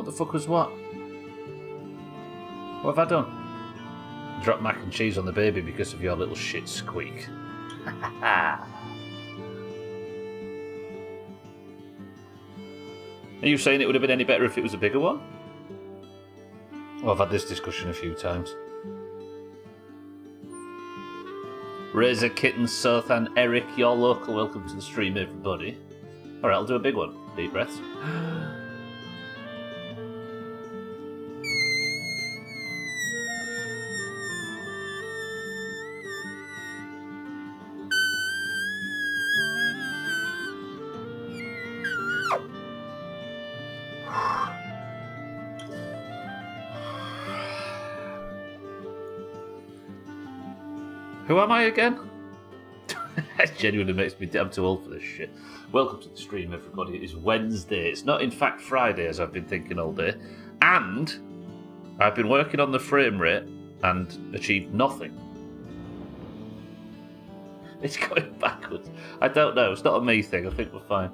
What the fuck was what? What have I done? Drop mac and cheese on the baby because of your little shit squeak. Are you saying it would have been any better if it was a bigger one? Well, I've had this discussion a few times. Razor, Kitten, Sothan, Eric, you're local. Welcome to the stream, everybody. Alright, I'll do a big one. Deep breaths. Who am I again? That genuinely makes me damn too old for this shit. Welcome to the stream, everybody. It is Wednesday. It's not, in fact, Friday, as I've been thinking all day. And I've been working on the frame rate and achieved nothing. It's going backwards. I don't know. It's not a me thing. I think we're fine.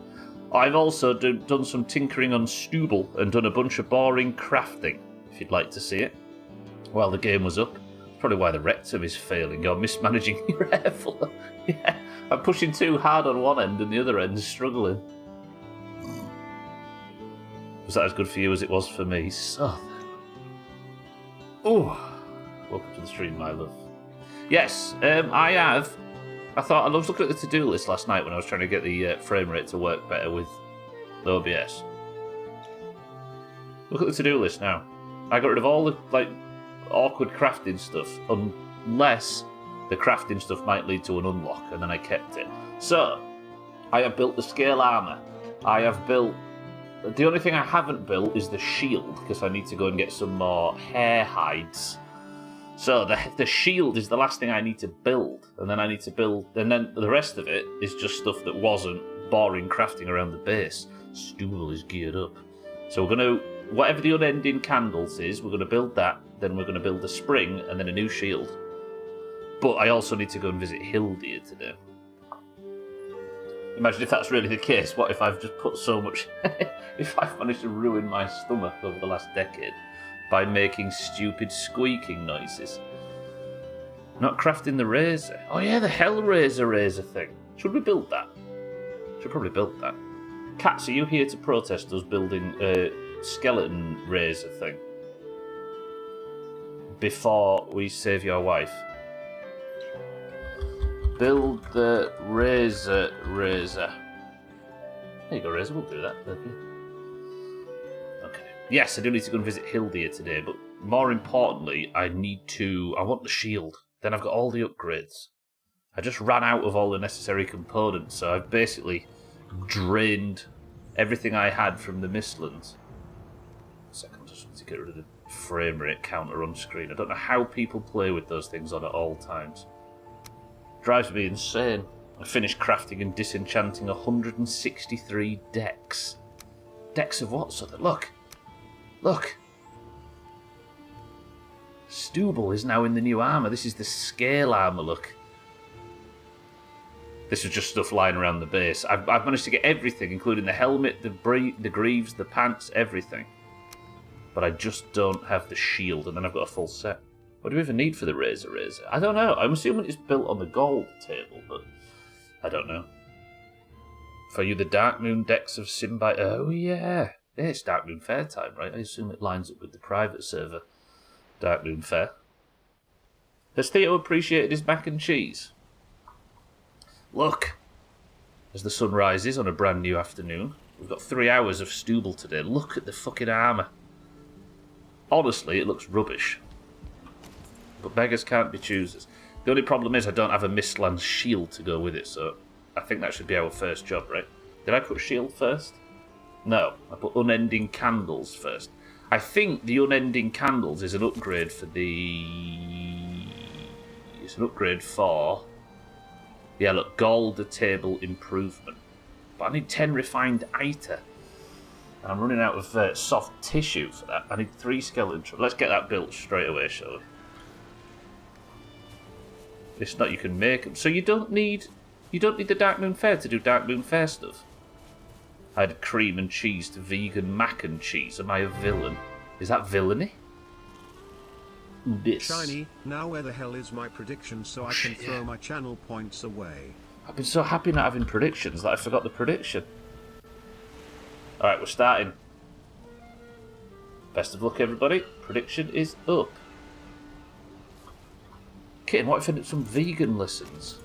I've also done some tinkering on Stooble and done a bunch of boring crafting, if you'd like to see it, while the game was up. Probably why the rectum is failing. You're mismanaging your airflow. Yeah, I'm pushing too hard on one end and the other end's struggling. Was that as good for you as it was for me? So oh, welcome to the stream, my love. Yes, I thought I was looking at the to-do list last night when I was trying to get the frame rate to work better with OBS. Look at the to-do list now. I got rid of all the awkward crafting stuff, unless the crafting stuff might lead to an unlock, and then I kept it. So, I have built the scale armour. I have built... The only thing I haven't built is the shield, because I need to go and get some more hair hides. So, the shield is the last thing I need to build, and then I need to build... And then the rest of it is just stuff that wasn't boring crafting around the base. Stool is geared up. So we're going to... Whatever the unending candles is, we're going to build that. Then we're going to build a spring and then a new shield. But I also need to go and visit Hildir today. Imagine if that's really the case. What if I've just put so much... if I've managed to ruin my stomach over the last decade by making stupid squeaking noises. Not crafting the razor. Oh yeah, the Hellraiser razor thing. Should we build that? Should probably build that. Cats, are you here to protest us building a skeleton razor thing before we save your wife? Build the razor. There you go, razor. We'll do that. Okay. Yes, I do need to go and visit Hildir today, but more importantly, I want the shield. Then I've got all the upgrades. I just ran out of all the necessary components, so I've basically drained everything I had from the Mistlands. Second, I just need to get rid of the frame rate counter on screen. I don't know how people play with those things on at all times. Drives me insane. I finished crafting and disenchanting 163 decks. Decks of what? So that look. Stooble is now in the new armour. This is the scale armour, look. This was just stuff lying around the base. I've managed to get everything, including the helmet, the greaves, the pants, everything. But I just don't have the shield, and then I've got a full set. What do we even need for the razor? I don't know. I'm assuming it's built on the gold table, but I don't know. For you, the Dark Moon decks of Symbite. Oh, yeah. It's Dark Moon Fair time, right? I assume it lines up with the private server. Dark Moon Fair. Has Theo appreciated his mac and cheese? Look. As the sun rises on a brand new afternoon. We've got 3 hours of Stooble today. Look at the fucking armour. Honestly, it looks rubbish. But beggars can't be choosers. The only problem is I don't have a Mistlands shield to go with it, so I think that should be our first job, right? Did I put shield first? No, I put unending candles first. I think the unending candles is an upgrade for the... It's an upgrade for... Yeah, look, gold table improvement. But I need 10 refined ITER. And I'm running out of soft tissue for that. I need 3 skeleton trunks. Let's get that built straight away, shall we? It's not you can make them. So you don't need the Dark Moon Fair to do Dark Moon Fair stuff. I had cream and cheese to vegan mac and cheese. Am I a villain? Is that villainy? This. Shiny, now where the hell is my prediction so I can throw my channel points away? I've been so happy not having predictions that I forgot the prediction. Alright, we're starting. Best of luck, everybody. Prediction is up. Kitten, what if I did some vegan lessons?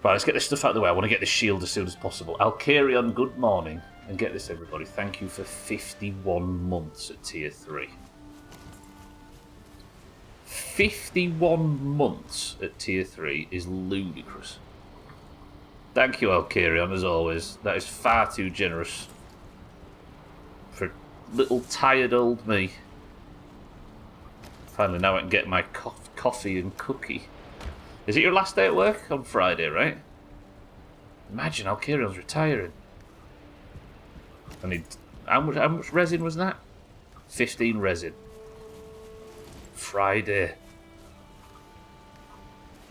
Right, let's get this stuff out of the way. I want to get this shield as soon as possible. Alcarion, good morning. And get this, everybody. Thank you for 51 months at Tier 3. 51 months at Tier 3 is ludicrous. Thank you, Alcarion, as always. That is far too generous for little tired old me. Finally, now I can get my coffee and cookie. Is it your last day at work? On Friday, right? Imagine Alcarion's retiring. I need... How much resin was that? 15 resin. Friday.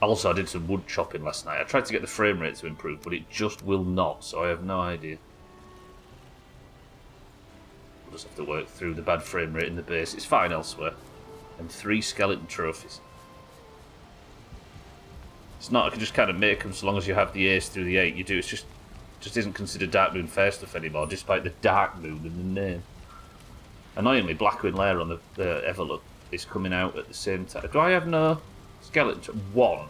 Also, I did some wood chopping last night. I tried to get the frame rate to improve, but it just will not, so I have no idea. We'll just have to work through the bad frame rate in the base. It's fine elsewhere. And 3 skeleton trophies. It's not, I can just kind of make them so long as you have the ace through the 8. You do, it's just isn't considered Dark Moon Fair stuff anymore, despite the Dark Moon in the name. Annoyingly, Blackwing Lair on the Everlook is coming out at the same time. Do I have no skeleton? 1.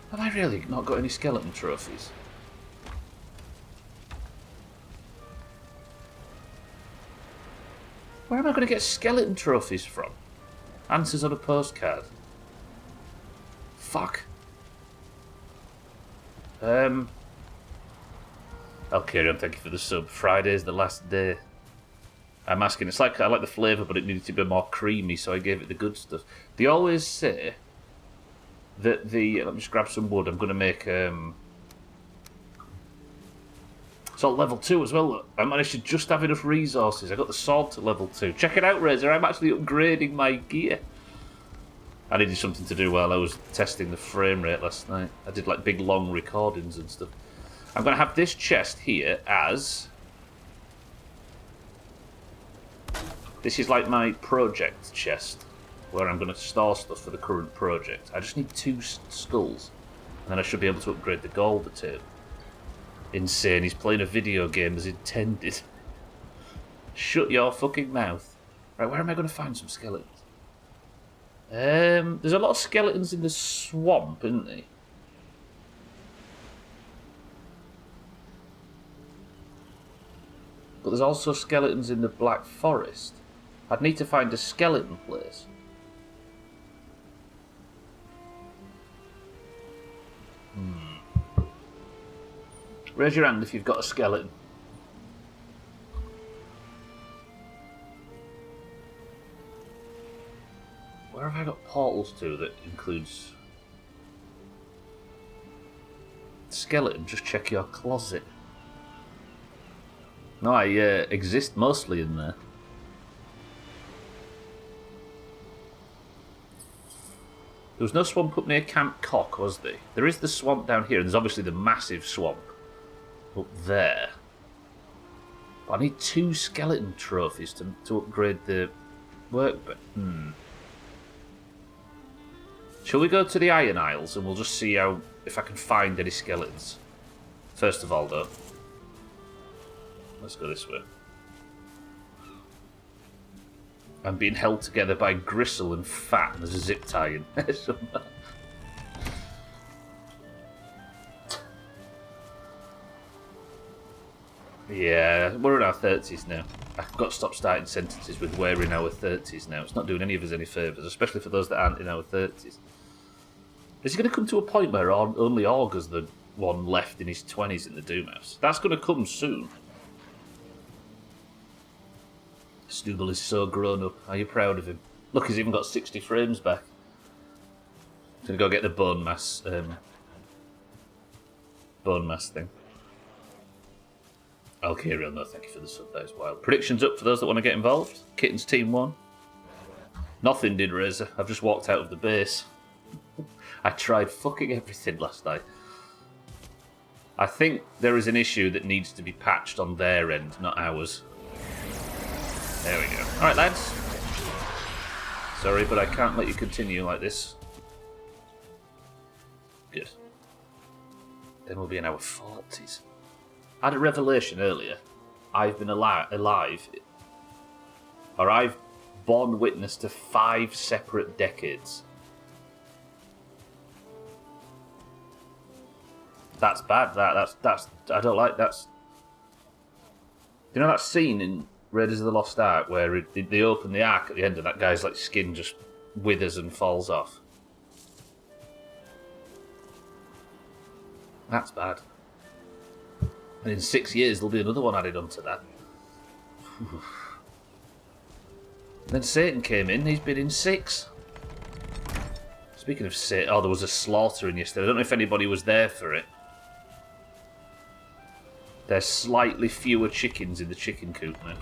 Have I really not got any skeleton trophies? Where am I going to get skeleton trophies from? Answers on a postcard. Fuck. Alcarion, thank you for the sub. Friday's the last day. I'm asking, it's like I like the flavour, but it needed to be more creamy, so I gave it the good stuff. They always say that the... Let me just grab some wood. I'm going to make... It's all level 2 as well. I managed to just have enough resources. I got the sword to level 2. Check it out, Razor. I'm actually upgrading my gear. I needed something to do while I was testing the frame rate last night. I did like big long recordings and stuff. I'm going to have this chest here as... This is like my project chest, where I'm going to store stuff for the current project. I just need 2 skulls, and then I should be able to upgrade the gold at it. Insane, he's playing a video game as intended. Shut your fucking mouth. Right, where am I going to find some skeletons? There's a lot of skeletons in the swamp, isn't there? But there's also skeletons in the Black Forest. I'd need to find a skeleton place. Raise your hand if you've got a skeleton. Where have I got portals to that includes... Skeleton, just check your closet. No, I exist mostly in there. There was no swamp up near Camp Cock, was there? There is the swamp down here, and there's obviously the massive swamp up there. But I need 2 skeleton trophies to upgrade the workbench. Shall we go to the Iron Isles and we'll just see if I can find any skeletons? First of all, though, let's go this way. I'm being held together by gristle and fat, and there's a zip tie in there somewhere. Yeah, we're in our 30s now. I've got to stop starting sentences with we're in our 30s now. It's not doing any of us any favours, especially for those that aren't in our 30s. Is it going to come to a point where only Augur's the one left in his 20s in the Doomhaus? That's going to come soon. Stubble is so grown up. Are you proud of him? Look, he's even got 60 frames back. He's going to go get the bone mass thing. Alcarion, though, thank you for the sub. That is wild. Predictions up for those that want to get involved. Kitten's team 1. Nothing did, Razor. I've just walked out of the base. I tried fucking everything last night. I think there is an issue that needs to be patched on their end, not ours. There we go. Alright, lads. Sorry, but I can't let you continue like this. Good. Then we'll be in our 40s. I had a revelation earlier. I've been alive, or I've borne witness to 5 separate decades. That's bad. That's I don't like that. You know that scene in Raiders of the Lost Ark where they open the ark at the end and that guy's like skin just withers and falls off? That's bad. And in 6 years there'll be another one added onto that. Then Satan came in. He's been in 6. Speaking of Satan, oh, there was a slaughtering yesterday. I don't know if anybody was there for it. There's slightly fewer chickens in the chicken coop now.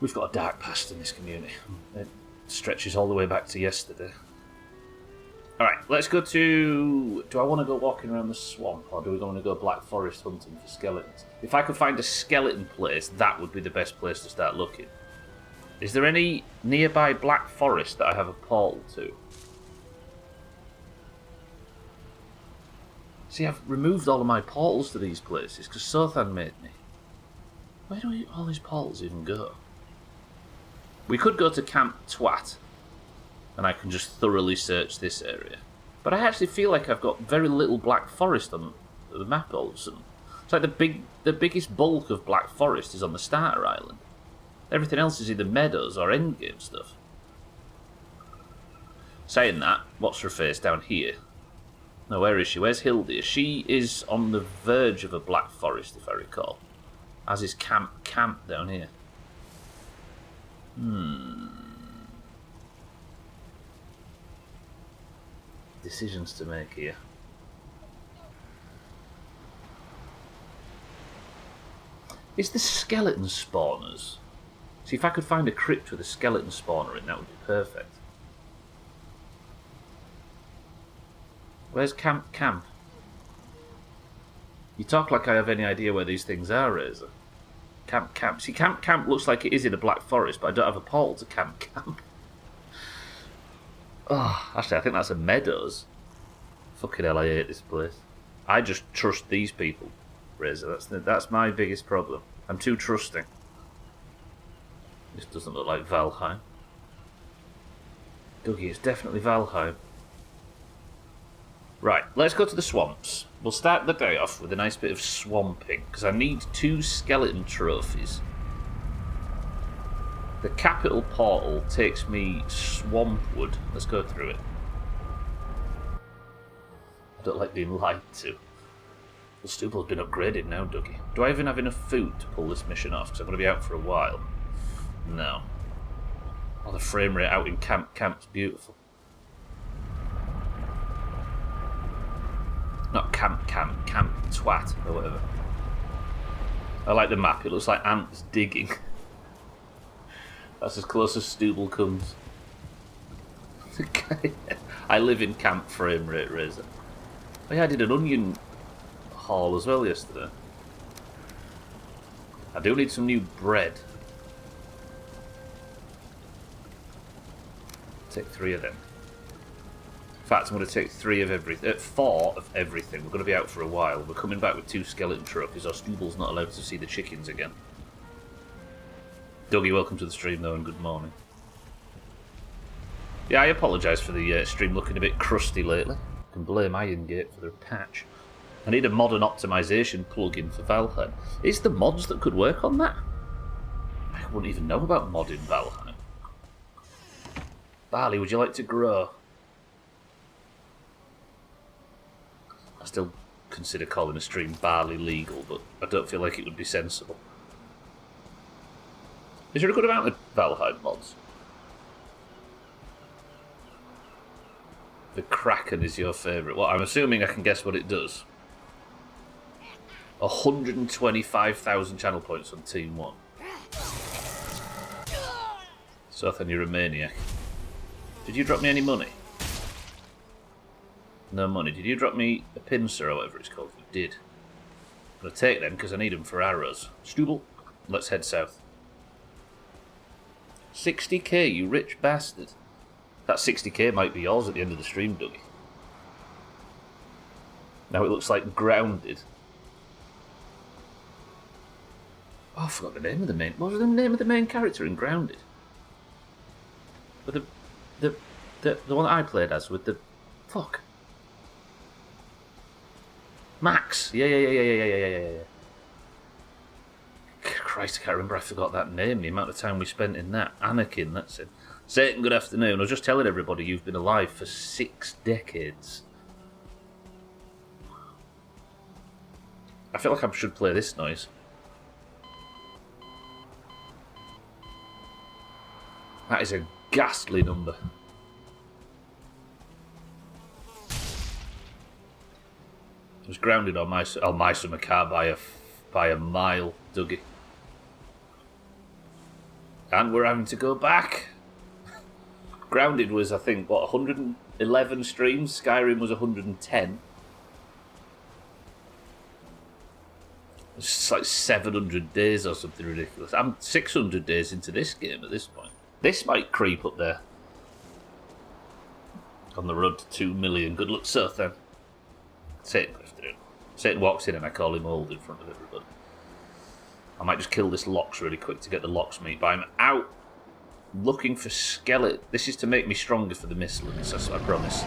We've got a dark past in this community. It stretches all the way back to yesterday. Alright, let's go to... Do I want to go walking around the swamp, or do we want to go Black Forest hunting for skeletons? If I could find a skeleton place, that would be the best place to start looking. Is there any nearby Black Forest that I have a portal to? See, I've removed all of my portals to these places because Sothan made me. Where do all these portals even go? We could go to Camp Twat, and I can just thoroughly search this area. But I actually feel like I've got very little Black Forest on the map all of a sudden. It's like the biggest bulk of Black Forest is on the starter island. Everything else is either meadows or endgame stuff. Saying that, what's her face down here? No, where is she? Where's Hildy? She is on the verge of a Black Forest, if I recall. As is Camp down here. Decisions to make here. Is the skeleton spawners? See, if I could find a crypt with a skeleton spawner in, that would be perfect. Where's Camp? You talk like I have any idea where these things are, Razor. Camp. See, Camp looks like it is in a Black Forest, but I don't have a portal to Camp. Oh, actually, I think that's a Meadows. Fucking hell, I hate this place. I just trust these people, Razor. That's my biggest problem. I'm too trusting. This doesn't look like Valheim. Dougie, it's definitely Valheim. Right, let's go to the swamps. We'll start the day off with a nice bit of swamping, because I need 2 skeleton trophies. The capital portal takes me Swampwood. Let's go through it. I don't like being lied to. The Stuble's been upgraded now, Dougie. Do I even have enough food to pull this mission off? Because I'm going to be out for a while. No. Oh, the frame rate out in Camp's beautiful. Not Camp Twat, or whatever. I like the map, it looks like ants digging. That's as close as Stubble comes. I live in Camp frame rate, Razor. Oh yeah, I did an onion haul as well yesterday. I do need some new bread. Take 3 of them. In fact, I'm going to take 4 of everything. We're going to be out for a while. We're coming back with 2 skeleton trophies. Our Stubble's not allowed to see the chickens again. Dougie, welcome to the stream, though, and good morning. Yeah, I apologise for the stream looking a bit crusty lately. I can blame Irongate for the patch. I need a modern optimisation plugin for Valheim. Is there mods that could work on that? I wouldn't even know about modding Valheim. Barley, would you like to grow? I still consider calling a stream Barley legal, but I don't feel like it would be sensible. Is there a good amount of Valheim mods? The Kraken is your favourite. Well, I'm assuming I can guess what it does. 125,000 channel points on Team 1. So then you're a maniac. Did you drop me any money? No money. Did you drop me a pincer or whatever it's called? You did. I'm going to take them because I need them for arrows. Stubble, let's head south. 60k, you rich bastard. That 60k might be yours at the end of the stream, Dougie. Now it looks like Grounded. Oh, I forgot the name of the main... What was the name of the main character in Grounded? With the one that I played as with the... Fuck. Max. Yeah. Christ, I can't remember. I forgot that name. The amount of time we spent in that. Anakin, that's it. Satan, good afternoon. I was just telling everybody you've been alive for 6 decades. I feel like I should play this noise. That is a ghastly number. I was grounded on my summer car by a mile, Dougie. And we're having to go back. Grounded was, I think, what, 111 streams? Skyrim was 110. It's like 700 days or something ridiculous. I'm 600 days into this game at this point. This might creep up there. On the road to 2 million. Good luck, sir, then. Satan, good afternoon. Satan walks in and I call him old in front of everybody. I might just kill this Lox really quick to get the Lox meat, but I'm out looking for skeleton. This is to make me stronger for the Mistlands, that's what I promise.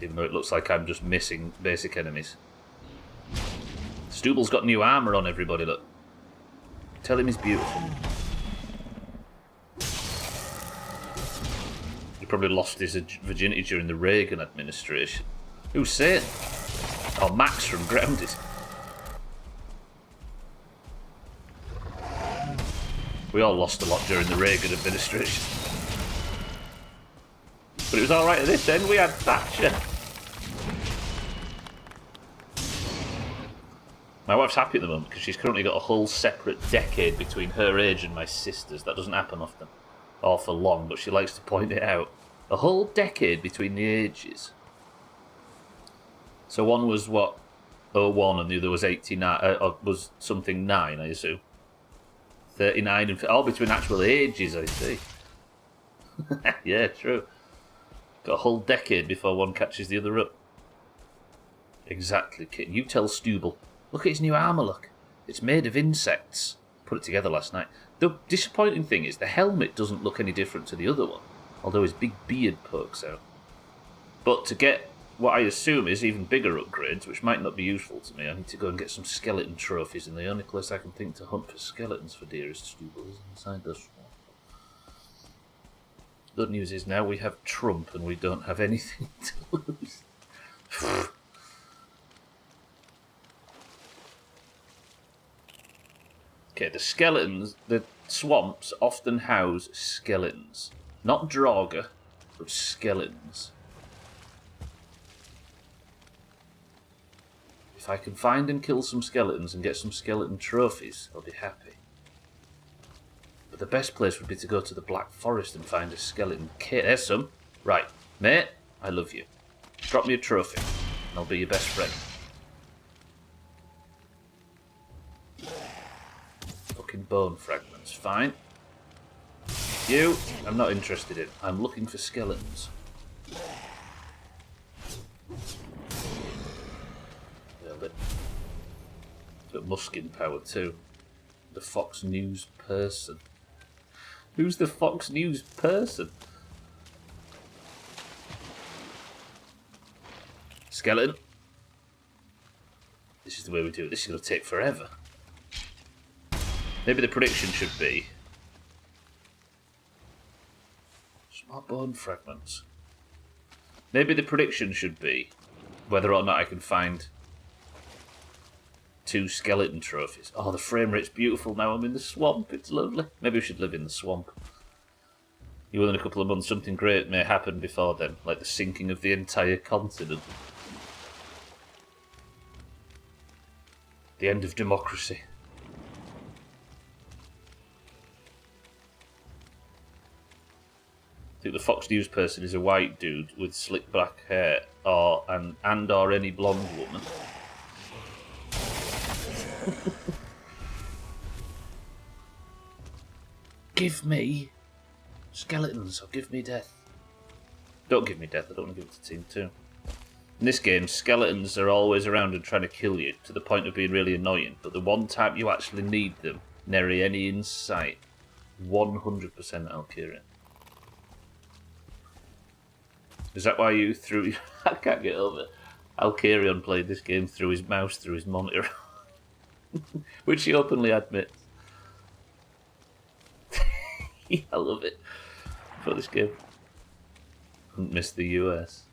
Even though it looks like I'm just missing basic enemies. Stubble's got new armour on, everybody, look. Tell him he's beautiful. He probably lost his virginity during the Reagan administration. Who's Satan? Oh, Max from Grounded. We all lost a lot during the Reagan administration. But it was alright at this end, we had Thatcher. My wife's happy at the moment because she's currently got a whole separate decade between her age and my sister's. That doesn't happen often, or for long, but she likes to point it out. A whole decade between the ages. So one was, what, 01 and the other was 89, or was something 9, I assume. 39 and... all between actual ages, I see. Yeah, true. Got a whole decade before one catches the other up. Exactly, Kit. You tell Stubble. Look at his new armour, look. It's made of insects. Put it together last night. The disappointing thing is the helmet doesn't look any different to the other one, although his big beard pokes out. But to get what I assume is even bigger upgrades, which might not be useful to me, I need to go and get some skeleton trophies, and the only place I can think to hunt for skeletons for dearest Stubble is inside the swamp. Good news is now we have Trump and we don't have anything to lose. Okay, the skeletons, the swamps often house skeletons. Not Draugr, but skeletons. If I can find and kill some skeletons and get some skeleton trophies, I'll be happy. But the best place would be to go to the Black Forest and find a skeleton kit. There's some. Right, mate, I love you. Drop me a trophy, and I'll be your best friend. Fucking bone fragments, fine. You, I'm not interested in. I'm looking for skeletons. Got musking power too. The Fox News person. Who's the Fox News person? Skeleton. This is the way we do it. This is going to take forever. Maybe the prediction should be small bone fragments. Maybe the prediction should be whether or not I can find 2 skeleton trophies. Oh, the frame rate's beautiful now. I'm in the swamp. It's lovely. Maybe we should live in the swamp. Within a couple of months, something great may happen before then, like the sinking of the entire continent. The end of democracy. think the Fox News person is a white dude with slick black hair, or any blonde woman. Give me skeletons, or give me death. Don't give me death, I don't want to give it to Team 2. In this game, skeletons are always around and trying to kill you, to the point of being really annoying, but the one time you actually need them, nary any in sight. 100% Alkirian. Is that why you threw... I can't get over it. Alkirion played this game through his mouse, through his monitor. Which he openly admits. I love it. For this game. Couldn't miss the US.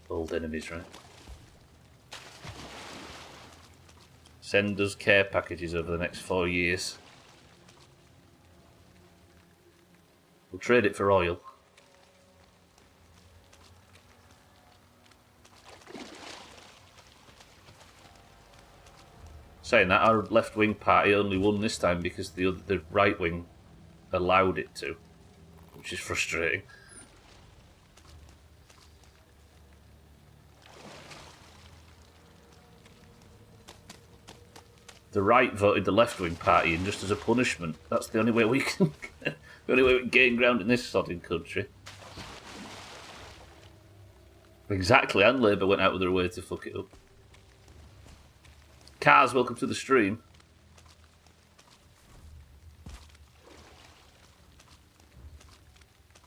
Old enemies, right? Send us care packages over the next 4 years. We'll trade it for oil. Saying that, our left-wing party only won this time because the right-wing allowed it to, which is frustrating. The right voted the left-wing party in just as a punishment. That's the only way we can... the only way we can gain ground in this sodding country. Exactly, and Labour went out of their way to fuck it up. Cars, welcome to the stream.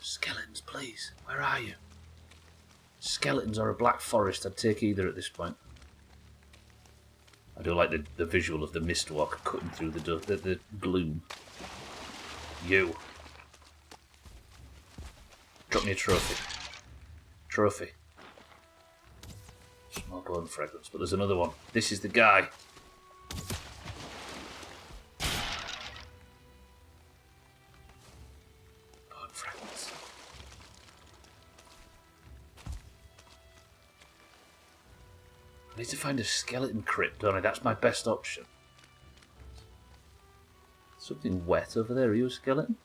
Skeletons, please. Where are you? Skeletons or a black forest, I'd take either at this point. I do like the visual of the mistwalk cutting through the gloom. You. Drop me a trophy. Trophy. Small bone fragments, but there's another one. This is the guy. Bone fragments. I need to find a skeleton crypt, don't I? That's my best option. Something wet over there. Are you a skeleton?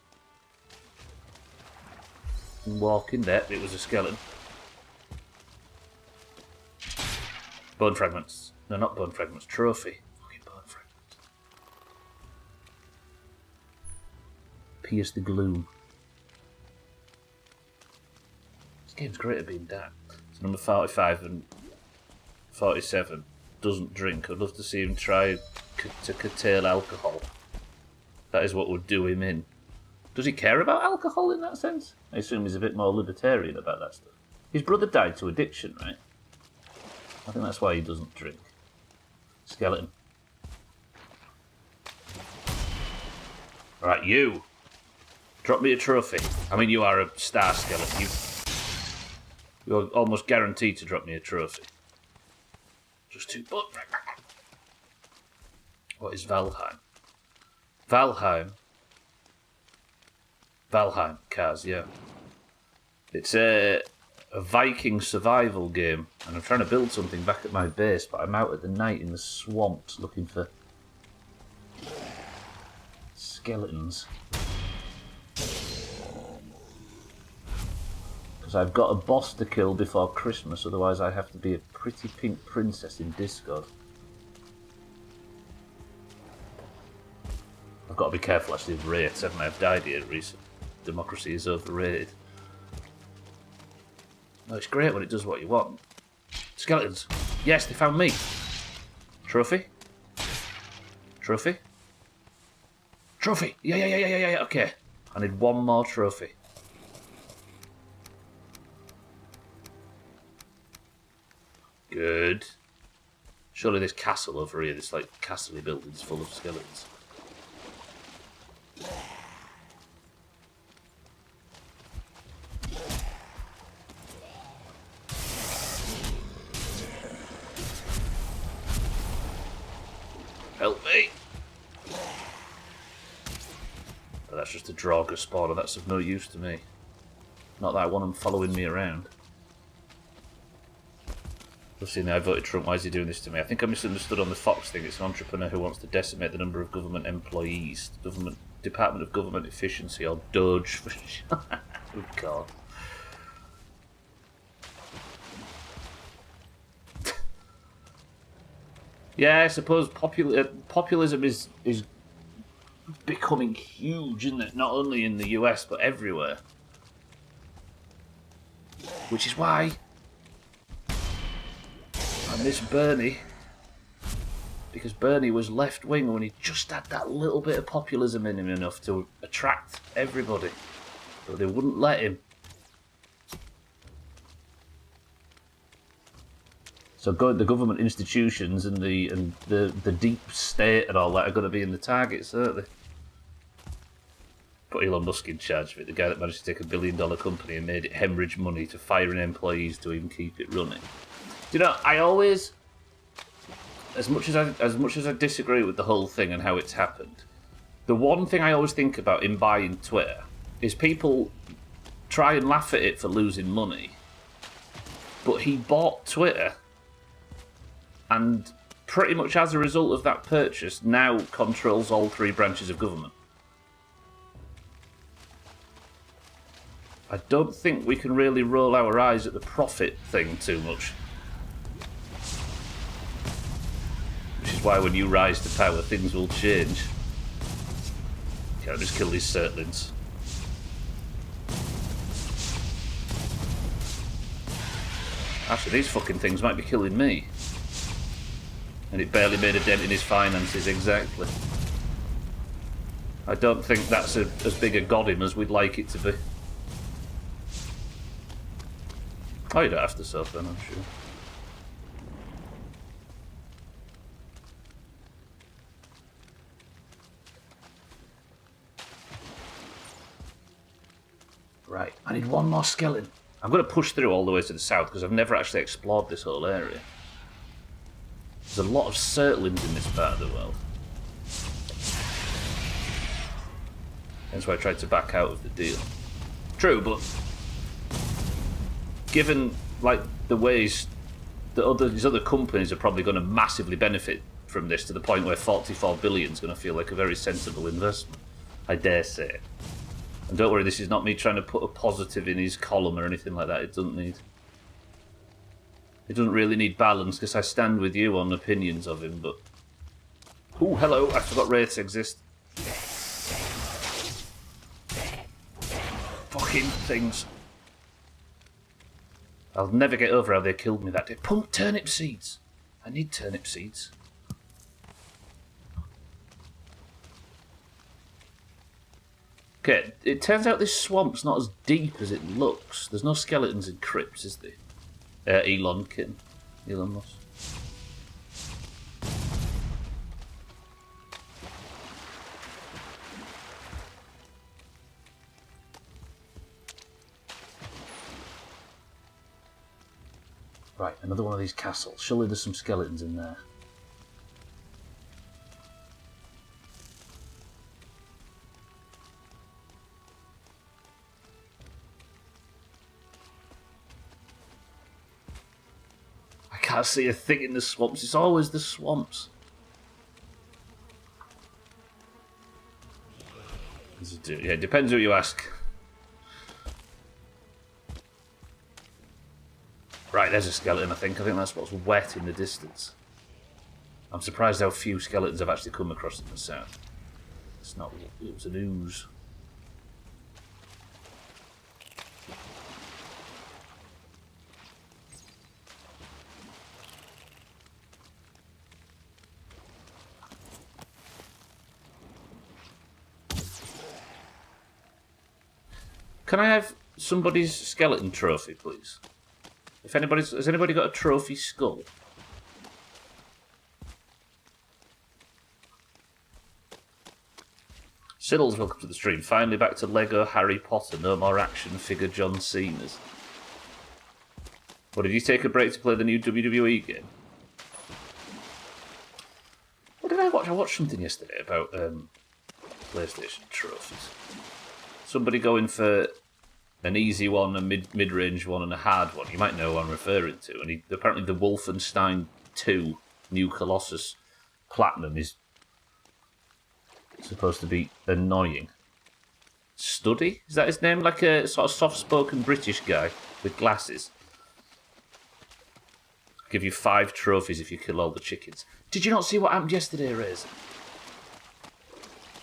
Walking there. It was a skeleton. Bone fragments. No, not bone fragments. Trophy. Fucking bone fragments. Pierce the gloom. This game's great at being dark. So number 45 and 47 doesn't drink. I'd love to see him try to curtail alcohol. That is what would do him in. Does he care about alcohol in that sense? I assume he's a bit more libertarian about that stuff. His brother died to addiction, right? I think that's why he doesn't drink. Skeleton. Right, you. Drop me a trophy. I mean, you are a star skeleton. You're almost guaranteed to drop me a trophy. Just 2 butt. What is Valheim? Valheim, Kaz, yeah. It's a Viking survival game, and I'm trying to build something back at my base, but I'm out at the night in the swamps looking for skeletons. Because I've got a boss to kill before Christmas, otherwise I have to be a pretty pink princess in Discord. I've got to be careful actually of rates, haven't I? I've died here recently. Democracy is overrated. No, it's great when it does what you want. Skeletons. Yes, they found me. Trophy? Trophy? Trophy! Yeah, okay. I need 1 more trophy. Good. Surely this castle over here, this like castle-y building's full of skeletons. Help me! Oh, that's just a Draugr spawner, that's of no use to me. Not that I want them following me around. I've seen I voted Trump, why is he doing this to me? I think I misunderstood on the Fox thing, it's an entrepreneur who wants to decimate the number of government employees. Government Department of Government Efficiency, or DOGE. Oh, God. Yeah, I suppose populism is becoming huge, isn't it? Not only in the US, but everywhere. Which is why I miss Bernie. Because Bernie was left-wing when he just had that little bit of populism in him enough to attract everybody. But they wouldn't let him. So the government institutions and the deep state and all that are going to be in the target, certainly. Put Elon Musk in charge of it, the guy that managed to take $1 billion company and made it hemorrhage money to firing employees to even keep it running. Do you know, I always, as much as I disagree with the whole thing and how it's happened, the one thing I always think about in buying Twitter is people try and laugh at it for losing money, but he bought Twitter, and pretty much as a result of that purchase, now controls all 3 branches of government. I don't think we can really roll our eyes at the profit thing too much. Which is why when you rise to power, things will change. Can't just kill these Surtlings. Actually, these fucking things might be killing me. And it barely made a dent in his finances, exactly. I don't think that's as big a goddamn as we'd like it to be. Oh, you don't have to suffer, I'm sure. Right, I need one more skeleton. I'm going to push through all the way to the south because I've never actually explored this whole area. There's a lot of Surtlings in this part of the world. That's why I tried to back out of the deal. True, but given like the ways that these other companies are probably going to massively benefit from this to the point where 44 billion is going to feel like a very sensible investment, I dare say. And don't worry, this is not me trying to put a positive in his column or anything like that. It doesn't really need balance because I stand with you on opinions of him, but... Oh, hello, I forgot wraiths exist. Fucking things. I'll never get over how they killed me that day. Pump turnip seeds. I need turnip seeds. Okay, it turns out this swamp's not as deep as it looks. There's no skeletons in crypts, is there? Elon Musk. Right, another one of these castles. Surely there's some skeletons in there. I can't see a thing in the swamps. It's always the swamps. Yeah, it depends who you ask. Right, there's a skeleton, I think. I think that's what's wet in the distance. I'm surprised how few skeletons I've actually come across in the south. It's not... It was an ooze. Can I have somebody's skeleton trophy, please? Has anybody got a trophy skull? Siddles, welcome to the stream. Finally back to Lego Harry Potter. No more action figure John Cena's. What, did you take a break to play the new WWE game? What did I watch? I watched something yesterday about PlayStation trophies. Somebody going for an easy one, a mid-range one, and a hard one. You might know what I'm referring to. And apparently the Wolfenstein 2 New Colossus Platinum is supposed to be annoying. Studdy? Is that his name? Like a sort of soft-spoken British guy with glasses. I'll give you 5 trophies if you kill all the chickens. Did you not see what happened yesterday, Rez?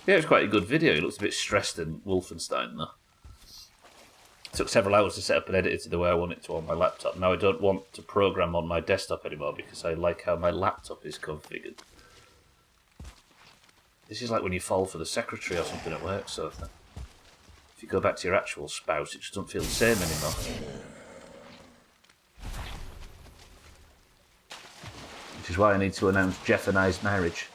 Yeah, it was quite a good video. He looks a bit stressed in Wolfenstein, though. It took several hours to set up and edit it the way I want it to on my laptop. Now I don't want to program on my desktop anymore because I like how my laptop is configured. This is like when you fall for the secretary or something at work, so if you go back to your actual spouse, it just doesn't feel the same anymore. Which is why I need to announce Jeff and I's marriage.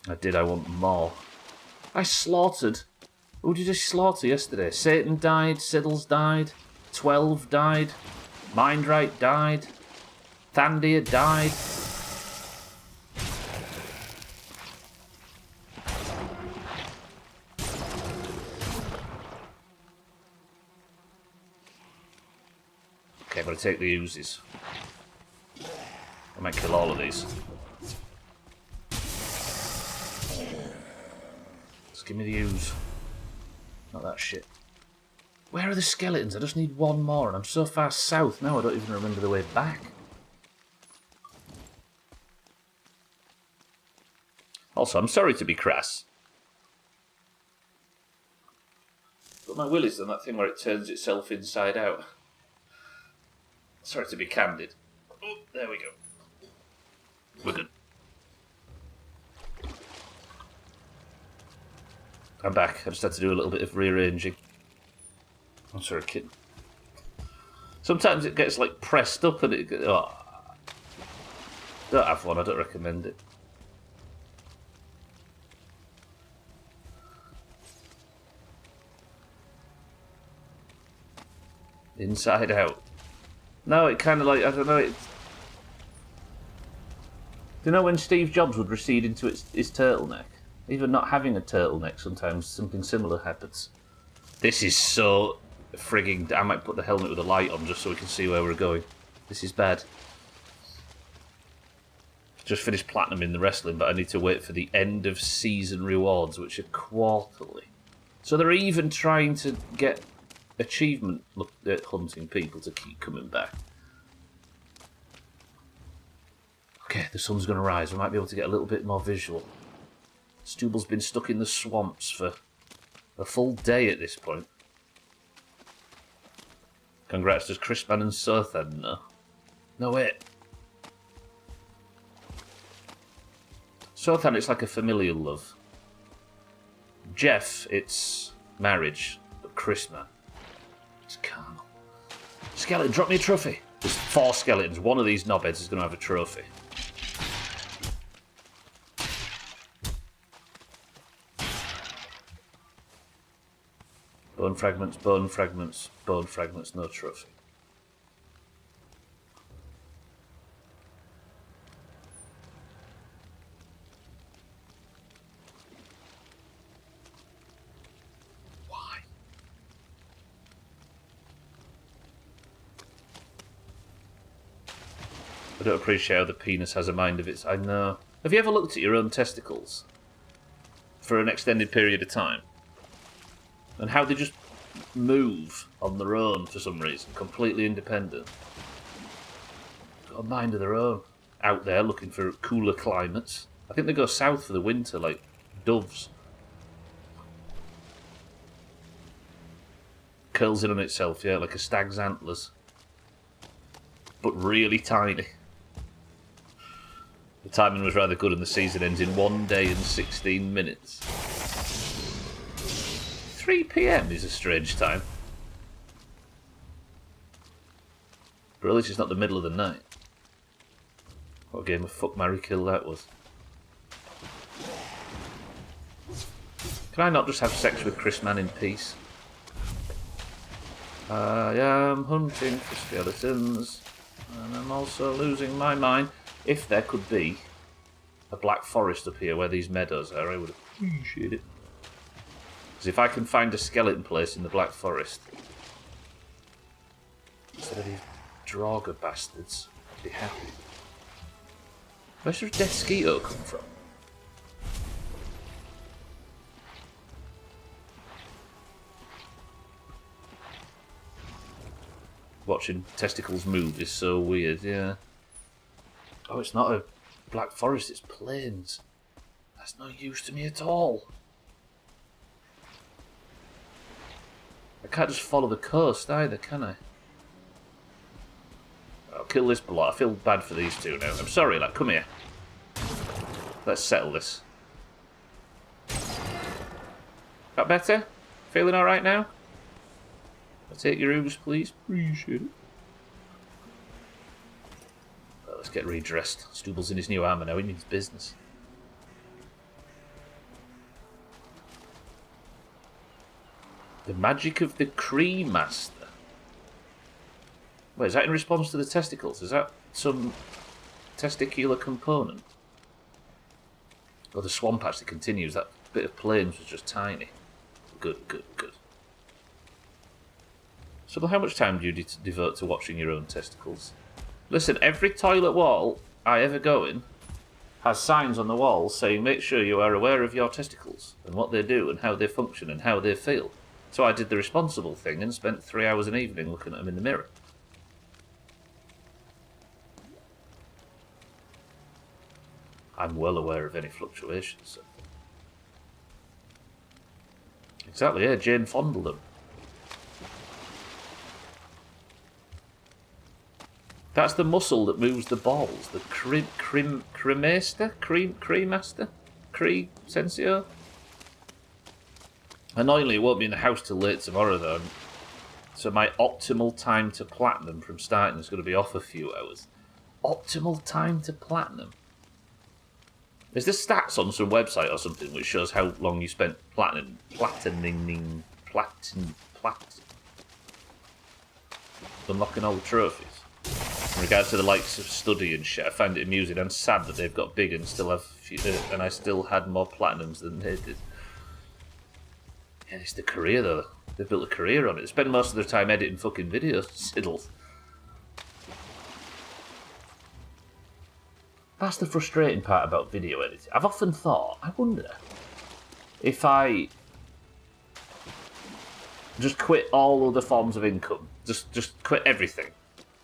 I want more. I slaughtered. Who did I slaughter yesterday? Satan died, Siddles died, 12 died, Mindright died, Thandir died. Okay, I'm going to take the oozes. I might kill all of these. Just give me the ooze. Not that shit. Where are the skeletons? I just need one more, and I'm so far south now I don't even remember the way back. Also, I'm sorry to be crass, but my will is done that thing where it turns itself inside out. Sorry to be candid. Oh, there we go. We're good. I'm back. I just had to do a little bit of rearranging. I'm sorry, kid. Sometimes it gets like pressed up and it. Oh. Don't have one. I don't recommend it. Inside out. No, it kind of like I don't know. It's. Do you know when Steve Jobs would recede into his turtleneck? Even not having a turtleneck, sometimes something similar happens. This is so frigging... I might put the helmet with a light on just so we can see where we're going. This is bad. Just finished platinum in the wrestling, but I need to wait for the end of season rewards, which are quarterly. So they're even trying to get achievement at hunting people to keep coming back. Okay, the sun's going to rise. We might be able to get a little bit more visual. Stubble's been stuck in the swamps for a full day at this point. Congrats, does Crispman and Sothan know? No, wait. Sothan, it's like a familial love. Jeff, it's marriage. But Crispman, it's carnal. Skeleton, drop me a trophy. There's 4 skeletons. One of these knobheads is going to have a trophy. Bone fragments, bone fragments, bone fragments, no trophy. Why? I don't appreciate how the penis has a mind of its... I know. Have you ever looked at your own testicles? For an extended period of time? And how they just move on their own for some reason, completely independent. Got a mind of their own. Out there looking for cooler climates. I think they go south for the winter, like doves. Curls in on itself, yeah, like a stag's antlers. But really tiny. The timing was rather good and the season ends in 1 day and 16 minutes. 3 PM is a strange time. But at least it's not the middle of the night. What a game of fuck, marry, kill that was. Can I not just have sex with Chris Mann in peace? I am hunting for skeletons, and I'm also losing my mind. If there could be a black forest up here where these meadows are, I would appreciate it. Because if I can find a skeleton place in the Black Forest, instead of these Draugr bastards, I'd be happy. Where's your Death Skeeto come from? Watching testicles move is so weird, yeah. Oh, it's not a Black Forest, it's plains. That's no use to me at all. I can't just follow the coast either, can I? I'll kill this block. I feel bad for these two now. I'm sorry, like, come here. Let's settle this. That better? Feeling alright now? I'll take your ooze, please. Appreciate it. Well, let's get redressed. Stuble's in his new armour now. He means business. The magic of the Kree Master. Wait, is that in response to the testicles? Is that some testicular component? Oh, the swamp actually continues. That bit of plains was just tiny. Good, good, good. So how much time do you devote to watching your own testicles? Listen, every toilet wall I ever go in has signs on the walls saying make sure you are aware of your testicles and what they do and how they function and how they feel. So I did the responsible thing and spent 3 hours an evening looking at them in the mirror. I'm well aware of any fluctuations. So. Exactly, yeah, Jane fondled them. That's the muscle that moves the balls. The cremaster? Cremaster? Cree Sensio? Annoyingly, it won't be in the house till late tomorrow, though. So my optimal time to platinum from starting is going to be off a few hours. Optimal time to platinum? Is there stats on some website or something which shows how long you spent unlocking all the trophies? In regards to the likes of study and shit, I find it amusing and sad that they've got big and still have and I still had more platinums than they did. Yeah, it's the career though. They've built a career on it. They spend most of their time editing fucking videos. Siddles. That's the frustrating part about video editing. I've often thought, I wonder if I just quit all other forms of income, just quit everything,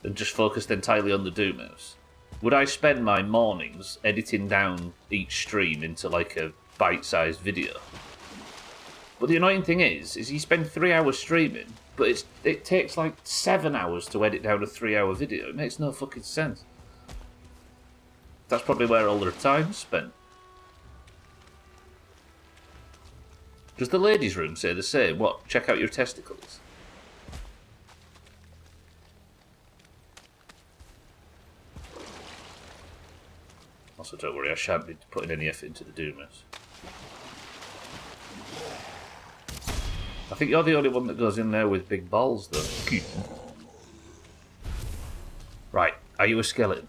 and just focused entirely on the Doomhaus, would I spend my mornings editing down each stream into like a bite-sized video? But the annoying thing is you spend 3 hours streaming, but it takes like 7 hours to edit down a 3-hour video. It makes no fucking sense. That's probably where all their time's spent. Does the ladies' room say the same? What? Check out your testicles? Also, don't worry, I shan't be putting any effort into the Doomhaus. I think you're the only one that goes in there with big balls, though. Right, are you a skeleton?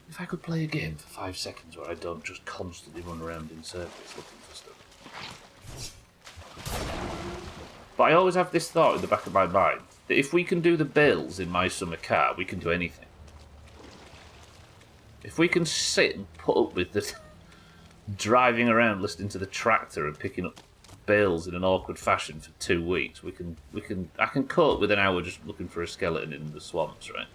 If I could play a game for 5 seconds where I don't just constantly run around in circles looking for stuff. But I always have this thought in the back of my mind, that if we can do the bills in my summer car, we can do anything. If we can sit and put up with the driving around listening to the tractor and picking up bales in an awkward fashion for 2 weeks, I can cope with an hour just looking for a skeleton in the swamps, right?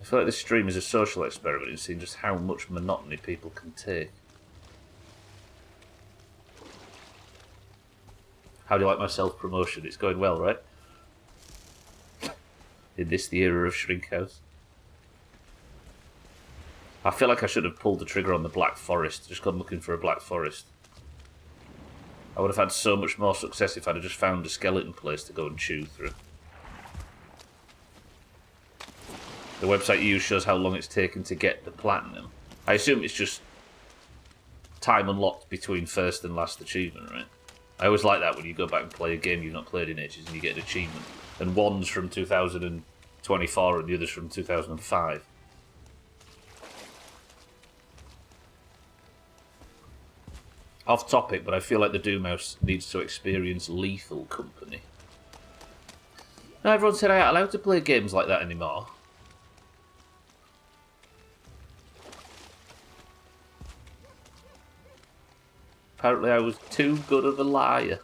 I feel like this stream is a social experiment in seeing just how much monotony people can take. How do you like my self-promotion? It's going well, right? In this, the era of Shrinkhouse. I feel like I should have pulled the trigger on the Black Forest, just gone looking for a Black Forest. I would have had so much more success if I'd have just found a skeleton place to go and chew through. The website you use shows how long it's taken to get the platinum. I assume it's just time unlocked between first and last achievement, right? I always like that when you go back and play a game you've not played in ages and you get an achievement. And one's from 2024 and the other's from 2005. Off topic, but I feel like the Doomhaus needs to experience lethal company. Now everyone said I ain't allowed to play games like that anymore. Apparently I was too good of a liar.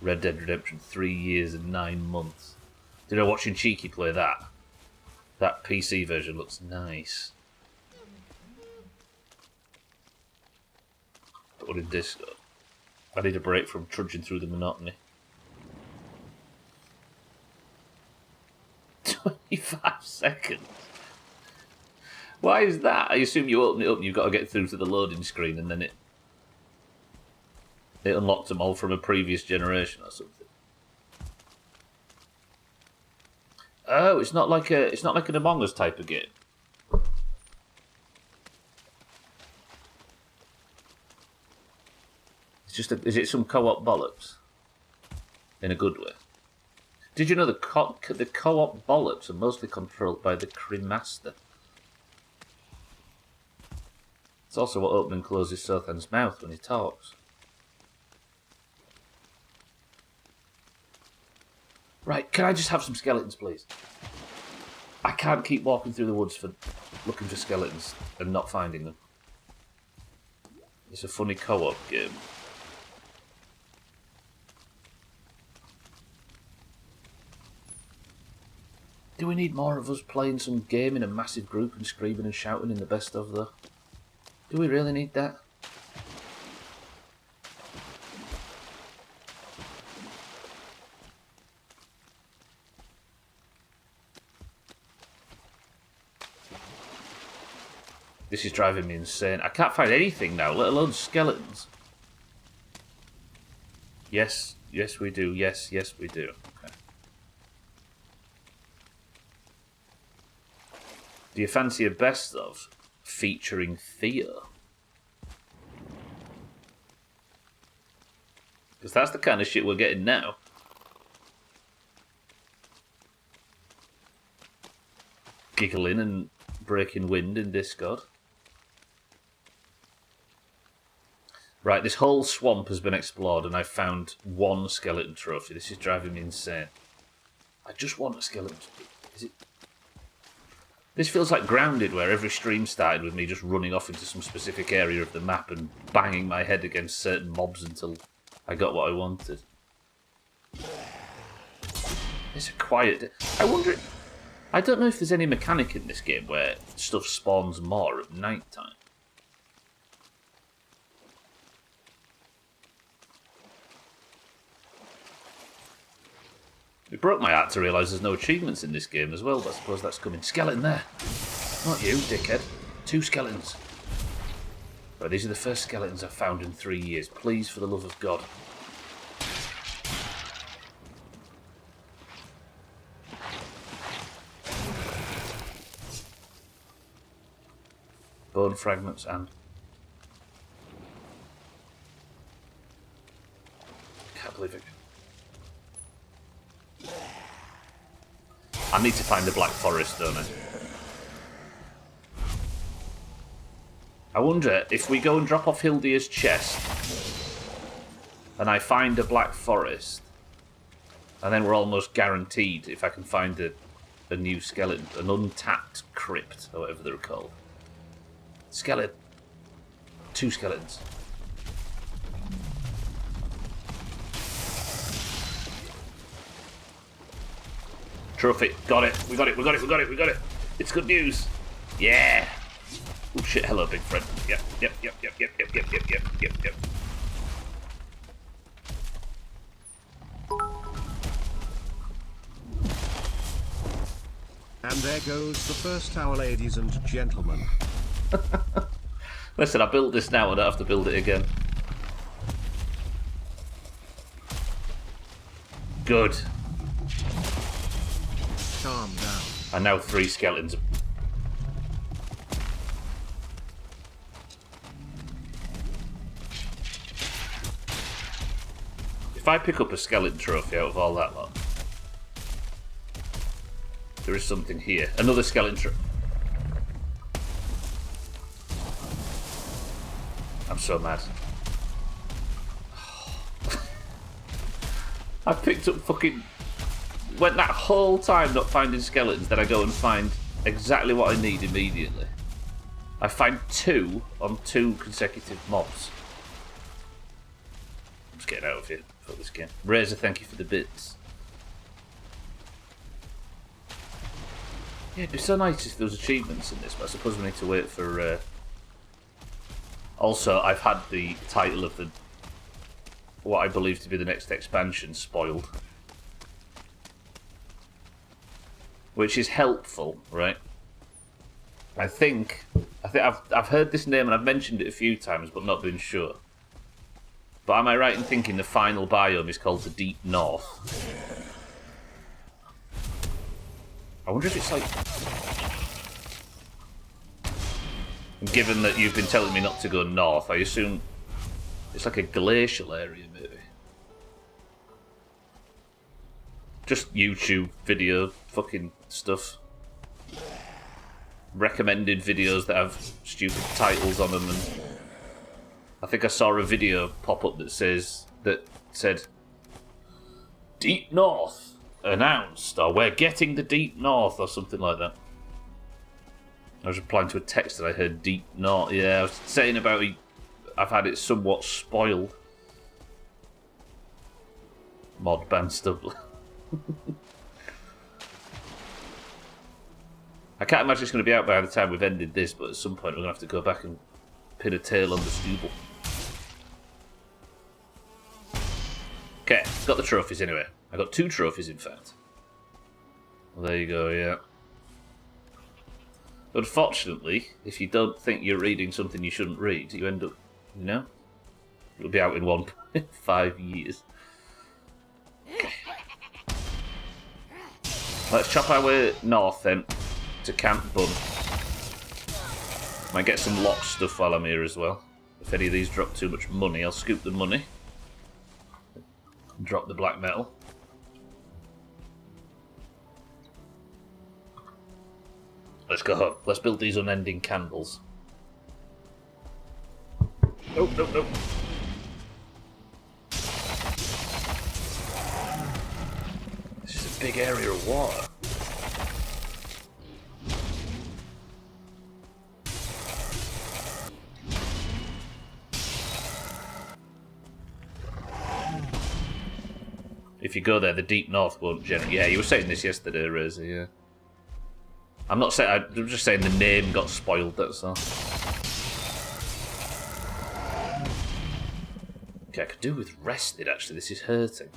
Red Dead Redemption 3 years and 9 months. Did I watching Cheeky play that? That PC version looks nice. Put in Discord. I need a break from trudging through the monotony. 25 seconds. Why is that? I assume you open it up and you've got to get through to the loading screen and then it unlocks them all from a previous generation or something. Oh, it's not like an Among Us type of game. It's just is it some co-op bollocks? In a good way. Did you know the co-op bollocks are mostly controlled by the Cremaster? It's also what opens and closes Sothan's mouth when he talks. Right, can I just have some skeletons, please? I can't keep walking through the woods looking for skeletons and not finding them. It's a funny co-op game. Do we need more of us playing some game in a massive group and screaming and shouting in the best of, though? Do we really need that? This is driving me insane. I can't find anything now, let alone skeletons. Yes, yes we do. Yes, yes we do. Okay. Do you fancy a best of featuring Theo? Because that's the kind of shit we're getting now. Giggling and breaking wind in Discord. Right, this whole swamp has been explored and I found one skeleton trophy. This is driving me insane. I just want a skeleton. Is it? This feels like Grounded, where every stream started with me just running off into some specific area of the map and banging my head against certain mobs until I got what I wanted. It's a quiet... I wonder... I don't know if there's any mechanic in this game where stuff spawns more at night time. It broke my heart to realise there's no achievements in this game as well, but I suppose that's coming. Skeleton there! Not you, dickhead. 2 skeletons. Right, these are the first skeletons I've found in 3 years. Please, for the love of God. Bone fragments and... Can't believe it. I need to find the Black Forest, don't I? I wonder if we go and drop off Hildia's chest and I find a Black Forest, and then we're almost guaranteed, if I can find a new skeleton, an untapped crypt, or whatever they're called. Skeleton. 2 skeletons. Trophy. Got it. We got it. We got it. We got it. We got it. It's good news. Yeah. Oh shit. Hello, big friend. Yep. Yep. Yep. Yep. Yep. Yep. Yep. Yep. Yep. Yep. Yep. And there goes the first tower, ladies and gentlemen. Listen, I built this now. I don't have to build it again. Good. Calm down. And now 3 skeletons. If I pick up a skeleton trophy out of all that lot, there is something here. Another skeleton trophy. I'm so mad. I picked up fucking... Went that whole time not finding skeletons, then I go and find exactly what I need immediately. I find 2 on 2 consecutive mobs. I'm just getting out of here for this game. Razor, thank you for the bits. Yeah, it'd be so nice if there was achievements in this, but I suppose we need to wait for... Also, I've had the title of the what I believe to be the next expansion spoiled. Which is helpful, right? I think I've heard this name and I've mentioned it a few times, but not been sure. But am I right in thinking the final biome is called the Deep North? I wonder if it's like... Given that you've been telling me not to go north, I assume it's like a glacial area, maybe. Just YouTube video fucking stuff. Recommended videos that have stupid titles on them, and I think I saw a video pop up that said Deep North announced, or we're getting the Deep North, or something like that. I was replying to a text that I heard Deep North. Yeah, I was saying about I've had it somewhat spoiled. Mod ban stubble. I can't imagine it's going to be out by the time we've ended this, but at some point we're going to have to go back and pin a tail on the stubble. Okay, got the trophies anyway. I got 2 trophies, in fact. Well, there you go, yeah. Unfortunately, if you don't think you're reading something you shouldn't read, you end up, you know, it'll be out in 1.5 years. Okay. Let's chop our way north then to Camp Bun. Might get some lock stuff while I'm here as well. If any of these drop too much money, I'll scoop the money. And drop the black metal. Let's go home. Let's build these unending candles. Nope, nope, nope. This is a big area of water. If you go there, the Deep North won't generate. Yeah, you were saying this yesterday, Razor, yeah. I'm not saying. I'm just saying the name got spoiled. That's all. Okay, I could do with rested. Actually, this is hurting.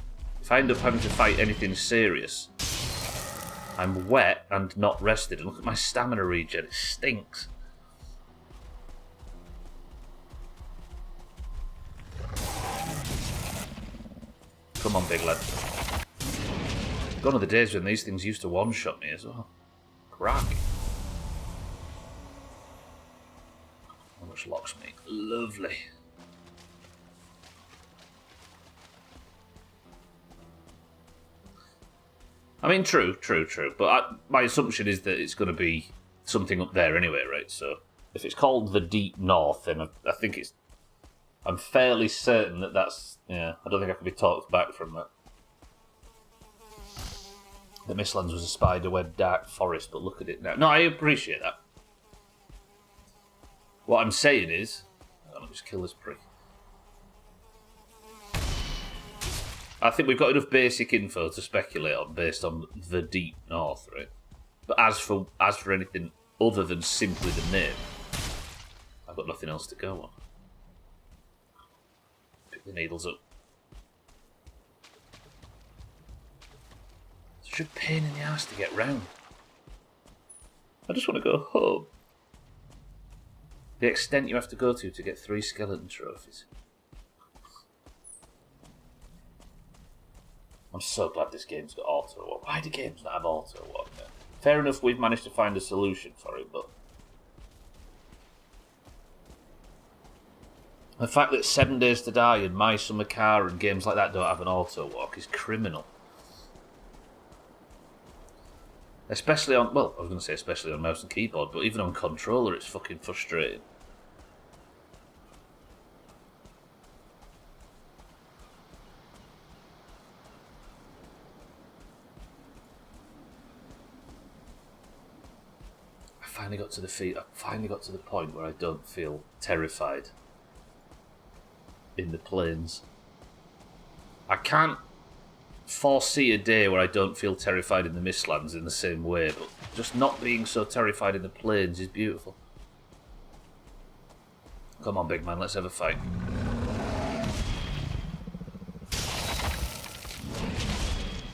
If I end up having to fight anything serious, I'm wet and not rested. And look at my stamina regen. It stinks. Come on, big lad. Gone are the days when these things used to one-shot me as well. Crack. How much locks me? Lovely. I mean, true. But my assumption is that it's going to be something up there anyway, right? So if it's called the Deep North, then I think it's... I'm fairly certain that that's... Yeah, I don't think I can be talked back from that. The Mistlands was a spiderweb dark forest, but look at it now. No, I appreciate that. What I'm saying is... Let me just kill this prick. I think we've got enough basic info to speculate on based on the Deep North, right? But as for anything other than simply the name, I've got nothing else to go on. Pick the needles up. Such a pain in the ass to get round. I just want to go home. The extent you have to go to get 3 skeleton trophies. I'm so glad this game's got auto walk. Why do games not have auto walk now? Fair enough, we've managed to find a solution for it, but the fact that 7 Days to Die and My Summer Car and games like that don't have an auto walk is criminal. Especially on, well, I was going to say especially on mouse and keyboard, but even on controller it's fucking frustrating. finally got to the point where I don't feel terrified in the plains. I can't foresee a day where I don't feel terrified in the Mistlands in the same way, but just not being so terrified in the plains is beautiful. Come on, big man, let's have a fight.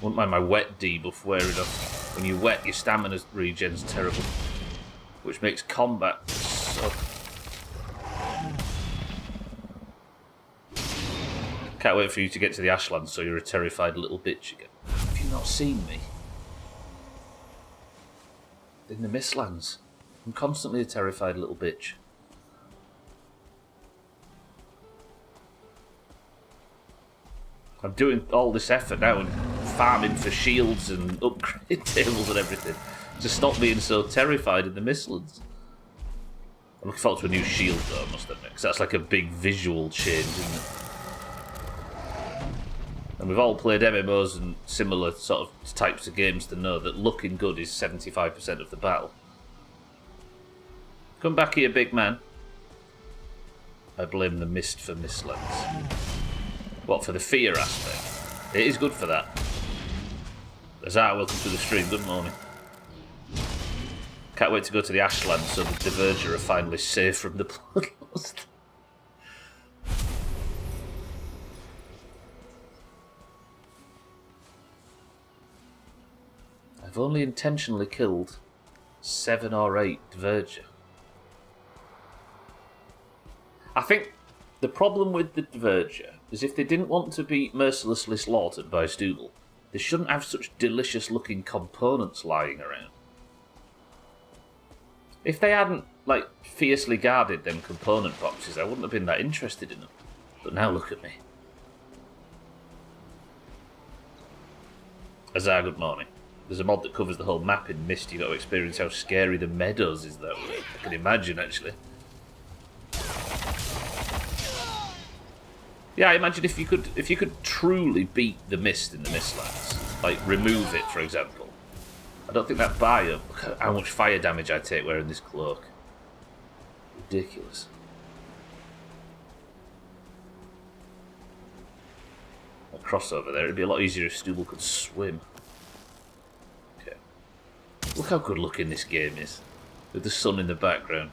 Wouldn't mind my wet debuff wearing off. When you're wet, your stamina regen's terrible, which makes combat so... Can't wait for you to get to the Ashlands so you're a terrified little bitch again. Have you not seen me? In the Mistlands. I'm constantly a terrified little bitch. I'm doing all this effort now and farming for shields and upgrade tables and everything to stop being so terrified in the Mistlands. I'm looking forward to a new shield though, I must admit, because that's like a big visual change, isn't it? And we've all played MMOs and similar sort of types of games to know that looking good is 75% of the battle. Come back here, big man. I blame the mist for Mistlands. What, for the fear aspect? It is good for that. Azar, welcome to the stream, good morning. Can't wait to go to the Ashlands so the Diverger are finally safe from the Bloodlust. I've only intentionally killed 7 or 8 Diverger. I think the problem with the Diverger is if they didn't want to be mercilessly slaughtered by Stubble, they shouldn't have such delicious looking components lying around. If they hadn't, like, fiercely guarded them component boxes, I wouldn't have been that interested in them. But now look at me. Azar, good morning. There's a mod that covers the whole map in Mist. You've got to experience how scary the meadows is that way. I can imagine, actually. Yeah, I imagine if you could truly beat the Mist in the Mistlands, like remove it, for example. I don't think that biome. Look at how much fire damage I take wearing this cloak. Ridiculous. A crossover there. It'd be a lot easier if Stubble could swim. Okay. Look how good looking this game is, with the sun in the background.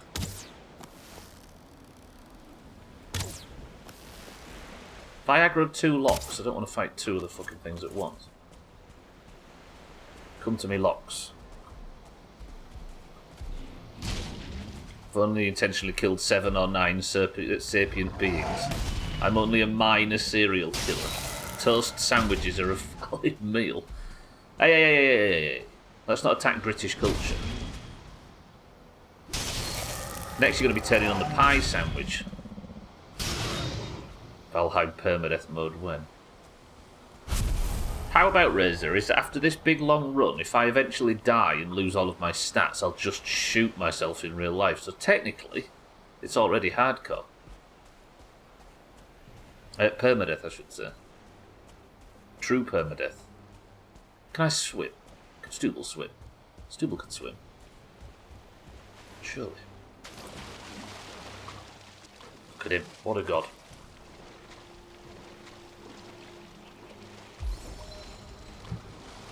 If I aggroed 2 locks, I don't want to fight 2 of the fucking things at once. Come to me, locks. I've only intentionally killed 7 or 9 sapient beings. I'm only a minor serial killer. Toast sandwiches are a valid meal. Hey. Let's not attack British culture. Next you're going to be turning on the pie sandwich. Valheim permadeath mode when? How about Razor? Is that after this big long run, if I eventually die and lose all of my stats, I'll just shoot myself in real life. So technically, it's already hardcore. Permadeath, I should say. True permadeath. Can I swim? Can Stubble swim? Stubble can swim. Surely. Look at him. What a god.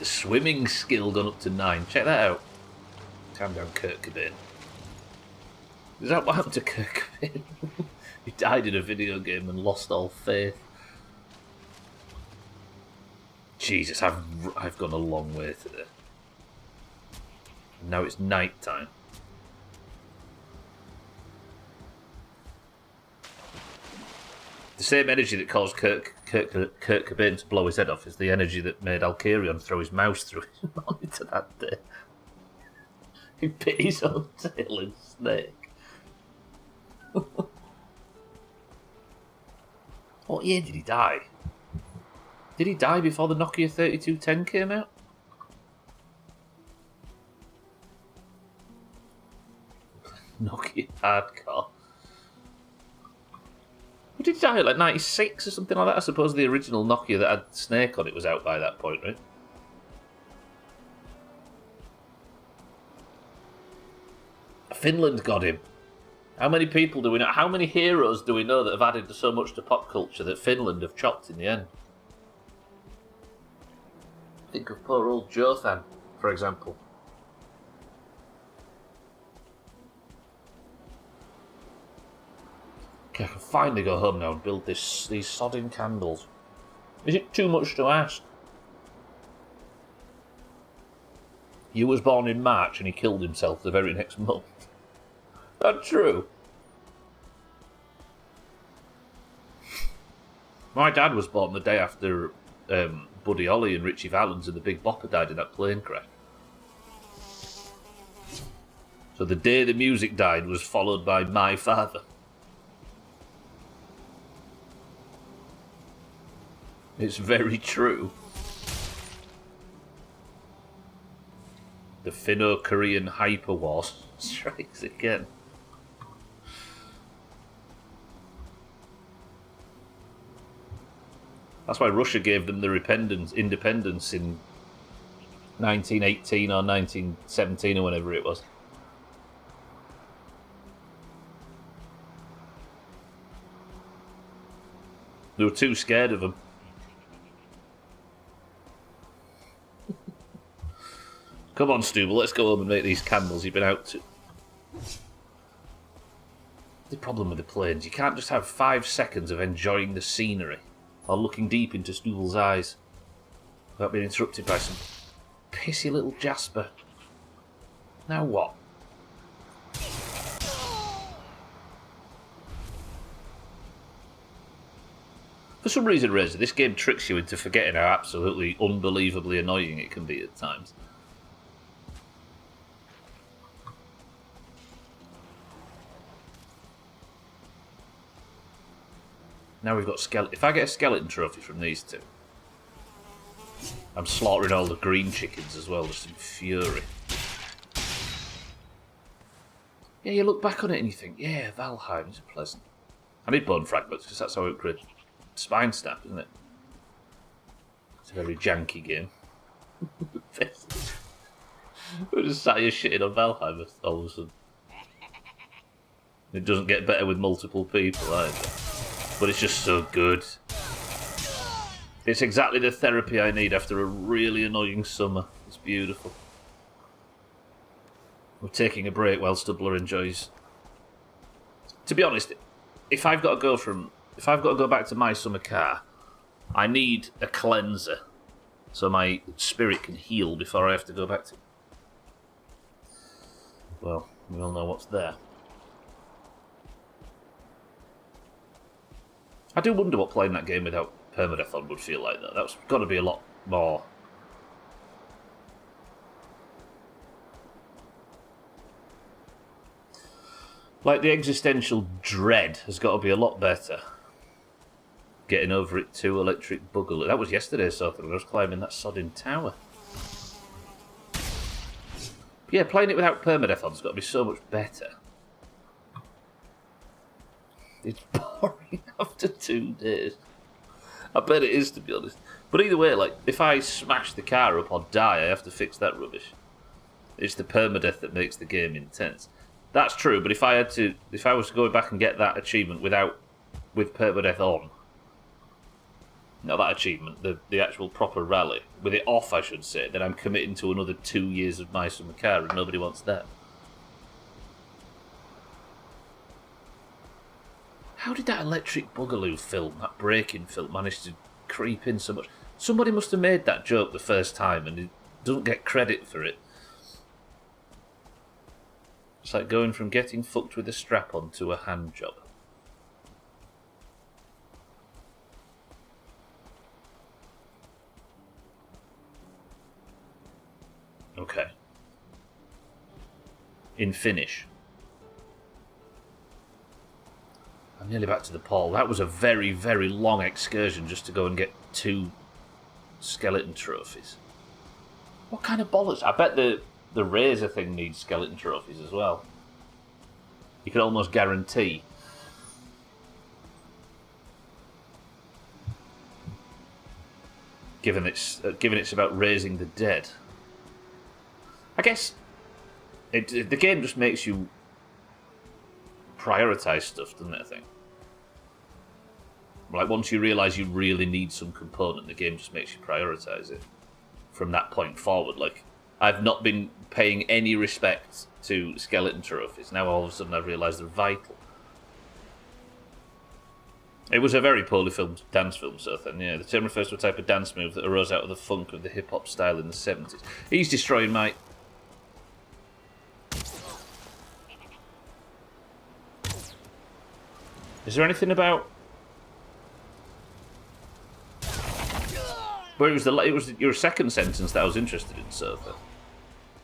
The swimming skill gone up to 9. Check that out. Calm down, Kurt Cobain. Is that what happened to Kurt Cobain? He died in a video game and lost all faith. Jesus, I've gone a long way today. Now it's night time. The same energy that caused Kurt Cobain to blow his head off is the energy that made Alkarion throw his mouse through his monitor that day. He bit his own tail in snake. What year did he die? Did he die before the Nokia 3210 came out? Nokia hardcore. Did he die at like 96 or something like that? I suppose the original Nokia that had Snake on it was out by that point, right? Finland got him. How many people do we know? How many heroes do we know that have added so much to pop culture that Finland have chopped in the end? Think of poor old Jothan, for example. Okay, I can finally go home now and build these sodding candles. Is it too much to ask? He was born in March and he killed himself the very next month. That's true. My dad was born the day after Buddy Holly and Richie Valens and the Big Bopper died in that plane crash. So the day the music died was followed by my father. It's very true. The Finno-Korean hyper war strikes again. That's why Russia gave them their independence in 1918 or 1917 or whenever it was. They were too scared of them. Come on, Stubble, let's go home and make these candles you've been out to. The problem with the planes, you can't just have 5 seconds of enjoying the scenery or looking deep into Stubble's eyes without being interrupted by some pissy little Jasper. Now what? For some reason, Razor, this game tricks you into forgetting how absolutely unbelievably annoying it can be at times. Now we've got skeleton. If I get a skeleton trophy from these two, I'm slaughtering all the green chickens as well, just in fury. Yeah, you look back on it and you think, yeah, Valheim is pleasant. I need bone fragments because that's how I upgrade spine staff, isn't it? It's a very janky game. We're just sat here shitting on Valheim all of a sudden. It doesn't get better with multiple people either. But it's just so good. It's exactly the therapy I need after a really annoying summer. It's beautiful. We're taking a break while Stubbler enjoys. To be honest, if I've got to go back to my summer car, I need a cleanser so my spirit can heal before I have to go back to. Well, we all know what's there. I do wonder what playing that game without permadeath on would feel like, though. That's got to be a lot more. Like, the existential dread has got to be a lot better. Getting over it too, electric boogaloo. That was yesterday, so I was climbing that sodding tower. Yeah, playing it without permadeath on's got to be so much better. It's boring after 2 days. I bet it is, to be honest. But either way, like, if I smash the car up or die, I have to fix that rubbish. It's the permadeath that makes the game intense. That's true, but if I was to go back and get that achievement with permadeath on, not that achievement, the actual proper rally, with it off, I should say, then I'm committing to another 2 years of my summer car, and nobody wants that. How did that electric boogaloo film, that breaking film, manage to creep in so much? Somebody must have made that joke the first time and it doesn't get credit for it. It's like going from getting fucked with a strap-on to a hand job. Okay. In Finnish. I'm nearly back to the pole. That was a very, very long excursion just to go and get 2 skeleton trophies. What kind of bollocks? I bet the razor thing needs skeleton trophies as well. You can almost guarantee. Given it's about raising the dead. I guess the game just makes you prioritise stuff, doesn't it, I think? Like, once you realise you really need some component, the game just makes you prioritise it. From that point forward, like, I've not been paying any respect to skeleton trophies. Now all of a sudden I've realised they're vital. It was a very poorly filmed dance film, so then, yeah. The term refers to a type of dance move that arose out of the funk of the hip-hop style in the 70s. He's destroying my... Is there anything about... Well, it was your second sentence that I was interested in, Sofa.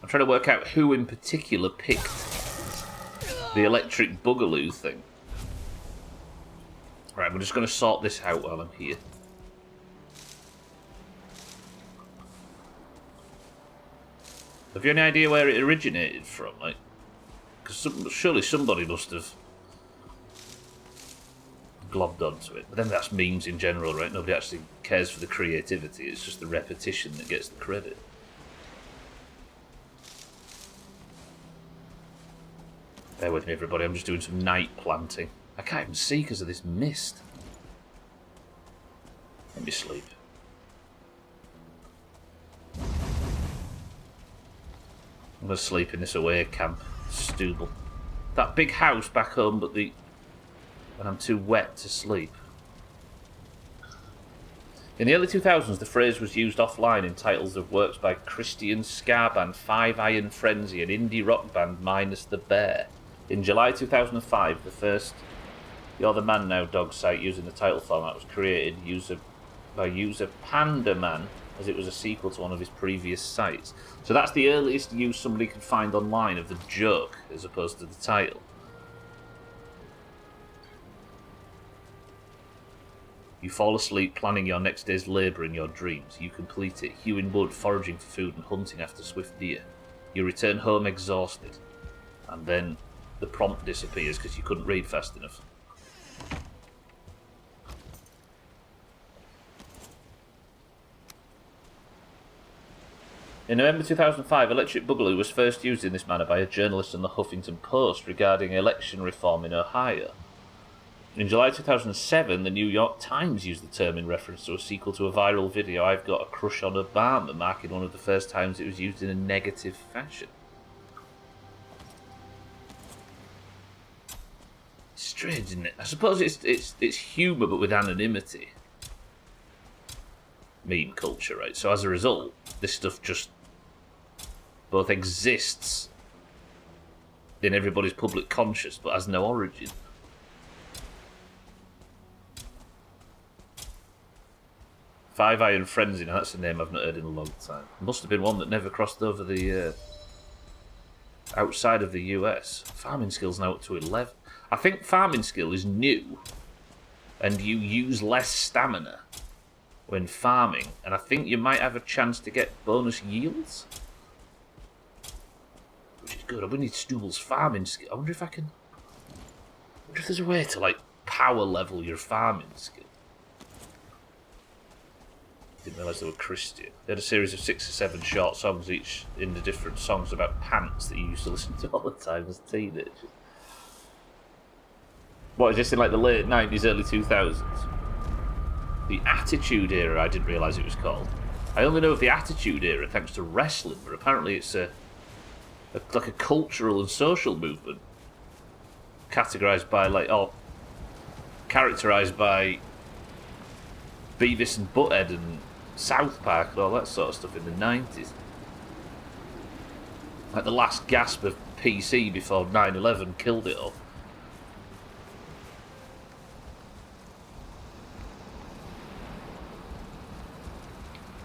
I'm trying to work out who in particular picked the electric boogaloo thing. Right, we're just going to sort this out while I'm here. Have you any idea where it originated from? Like, because surely somebody must have globbed onto it. But then that's memes in general, right? Nobody actually cares for the creativity. It's just the repetition that gets the credit. Bear with me, everybody. I'm just doing some night planting. I can't even see because of this mist. Let me sleep. I'm going to sleep in this away camp. Stooble. That big house back home, but when I'm too wet to sleep. In the early 2000s, the phrase was used offline in titles of works by Christian ska band Five Iron Frenzy and indie rock band Minus the Bear. In July 2005, the first You're the Man Now dog site using the title format was created by user Panda Man, as it was a sequel to one of his previous sites. So that's the earliest use somebody could find online of the joke, as opposed to the title. You fall asleep planning your next day's labour in your dreams. You complete it, hewing wood, foraging for food and hunting after swift deer. You return home exhausted. And then the prompt disappears because you couldn't read fast enough. In November 2005, Electric Boogaloo was first used in this manner by a journalist in the Huffington Post regarding election reform in Ohio. In July 2007, the New York Times used the term in reference to a sequel to a viral video, I've Got a Crush on Obama, marking one of the first times it was used in a negative fashion. Strange, isn't it? I suppose it's humour but with anonymity. Meme culture, right? So as a result, this stuff just both exists in everybody's public conscious but has no origin. Five Iron Frenzy, now that's a name I've not heard in a long time. Must have been one that never crossed over the outside of the US. Farming skill's now up to 11. I think farming skill is new, and you use less stamina when farming, and I think you might have a chance to get bonus yields, which is good. We need Stooble's farming skill. I wonder if there's a way to like power level your farming skill. Didn't realise they were Christian. They had a series of 6 or 7 short songs, each in the different songs about pants that you used to listen to all the time as a teenager. What, is this in like the late 90s, early 2000s? The Attitude Era, I didn't realise it was called. I only know of the Attitude Era thanks to wrestling, but apparently it's like a cultural and social movement categorised by characterised by Beavis and Butthead and South Park and all that sort of stuff in the 90s. Like the last gasp of PC before 9/11 killed it all.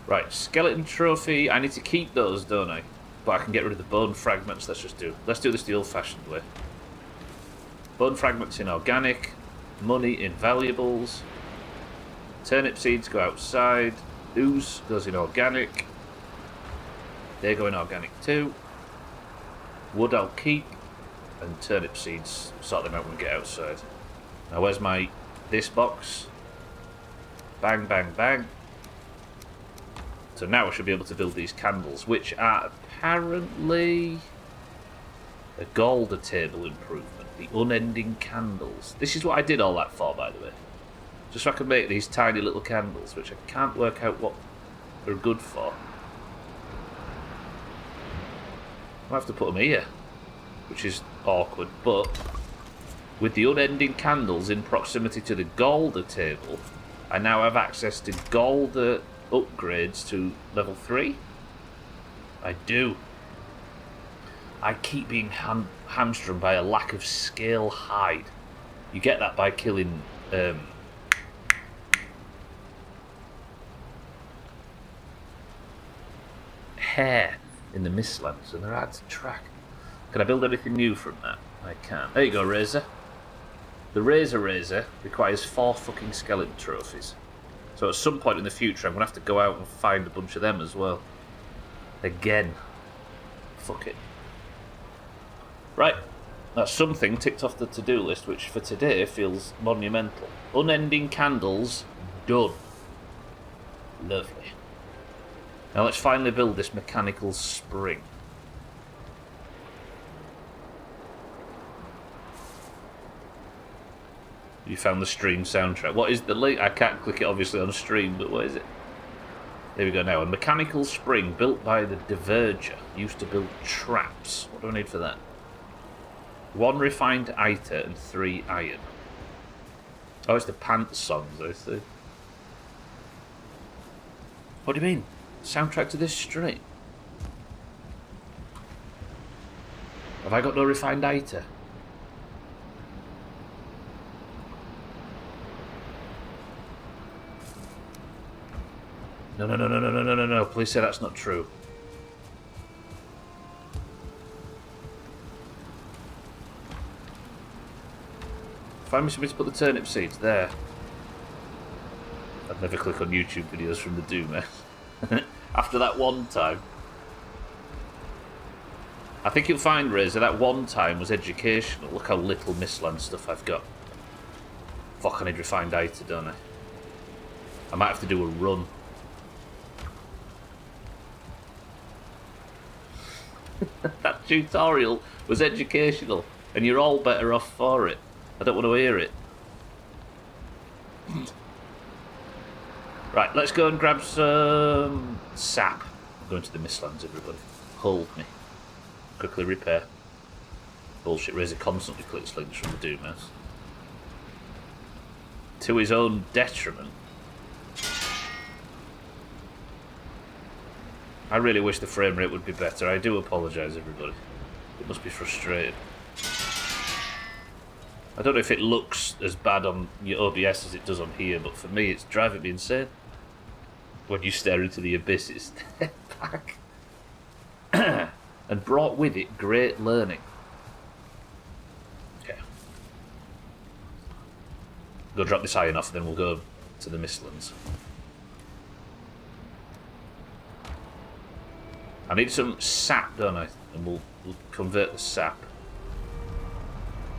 Right, skeleton trophy. I need to keep those, don't I? But I can get rid of the bone fragments. Let's do this the old-fashioned way. Bone fragments in organic, money in valuables. Turnip seeds go outside. Ooze goes in organic. They go in organic too. Wood I'll keep, and turnip seeds, sort them out when we get outside. Now where's this box? Bang, bang, bang. So now I should be able to build these candles, which are apparently a Golder table improvement. The unending candles. This is what I did all that for, by the way. Just so I could make these tiny little candles, which I can't work out what they're good for. I have to put them here, which is awkward, but with the unending candles in proximity to the Golder table, I now have access to Golder upgrades to level 3. I do. I keep being hamstrung by a lack of scale hide. You get that by killing hair in the Mistlands, and they're hard to track. Can I build anything new from that? I can. There you go, Razor. The Razor requires 4 fucking skeleton trophies. So at some point in the future, I'm going to have to go out and find a bunch of them as well. Again. Fuck it. Right. That's something ticked off the to-do list, which for today feels monumental. Unending candles, done. Lovely. Now let's finally build this mechanical spring. You found the stream soundtrack. What is the link? I can't click it obviously on stream, but what is it? There we go now. A mechanical spring built by the Diverger. Used to build traps. What do I need for that? 1 refined Iter and 3 iron. Oh, it's the Pants songs, I see. What do you mean? Soundtrack to this stream? Have I got no refined Iter? No. Please say that's not true. Find me somebody to put the turnip seeds there. I'd never click on YouTube videos from the Doomhaus. After that one time. I think you'll find, Razor, that one time was educational. Look how little Mistland stuff I've got. Fuck, I need refined Iter, don't I? I might have to do a run. That tutorial was educational, and you're all better off for it. I don't want to hear it. Right, let's go and grab some sap. I'm going to the Mistlands, everybody. Hold me. Quickly repair. Bullshit, Razor constantly clicks links from the Doomhaus. To his own detriment. I really wish the frame rate would be better. I do apologise, everybody. It must be frustrating. I don't know if it looks as bad on your OBS as it does on here, but for me it's driving me insane. When you stare into the abyss, it's back. And brought with it great learning. Okay. Go drop this iron off, then we'll go to the Mistlands. I need some sap, don't I? And we'll convert the sap.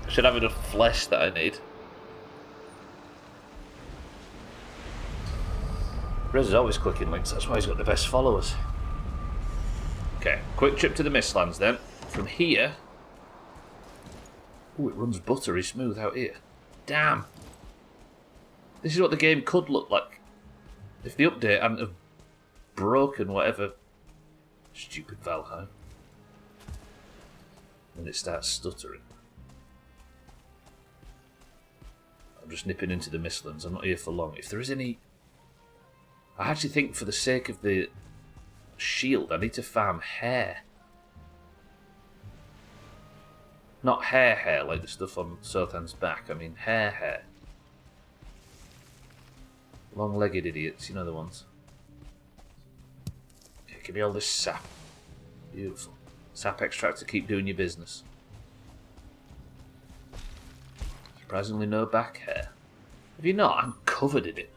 I should have enough flesh that I need. Rez is always clicking links, that's why he's got the best followers. Okay, quick trip to the Mistlands then. From here... Ooh, it runs buttery smooth out here. Damn! This is what the game could look like. If the update hadn't have broken whatever... Stupid Valheim. When it starts stuttering. I'm just nipping into the Mistlands. I'm not here for long. If there is any... I actually think for the sake of the shield, I need to farm hair. Not hair like the stuff on Sothan's back. I mean hair. Long-legged idiots, you know the ones. Okay, give me all this sap. Beautiful. Sap extract to keep doing your business. Surprisingly no back hair. Have you not? I'm covered in it.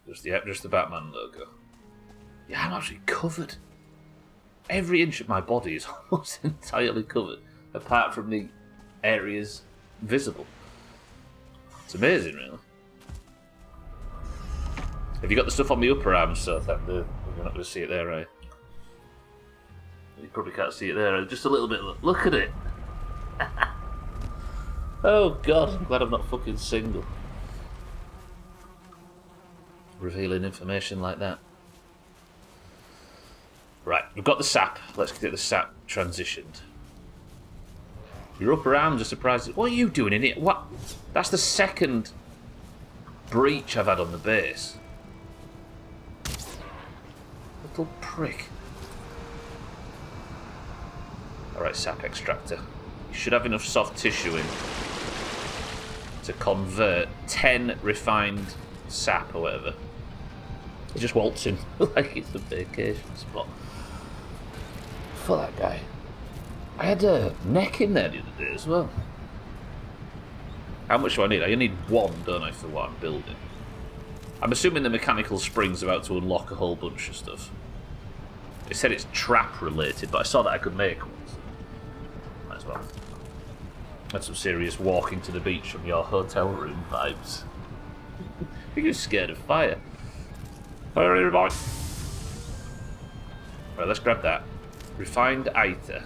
Just the Batman logo. Yeah, I'm actually covered. Every inch of my body is almost entirely covered, apart from the areas visible. It's amazing, really. Have you got the stuff on the upper arms, so that you're not going to see it there, right? You probably can't see it there. Just a little bit. Look at it. Oh God, I'm glad I'm not fucking single. Revealing information like that. Right, we've got the sap. Let's get the sap transitioned. Your upper arms are surprised. What are you doing in it? What? That's the second breach I've had on the base. Little prick. Alright, sap extractor. You should have enough soft tissue in to convert 10 refined sap or whatever. You're just waltzing like it's a vacation spot. For that guy. I had a neck in there the other day as well. How much do I need? I only need one, don't I, for what I'm building? I'm assuming the mechanical spring's about to unlock a whole bunch of stuff. It said it's trap related, but I saw that I could make one. So might as well. That's some serious walking to the beach from your hotel room vibes. You're scared of fire. Fire, everybody! Right, let's grab that. Refined Aether.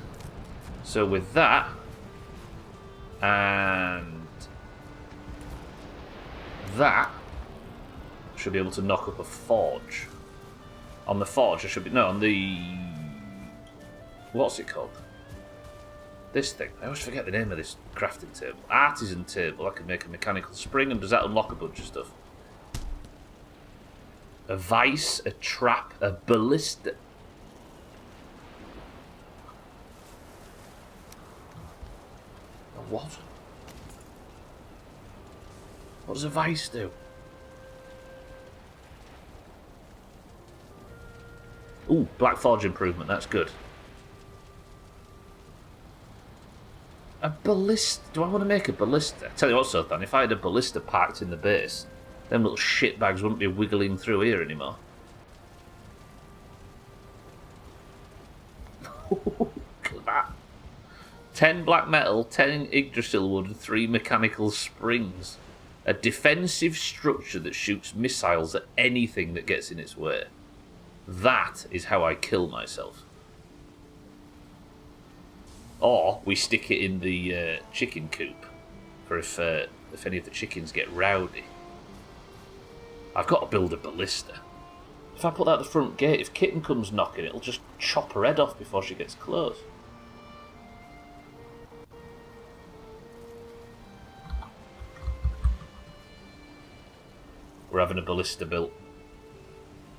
So with that, and that, should be able to knock up a forge. On the forge, I should be... No, on the... What's it called? This thing. I always forget the name of this crafting table. Artisan table. I can make a mechanical spring, and does that unlock a bunch of stuff? A vice, a trap, a ballista... What? What does a vice do? Ooh, Black Forge improvement, that's good. A ballista? Do I want to make a ballista? Tell you what, Sothan, if I had a ballista parked in the base, them little shitbags wouldn't be wiggling through here anymore. Look at that. 10 black metal, 10 Yggdrasil wood, and 3 mechanical springs. A defensive structure that shoots missiles at anything that gets in its way. That is how I kill myself. Or we stick it in the chicken coop for if any of the chickens get rowdy. I've got to build a ballista. If I put that at the front gate, if Kitten comes knocking, it'll just chop her head off before she gets close. We're having a ballista built.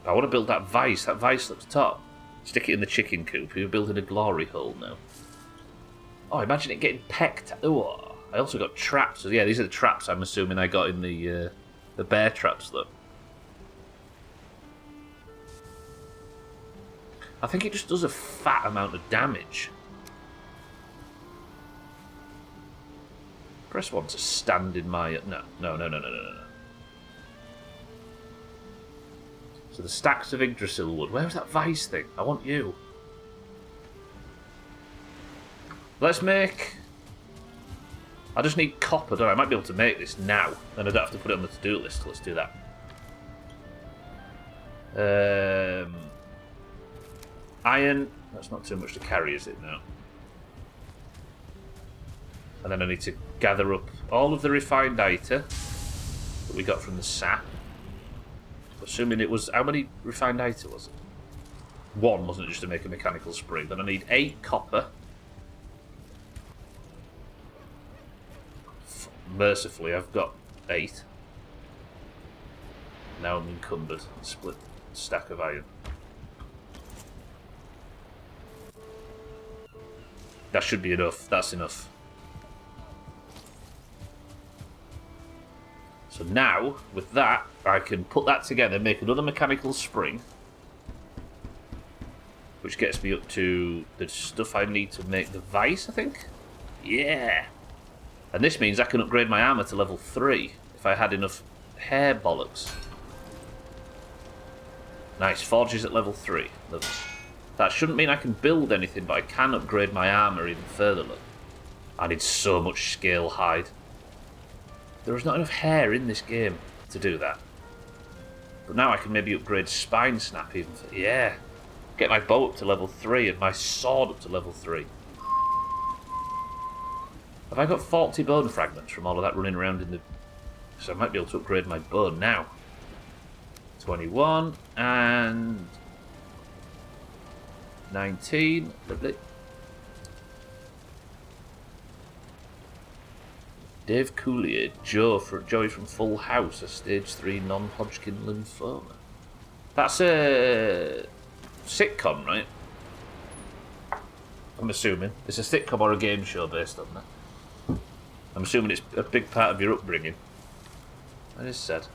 I want to build that vice. That vice looks top. Stick it in the chicken coop. We're building a glory hole now. Oh, imagine it getting pecked. Oh, I also got traps. So yeah, these are the traps I'm assuming I got in the bear traps, though. I think it just does a fat amount of damage. Press 1 to stand in my... No. So the stacks of Yggdrasil wood. Where's that vice thing? I want you. Let's make... I just need copper, don't I? I might be able to make this now. Then I don't have to put it on the to-do list. Let's do that. Iron. That's not too much to carry, is it, now? And then I need to gather up all of the refined Aether that we got from the sap. Assuming it was... How many refined Aether was it? 1, wasn't it, just to make a mechanical spring? Then I need 8 copper. Mercifully, I've got 8. Now I'm encumbered. Split stack of iron. That should be enough. That's enough. So now, with that, I can put that together, make another mechanical spring, which gets me up to the stuff I need to make the vice, I think? Yeah! And this means I can upgrade my armour to level 3, if I had enough hair bollocks. Nice, forge is at level 3. Look. That shouldn't mean I can build anything, but I can upgrade my armour even further, look. I need so much scale hide. There is not enough hair in this game to do that. But now I can maybe upgrade spine snap even for... Yeah. Get my bow up to level 3 and my sword up to level 3. Have I got 40 bone fragments from all of that running around in the... So I might be able to upgrade my bow now. 21 and 19. Lovely. Dave Coulier, Joey from Full House, a stage 3 non-Hodgkin lymphoma. That's a sitcom, right? I'm assuming. It's a sitcom or a game show based on that. I'm assuming it's a big part of your upbringing. That is sad.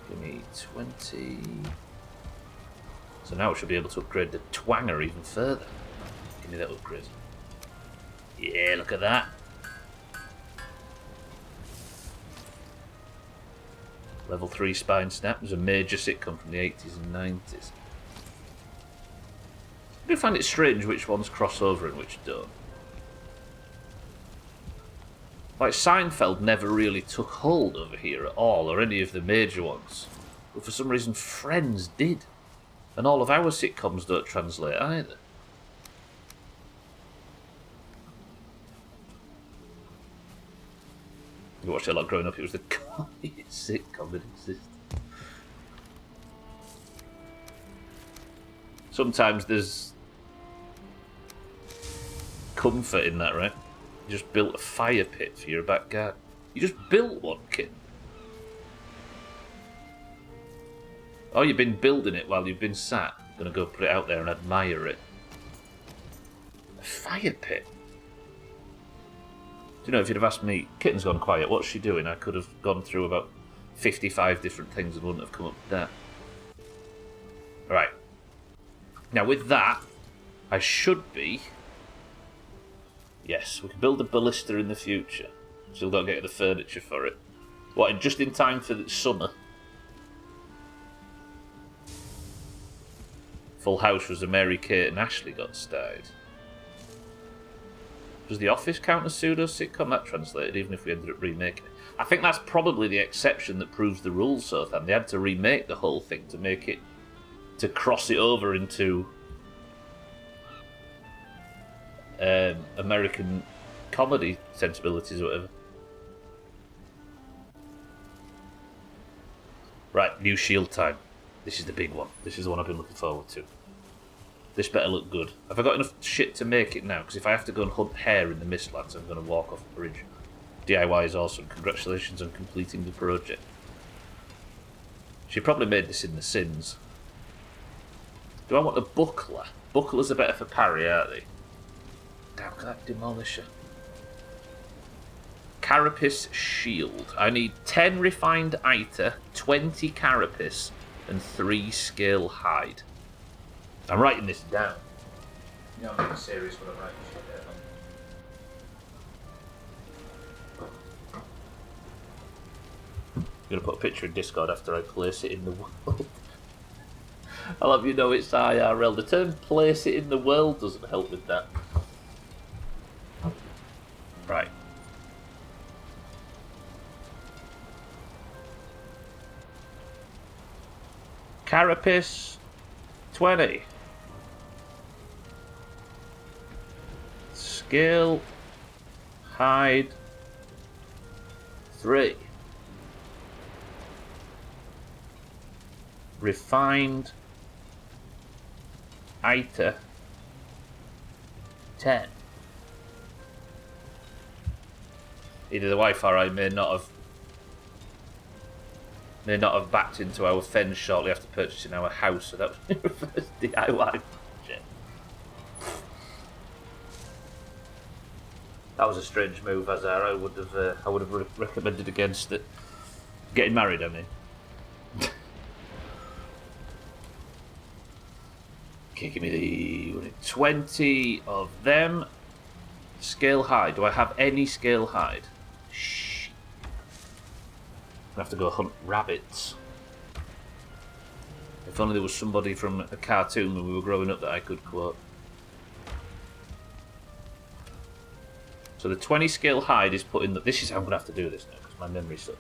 Give me 20. So now we should be able to upgrade the Twanger even further. Give me that upgrade. Yeah, look at that. Level 3 Spine Snap was a major sitcom from the 80s and 90s. I do find it strange which ones cross over and which don't. Like, Seinfeld never really took hold over here at all, or any of the major ones. But for some reason, Friends did. And all of our sitcoms don't translate either. You watched it a lot growing up, it was the comediest sitcom that existed. Sometimes there's comfort in that, right? You just built a fire pit for your back garden. You just built one, kid. Oh, you've been building it while you've been sat. I'm gonna go put it out there and admire it. A fire pit? Do you know, if you'd have asked me, Kitten's gone quiet, what's she doing? I could have gone through about 55 different things and wouldn't have come up with that. Right. Now with that, I should be... Yes, we can build a ballista in the future. Still got to get the furniture for it. What, just in time for the summer? Full House was a Mary Kate and Ashley got started. Does The Office count as pseudo-sitcom? That translated, even if we ended up remaking it. I think that's probably the exception that proves the rule, so then they had to remake the whole thing to make it... to cross it over into... American comedy sensibilities or whatever. Right, new shield time. This is the big one. This is the one I've been looking forward to. This better look good. Have I got enough shit to make it now? Because if I have to go and hunt hare in the Mistlands, I'm going to walk off the bridge. DIY is awesome. Congratulations on completing the project. She probably made this in The Sims. Do I want a buckler? Bucklers are better for parry, aren't they? Damn, can that demolisher? Carapace shield. I need 10 refined Iter, 20 carapace, and 3 scale hide. I'm writing this down. You know, I'm being serious when I'm writing shit down. I'm going to put a picture in Discord after I place it in the world. I'll have you know it's IRL. The term place it in the world doesn't help with that. Right. Carapace 20. Skill hide 3. Refined Iter 10. Either the Wi-Fi or I may not have backed into our fens shortly after purchasing our house, so that was my first DIY project. That was a strange move, Azar. I would have recommended against it. Getting married, I mean. Okay, give me the 20 of them. Scale hide. Do I have any scale hide? Shh. I have to go hunt rabbits. If only there was somebody from a cartoon when we were growing up that I could quote. So the 20 scale hide is put in the... This is how I'm going to have to do this now, because my memory's so...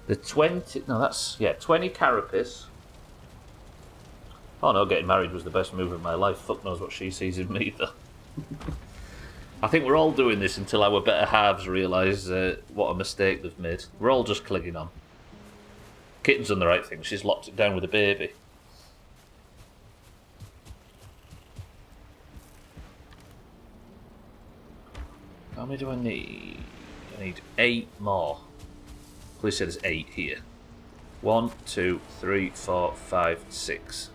The 20... No, that's... Yeah, 20 carapace. Oh no, getting married was the best move of my life. Fuck knows what she sees in me, though. I think we're all doing this until our better halves realise what a mistake they've made. We're all just clinging on. Kitten's done the right thing. She's locked it down with a baby. How many do I need? I need 8 more. Please say there's 8 here. 1, 2, 3, 4, 5, 6.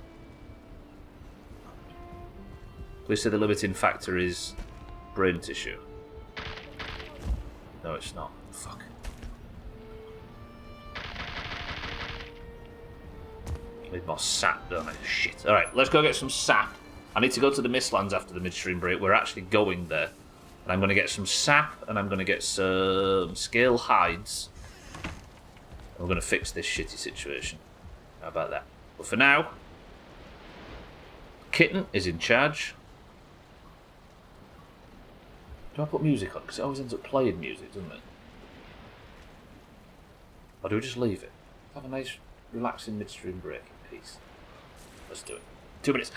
Please say the limiting factor is brain tissue. No, it's not. Fuck. Need more sap, don't I? Shit. Alright, let's go get some sap. I need to go to the Mistlands after the midstream break. We're actually going there. And I'm going to get some sap, and I'm going to get some scale hides. And we're going to fix this shitty situation. How about that? But for now, Kitten is in charge. Do I put music on? Because it always ends up playing music, doesn't it? Or do we just leave it? Have a nice, relaxing midstream break in peace. Let's do it. 2 minutes.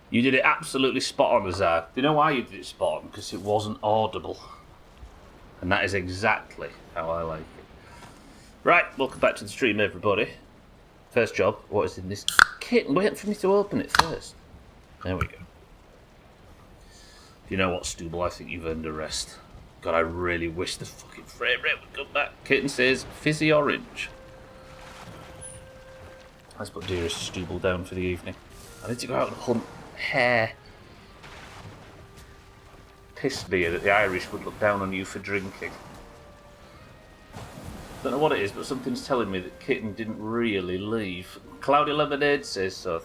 You did it absolutely spot on, Azar. Do you know why you did it spot on? Because it wasn't audible. And that is exactly how I like it. Right, welcome back to the stream, everybody. First job, what is in this kit? Wait for me to open it first. There we go. You know what, Stubble? I think you've earned a rest. God, I really wish the fucking frame rate would come back. Kitten says, fizzy orange. Let's put dearest Stubble down for the evening. I need to go out and hunt hare. Pissed me that the Irish would look down on you for drinking. Don't know what it is, but something's telling me that Kitten didn't really leave. Cloudy Lemonade says so.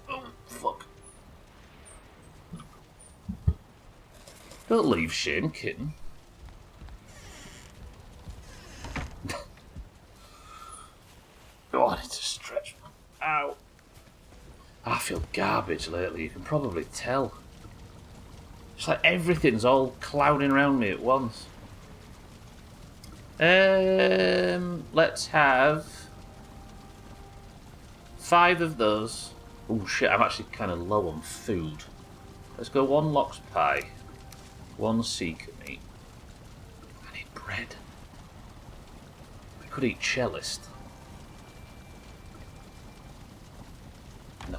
Oh, fuck. Don't leave Shane, Kitten. Oh, I need to stretch. Ow. garbage lately, you can probably tell. It's like everything's all clouding around me at once. Let's have 5 of those. Oh shit, I'm actually kind of low on food. Let's go 1 lox pie, 1 seeker meat. I need bread. I could eat cellist. No.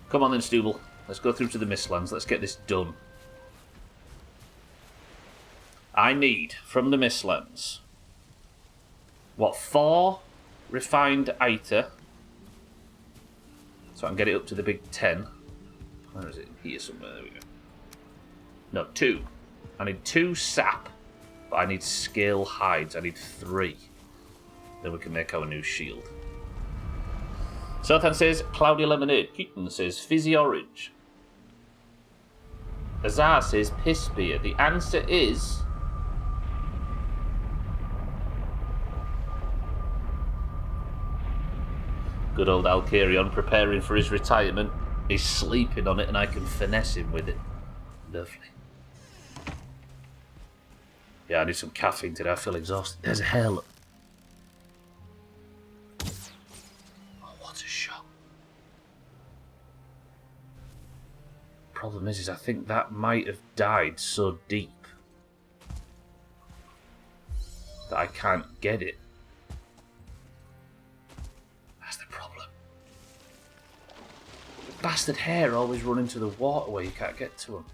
Come on then, Stubble. Let's go through to the Mistlands. Let's get this done. I need, from the Mistlands, what, 4 refined Aita, so I can get it up to the big 10. Where is it? Here somewhere. There we go. No, 2. I need 2 sap, but I need scale hides. I need 3. Then we can make our new shield. Sothan says Cloudy Lemonade. Keaton says Fizzy Orange. Azar says Piss Beer. The answer is... good old Alcarion preparing for his retirement. He's sleeping on it and I can finesse him with it. Lovely. Yeah, I need some caffeine today. I feel exhausted. There's a hair, look. Oh, what a shot. Problem is I think that might have died so deep that I can't get it. Bastard hare always run into the water where you can't get to them.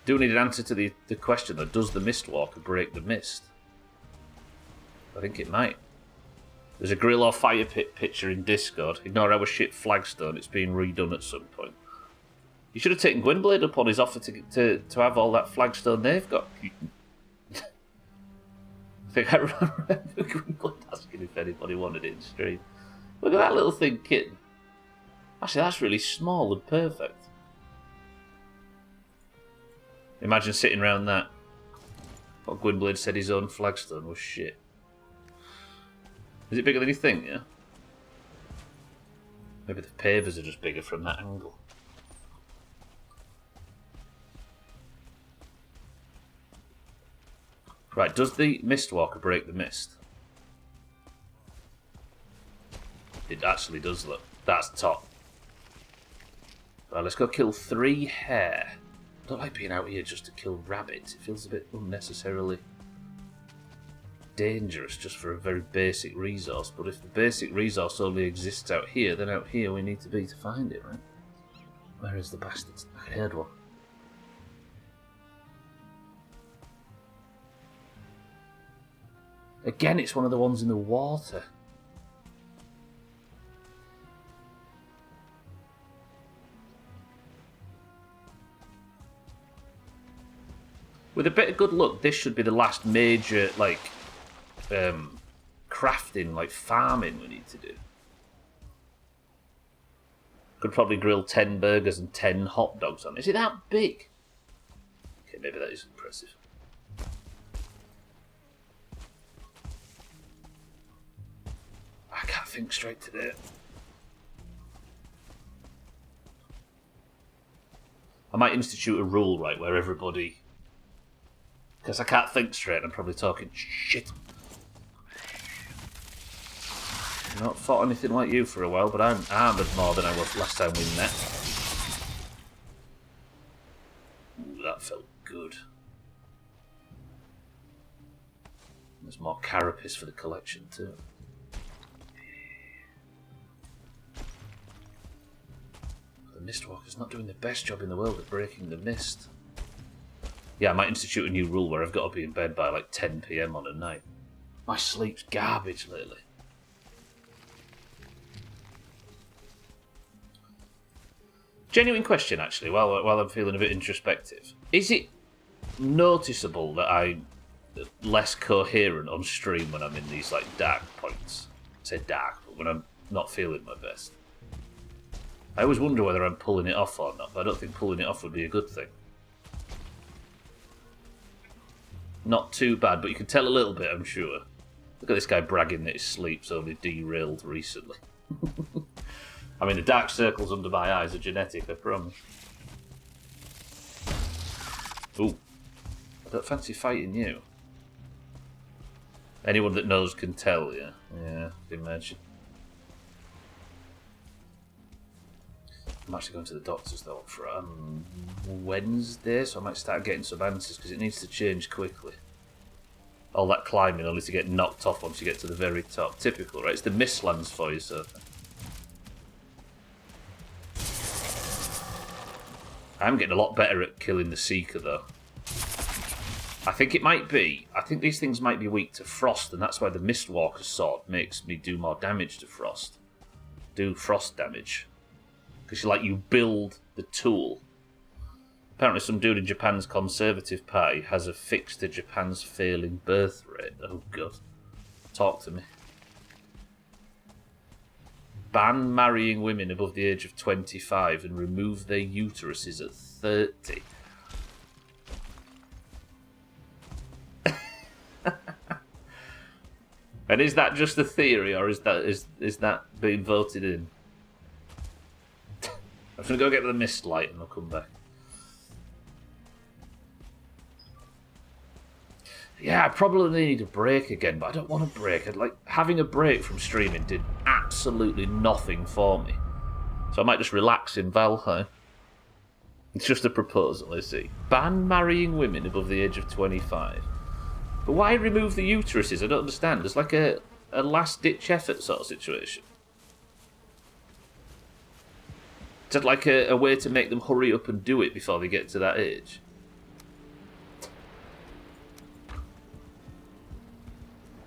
Do need an answer to the question though. Does the Mistwalker break the mist? I think it might. There's a grill or fire pit picture in Discord. Ignore our shit flagstone. It's being redone at some point. You should have taken Gwynblade up on his offer to have all that flagstone they've got. I think I remember Gwynblade asking if anybody wanted it in stream. Look at that little thing, kitten. Actually, that's really small and perfect. Imagine sitting around that. What Gwynblade said his own flagstone was shit. Is it bigger than you think, yeah? Maybe the pavers are just bigger from that angle. Right, does the Mistwalker break the mist? It actually does, look. That's top. Right, let's go kill 3 hare. I don't like being out here just to kill rabbits. It feels a bit unnecessarily dangerous just for a very basic resource. But if the basic resource only exists out here, then out here we need to be to find it, right? Where is the bastard? I heard one. Again, it's one of the ones in the water. With a bit of good luck, this should be the last major, like, crafting, like, farming we need to do. Could probably grill 10 burgers and 10 hot dogs on it. Is it that big? Okay, maybe that is impressive. I can't think straight today. I might institute a rule, right, where everybody... because I can't think straight, I'm probably talking shit. I've not fought anything like you for a while, but I'm armoured more than I was last time we met. Ooh, that felt good. There's more carapace for the collection too. The Mistwalker's not doing the best job in the world at breaking the mist. Yeah, I might institute a new rule where I've got to be in bed by like 10 PM on a night. My sleep's garbage lately. Genuine question, actually, while I'm feeling a bit introspective. Is it noticeable that I'm less coherent on stream when I'm in these like dark points? I say dark, but when I'm not feeling my best. I always wonder whether I'm pulling it off or not, but I don't think pulling it off would be a good thing. Not too bad, but you can tell a little bit, I'm sure. Look at this guy bragging that his sleep's only derailed recently. I mean, the dark circles under my eyes are genetic, I promise. Ooh. I don't fancy fighting you. Anyone that knows can tell, yeah. Yeah, I can imagine. I'm actually going to the doctor's though on Wednesday, so I might start getting some answers because it needs to change quickly. All that climbing only to get knocked off once you get to the very top. Typical, right? It's the Mistlands for you, so. I'm getting a lot better at killing the Seeker though. I think these things might be weak to frost, and that's why the Mistwalker's sword makes me do more damage to frost. Do frost damage. Because you build the tool. Apparently some dude in Japan's Conservative Party has a fix to Japan's failing birth rate. Oh god. Talk to me. Ban marrying women above the age of 25 and remove their uteruses at 30. And is that just a theory, or is that being voted in? I'm going to go get the mist light and I'll come back. Yeah, I probably need a break again, but I don't want a break. Having a break from streaming did absolutely nothing for me. So I might just relax in Valheim. It's just a proposal, I see. Ban marrying women above the age of 25. But why remove the uteruses? I don't understand. It's like a last-ditch effort sort of situation. Is that like a way to make them hurry up and do it before they get to that age?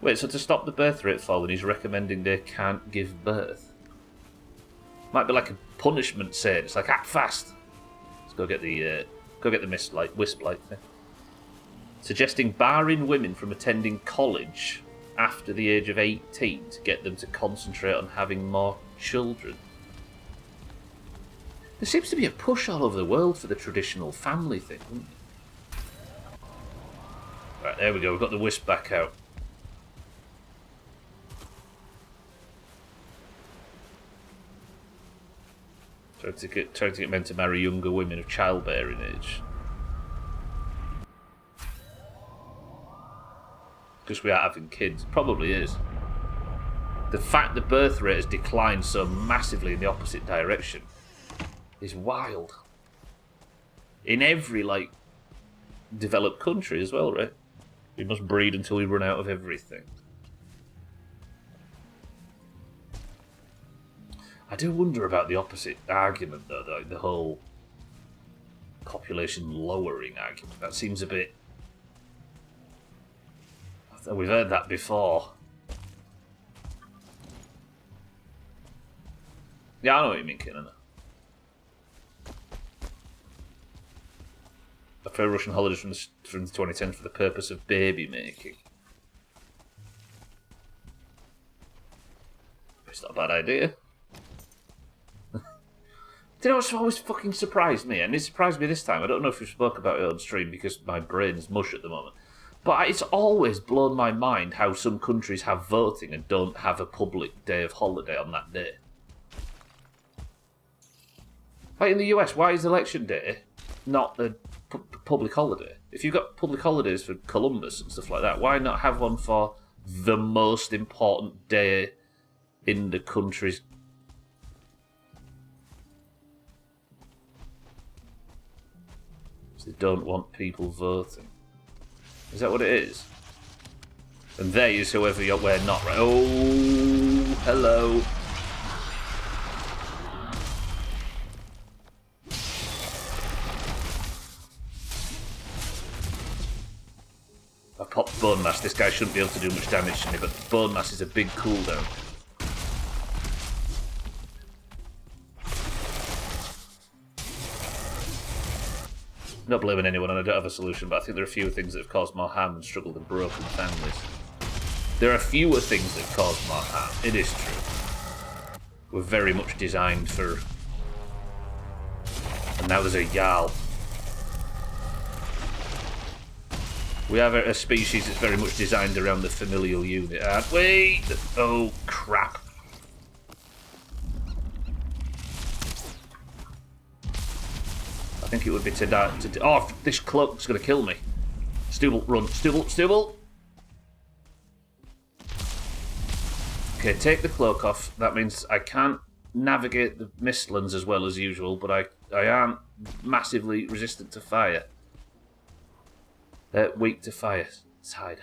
Wait, so to stop the birth rate falling, he's recommending they can't give birth? Might be like a punishment saying, it's like, act fast! Let's go get the mist light, wisp light thing. Suggesting barring women from attending college after the age of 18 to get them to concentrate on having more children. There seems to be a push all over the world for the traditional family thing, isn't there? Right, there we go, we've got the wisp back out. Trying to get men to marry younger women of childbearing age. Because we are having kids. Probably is. The fact the birth rate has declined so massively in the opposite direction is wild. In every, developed country as well, right? We must breed until we run out of everything. I do wonder about the opposite argument, though, the whole population lowering argument. That seems a bit... We've heard that before. Yeah, I know what you mean, Kinnan. I prefer Russian holidays from the 2010s for the purpose of baby making. It's not a bad idea. Do you know what's always fucking surprised me? And it surprised me this time. I don't know if we spoke about it on stream because my brain's mush at the moment. But it's always blown my mind how some countries have voting and don't have a public day of holiday on that day. Like in the US, why is election day not a public holiday? If you've got public holidays for Columbus and stuff like that, why not have one for the most important day in the country's... They don't want people voting. Is that what it is? And they is whoever we're not, right? Oh, hello. I popped Bone Mass. This guy shouldn't be able to do much damage to me, but Bone Mass is a big cooldown. I'm not blaming anyone and I don't have a solution, but I think there are fewer things that have caused more harm and struggle than broken families. There are fewer things that cause more harm, it is true. We're very much designed for... And now there's a Jarl. We have a species that's very much designed around the familial unit, aren't we? Oh, crap. I think it would be to die. Oh, this cloak's going to kill me. Stubble, run. Stubble. Okay, take the cloak off. That means I can't navigate the mistlands as well as usual, but I am massively resistant to fire. Weak to fire. Let's hide.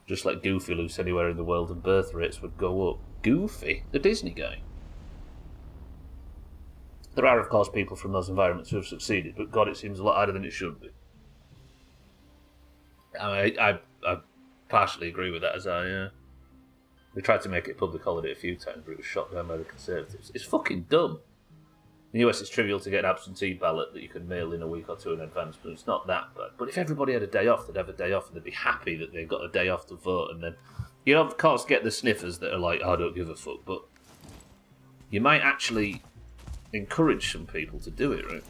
Just let Goofy loose anywhere in the world and birth rates would go up. Goofy? The Disney guy? There are, of course, people from those environments who have succeeded, but God, it seems a lot harder than it should be. I partially agree with that, as we tried to make it a public holiday a few times, but it was shot down by the Conservatives. It's fucking dumb. In the US, it's trivial to get an absentee ballot that you can mail in a week or two in advance, but it's not that bad. But if everybody had a day off, they'd have a day off, and they'd be happy that they got a day off to vote, and then you of course, get the sniffers that are like, oh, I don't give a fuck, but you might actually encourage some people to do it, right?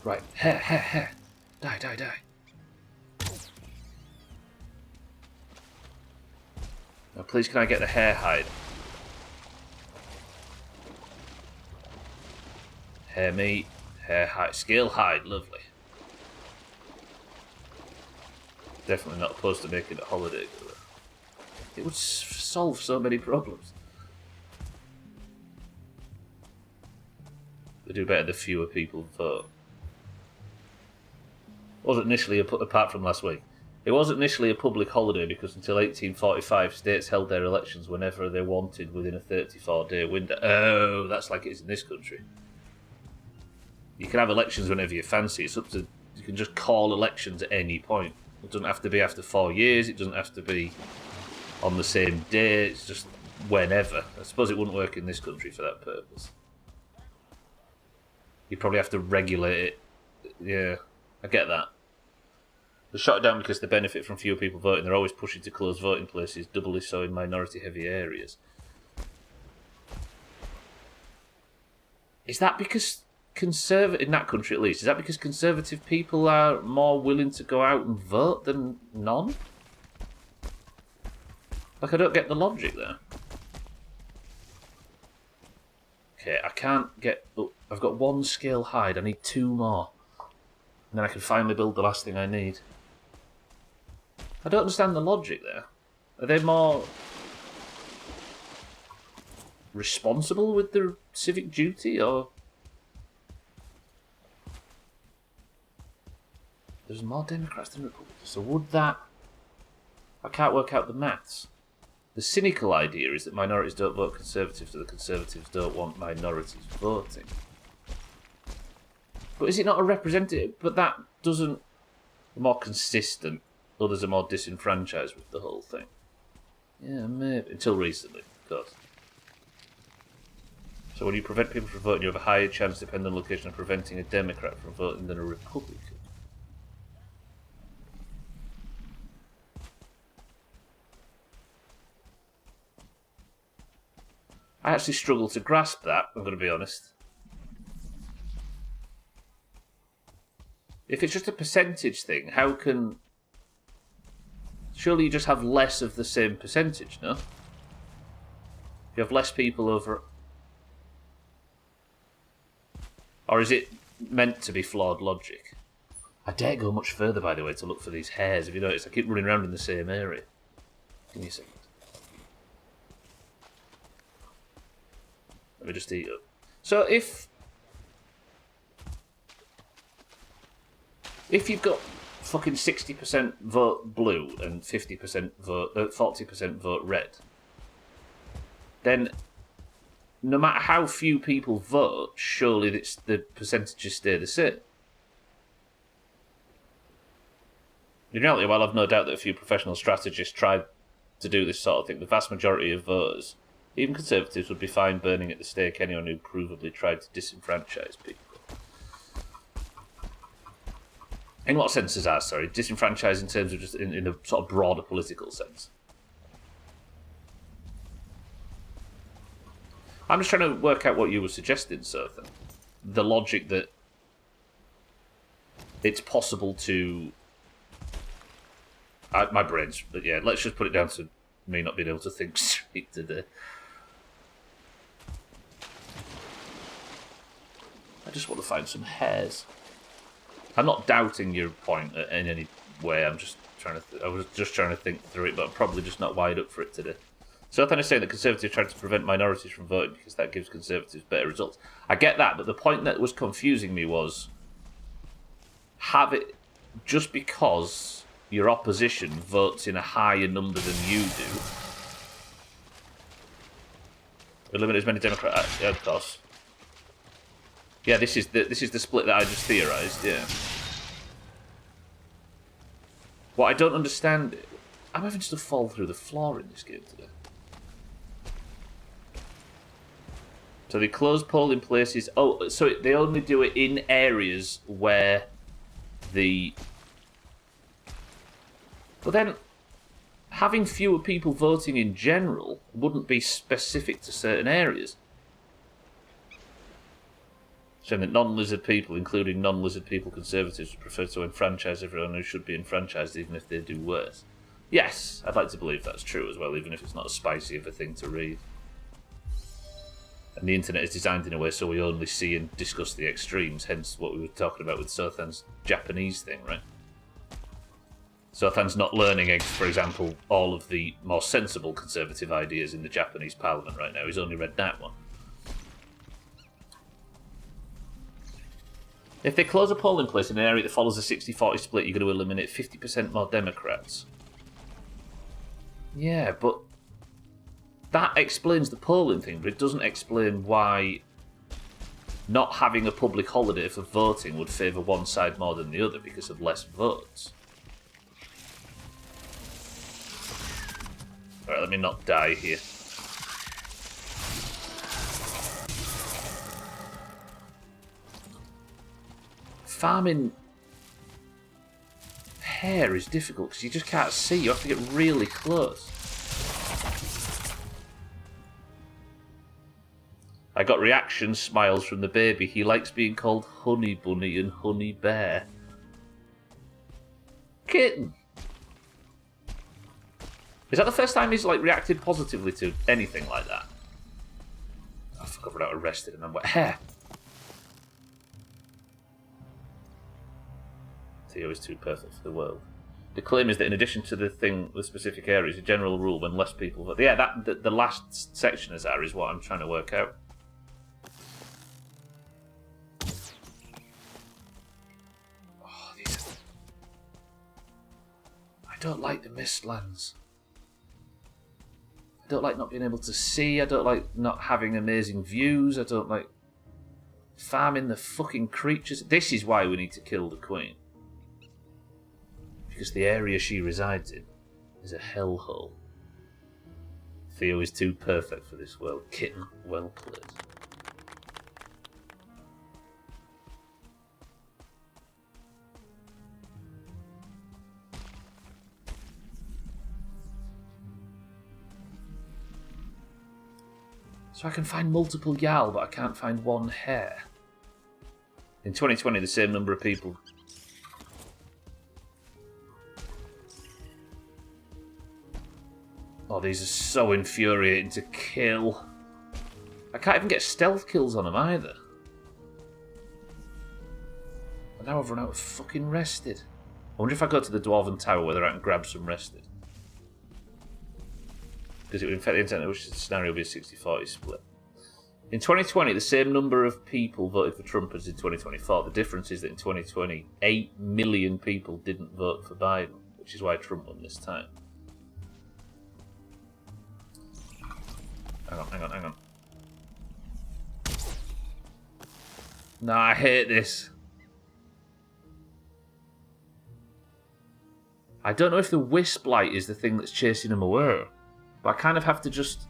Right, hair. Die. Now, please, can I get the hair hide? Hair meat, hair hide, scale hide, lovely. Definitely not opposed to making it a holiday. It would solve so many problems. They do better the fewer people vote. Wasn't initially, apart from last week, it wasn't initially a public holiday because until 1845 states held their elections whenever they wanted within a 34-day window. Oh, that's like it is in this country. You can have elections whenever you fancy. It's up to, you can just call elections at any point. It doesn't have to be after 4 years. It doesn't have to be on the same day. It's just whenever. I suppose it wouldn't work in this country for that purpose. You probably have to regulate it. Yeah, I get that. They're shot down because they benefit from fewer people voting. They're always pushing to close voting places, doubly so in minority-heavy areas. Is that because in that country at least, is that because conservative people are more willing to go out and vote than none? Like, I don't get the logic there. Okay, I can't get... Oh, I've got one scale hide. I need 2 more. And then I can finally build the last thing I need. I don't understand the logic there. Are they more responsible with their civic duty, or... There's more Democrats than Republicans, so would that... I can't work out the maths. The cynical idea is that minorities don't vote Conservatives, so the Conservatives don't want minorities voting. But is it not a representative? But that doesn't... More consistent. Others are more disenfranchised with the whole thing. Yeah, maybe. Until recently, of course. So when you prevent people from voting, you have a higher chance, depending on location, of preventing a Democrat from voting than a Republican. I actually struggle to grasp that, I'm going to be honest. If it's just a percentage thing, how can... Surely you just have less of the same percentage, no? You have less people over... Or is it meant to be flawed logic? I dare go much further, by the way, to look for these hairs. If you notice, I keep running around in the same area. Give me a second. Let me just eat up. So if you've got fucking 60% vote blue and 50% vote, 40% vote red, then no matter how few people vote, surely the percentages stay the same. In reality, while I've no doubt that a few professional strategists tried to do this sort of thing, the vast majority of voters, even Conservatives, would be fine burning at the stake anyone who provably tried to disenfranchise people. In what sense is that, sorry? Disenfranchised in terms of just in a sort of broader political sense? I'm just trying to work out what you were suggesting, Sothan. the logic that it's possible to... my brain's... But yeah, let's just put it down to me not being able to think straight today. I just want to find some hairs. I'm not doubting your point in any way. I'm just trying to... I was just trying to think through it, but I'm probably just not wired up for it today. So Ethan is saying that Conservatives try to prevent minorities from voting because that gives Conservatives better results. I get that, but the point that was confusing me was... have it... just because your opposition votes in a higher number than you do... eliminate as many Democrats... yeah, of course. Yeah, this is the split that I just theorised, yeah. What I don't understand... I'm having stuff fall through the floor in this game today. So they close polling places... Oh, so they only do it in areas where the... But then, having fewer people voting in general wouldn't be specific to certain areas. Saying that non-lizard people, including non-lizard people Conservatives, prefer to enfranchise everyone who should be enfranchised, even if they do worse. Yes, I'd like to believe that's true as well, even if it's not as spicy of a thing to read. And the internet is designed in a way so we only see and discuss the extremes, hence what we were talking about with Sothan's Japanese thing, right? Sothan's not learning, for example, all of the more sensible conservative ideas in the Japanese parliament right now. He's only read that one. If they close a polling place in an area that follows a 60-40 split, you're going to eliminate 50% more Democrats. Yeah, but that explains the polling thing, but it doesn't explain why not having a public holiday for voting would favour one side more than the other because of less votes. Alright, let me not die here. Farming hair is difficult because you just can't see. You have to get really close. I got reaction smiles from the baby. He likes being called Honey Bunny and Honey Bear. Kitten. Is that the first time he's like reacted positively to anything like that? Oh, fuck, I've run out arrested and I'm wet hair. Theo is too perfect for the world. The claim is that in addition to the thing with specific areas, a general rule when less people vote. Yeah, that the last section of that is what I'm trying to work out. Oh, I don't like the Mistlands. I don't like not being able to see. I don't like not having amazing views. I don't like farming the fucking creatures. This is why we need to kill the Queen. Because the area she resides in is a hellhole. Theo is too perfect for this world. Kitten, well played. So I can find multiple Yal, but I can't find one hair. In 2020, the same number of people... Oh, these are so infuriating to kill. I can't even get stealth kills on them either. And now I've run out of fucking rested. I wonder if I go to the Dwarven Tower whether I can grab some rested. Because it would infect the internet, which the scenario would be a 60-40 split. In 2020, the same number of people voted for Trump as in 2024. The difference is that in 2020, 8 million people didn't vote for Biden, which is why Trump won this time. Hang on. No, I hate this. I don't know if the Wisp Light is the thing that's chasing him away. But I kind of have to just...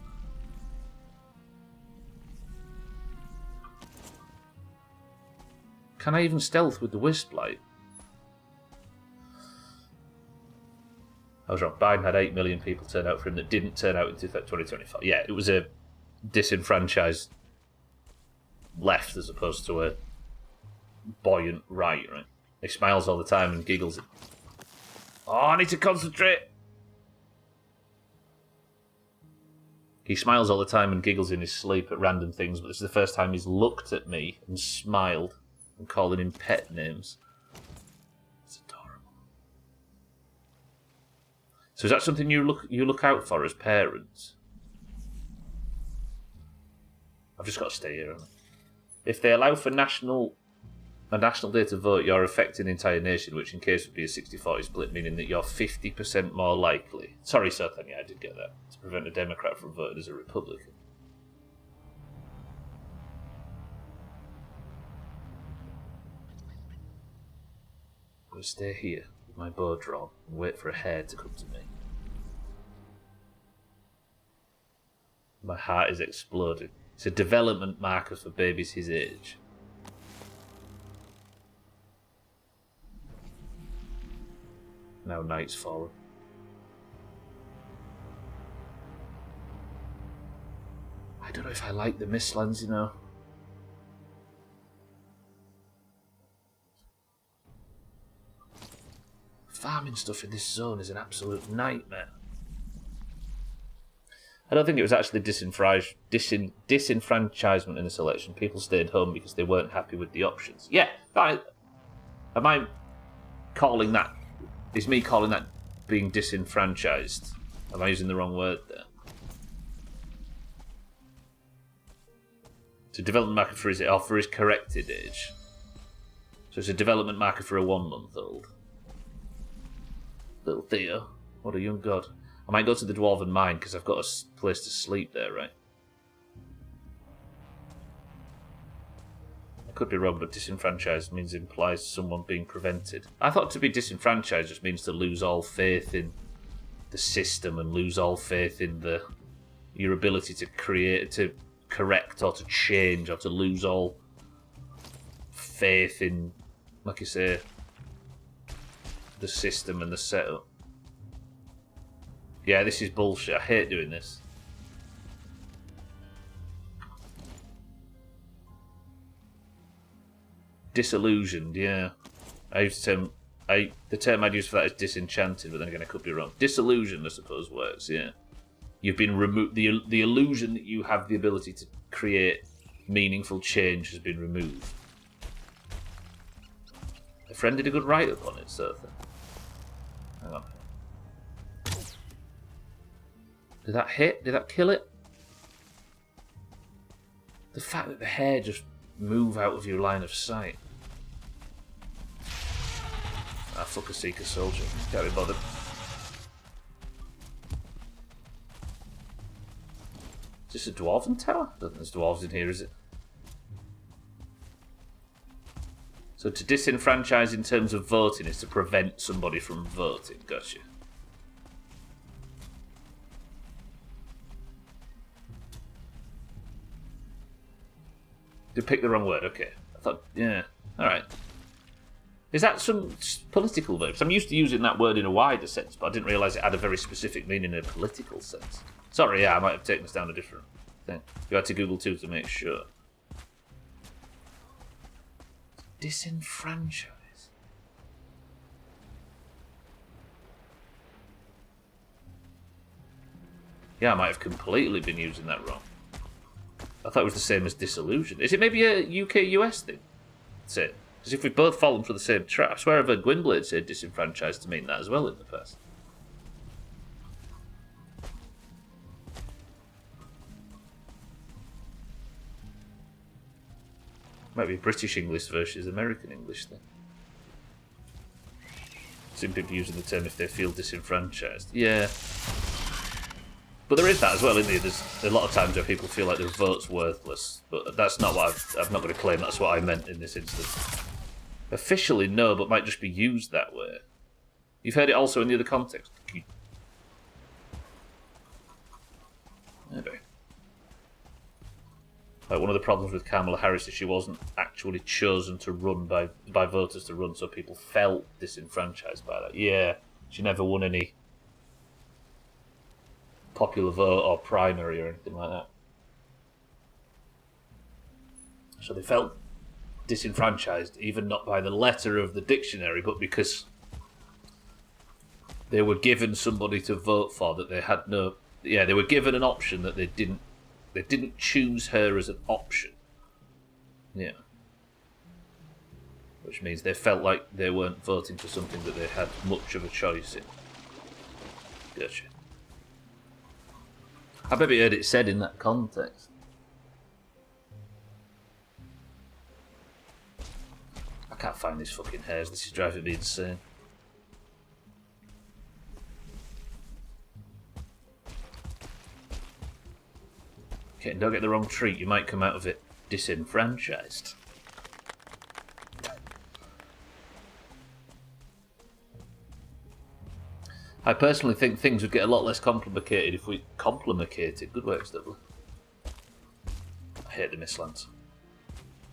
Can I even stealth with the Wisp Light? I was wrong. Biden had 8 million people turn out for him that didn't turn out in 2025. Yeah, it was a disenfranchised left as opposed to a buoyant right. He smiles all the time and giggles. Oh, I need to concentrate. He smiles all the time and giggles in his sleep at random things, but this is the first time he's looked at me and smiled and calling him pet names. It's adorable. So is that something you look out for as parents? I've just got to stay here, haven't I? If they allow for a national day to vote, you're affecting the entire nation, which in case would be a 60-40 split, meaning that you're 50% more likely. Sorry, Sothan, yeah, I did get that. To prevent a Democrat from voting as a Republican. I'm going to stay here with my bow drawn and wait for a hare to come to me. My heart is exploding. It's a development marker for babies his age. Now night's fallen. I don't know if I like the Mistlands, you know. Farming stuff in this zone is an absolute nightmare. I don't think it was actually disenfranchisement in this election. People stayed home because they weren't happy with the options. Yeah, am I calling that... Is me calling that being disenfranchised? Am I using the wrong word there? It's a development marker for his corrected age. So it's a development marker for a 1-month-old. Little Theo. What a young god. I might go to the Dwarven Mine because I've got a place to sleep there, right? I could be wrong, but disenfranchised implies someone being prevented. I thought to be disenfranchised just means to lose all faith in the system and lose all faith in your ability to create, to correct or to change, or to lose all faith in, like you say, the system and the setup. Yeah, this is bullshit. I hate doing this. Disillusioned, yeah. The term I'd use for that is disenchanted, but then again I could be wrong. Disillusioned, I suppose, works, yeah. You've been removed. The illusion that you have the ability to create meaningful change has been removed. A friend did a good write-up on it, Surfer. Hang on. Did that hit? Did that kill it? The fact that the hair just move out of your line of sight. Ah, fuck a Seeker Soldier. Can't be bothered. Is this a Dwarven tower? I don't think there's dwarves in here, is it? So to disenfranchise in terms of voting is to prevent somebody from voting. Gotcha. Did pick the wrong word, okay. I thought, yeah, alright. Is that some political word? 'Cause I'm used to using that word in a wider sense, but I didn't realise it had a very specific meaning in a political sense. Sorry, yeah, I might have taken us down a different thing. You had to Google too to make sure. Disenfranchise. Yeah, I might have completely been using that wrong. I thought it was the same as disillusion. Is it maybe a UK-US thing? That's it. Because if we've both fallen for the same trap, I swear I've heard Gwynblade say disenfranchised to mean that as well in the past. Might be British English versus American English then. Seen people using the term if they feel disenfranchised. Yeah. But there is that as well, isn't there? There's a lot of times where people feel like their vote's worthless. But that's not what I'm not going to claim that's what I meant in this instance. Officially, no, but might just be used that way. You've heard it also in the other context. Maybe. Like one of the problems with Kamala Harris is she wasn't actually chosen to run by voters to run, so people felt disenfranchised by that. Yeah, she never won any popular vote or primary or anything like that. So they felt disenfranchised, even not by the letter of the dictionary, but because they were given somebody to vote for that they had no. Yeah, they were given an option that they didn't. They didn't choose her as an option. Yeah. Which means they felt like they weren't voting for something that they had much of a choice in. Gotcha. I maybe heard it said in that context. I can't find these fucking hairs. This is driving me insane. Okay, don't get the wrong treat. You might come out of it disenfranchised. I personally think things would get a lot less complicated if we complicated. Good work, Stubbler. I hate the Mistlands.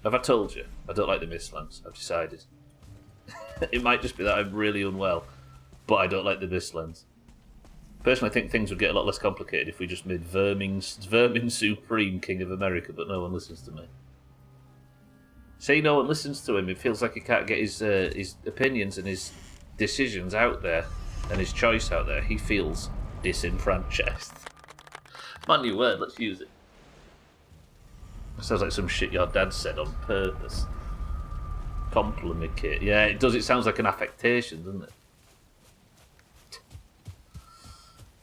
Have I told you? I don't like the Mistlands. I've decided. It might just be that I'm really unwell, but I don't like the Mistlands. Personally, I think things would get a lot less complicated if we just made Vermin Supreme King of America, but no one listens to me. Say no one listens to him. It feels like he can't get his opinions and his decisions out there. And his choice out there, he feels disenfranchised. My new word, let's use it. It sounds like some shit your dad said on purpose. Complicate. Yeah, it does. It sounds like an affectation, doesn't it?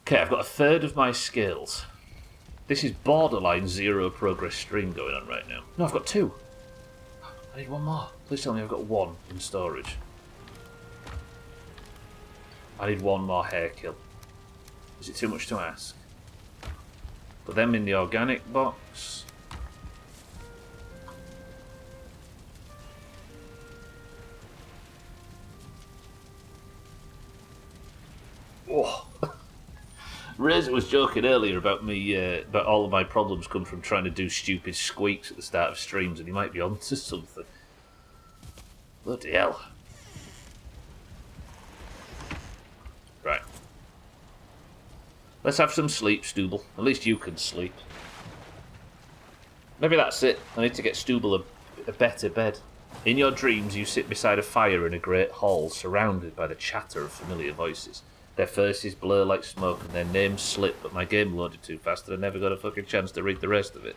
Okay, I've got a third of my skills. This is borderline zero progress stream going on right now. No, I've got 2. I need 1 more. Please tell me I've got 1 in storage. I need 1 more hair kill. Is it too much to ask? Put them in the organic box. Oh. Razor was joking earlier about me, about all of my problems come from trying to do stupid squeaks at the start of streams, and he might be onto something. Bloody hell. Right. Let's have some sleep, Stubble. At least you can sleep. Maybe that's it. I need to get Stubble a better bed. In your dreams, you sit beside a fire in a great hall, surrounded by the chatter of familiar voices. Their faces blur like smoke and their names slip, but my game loaded too fast and I never got a fucking chance to read the rest of it.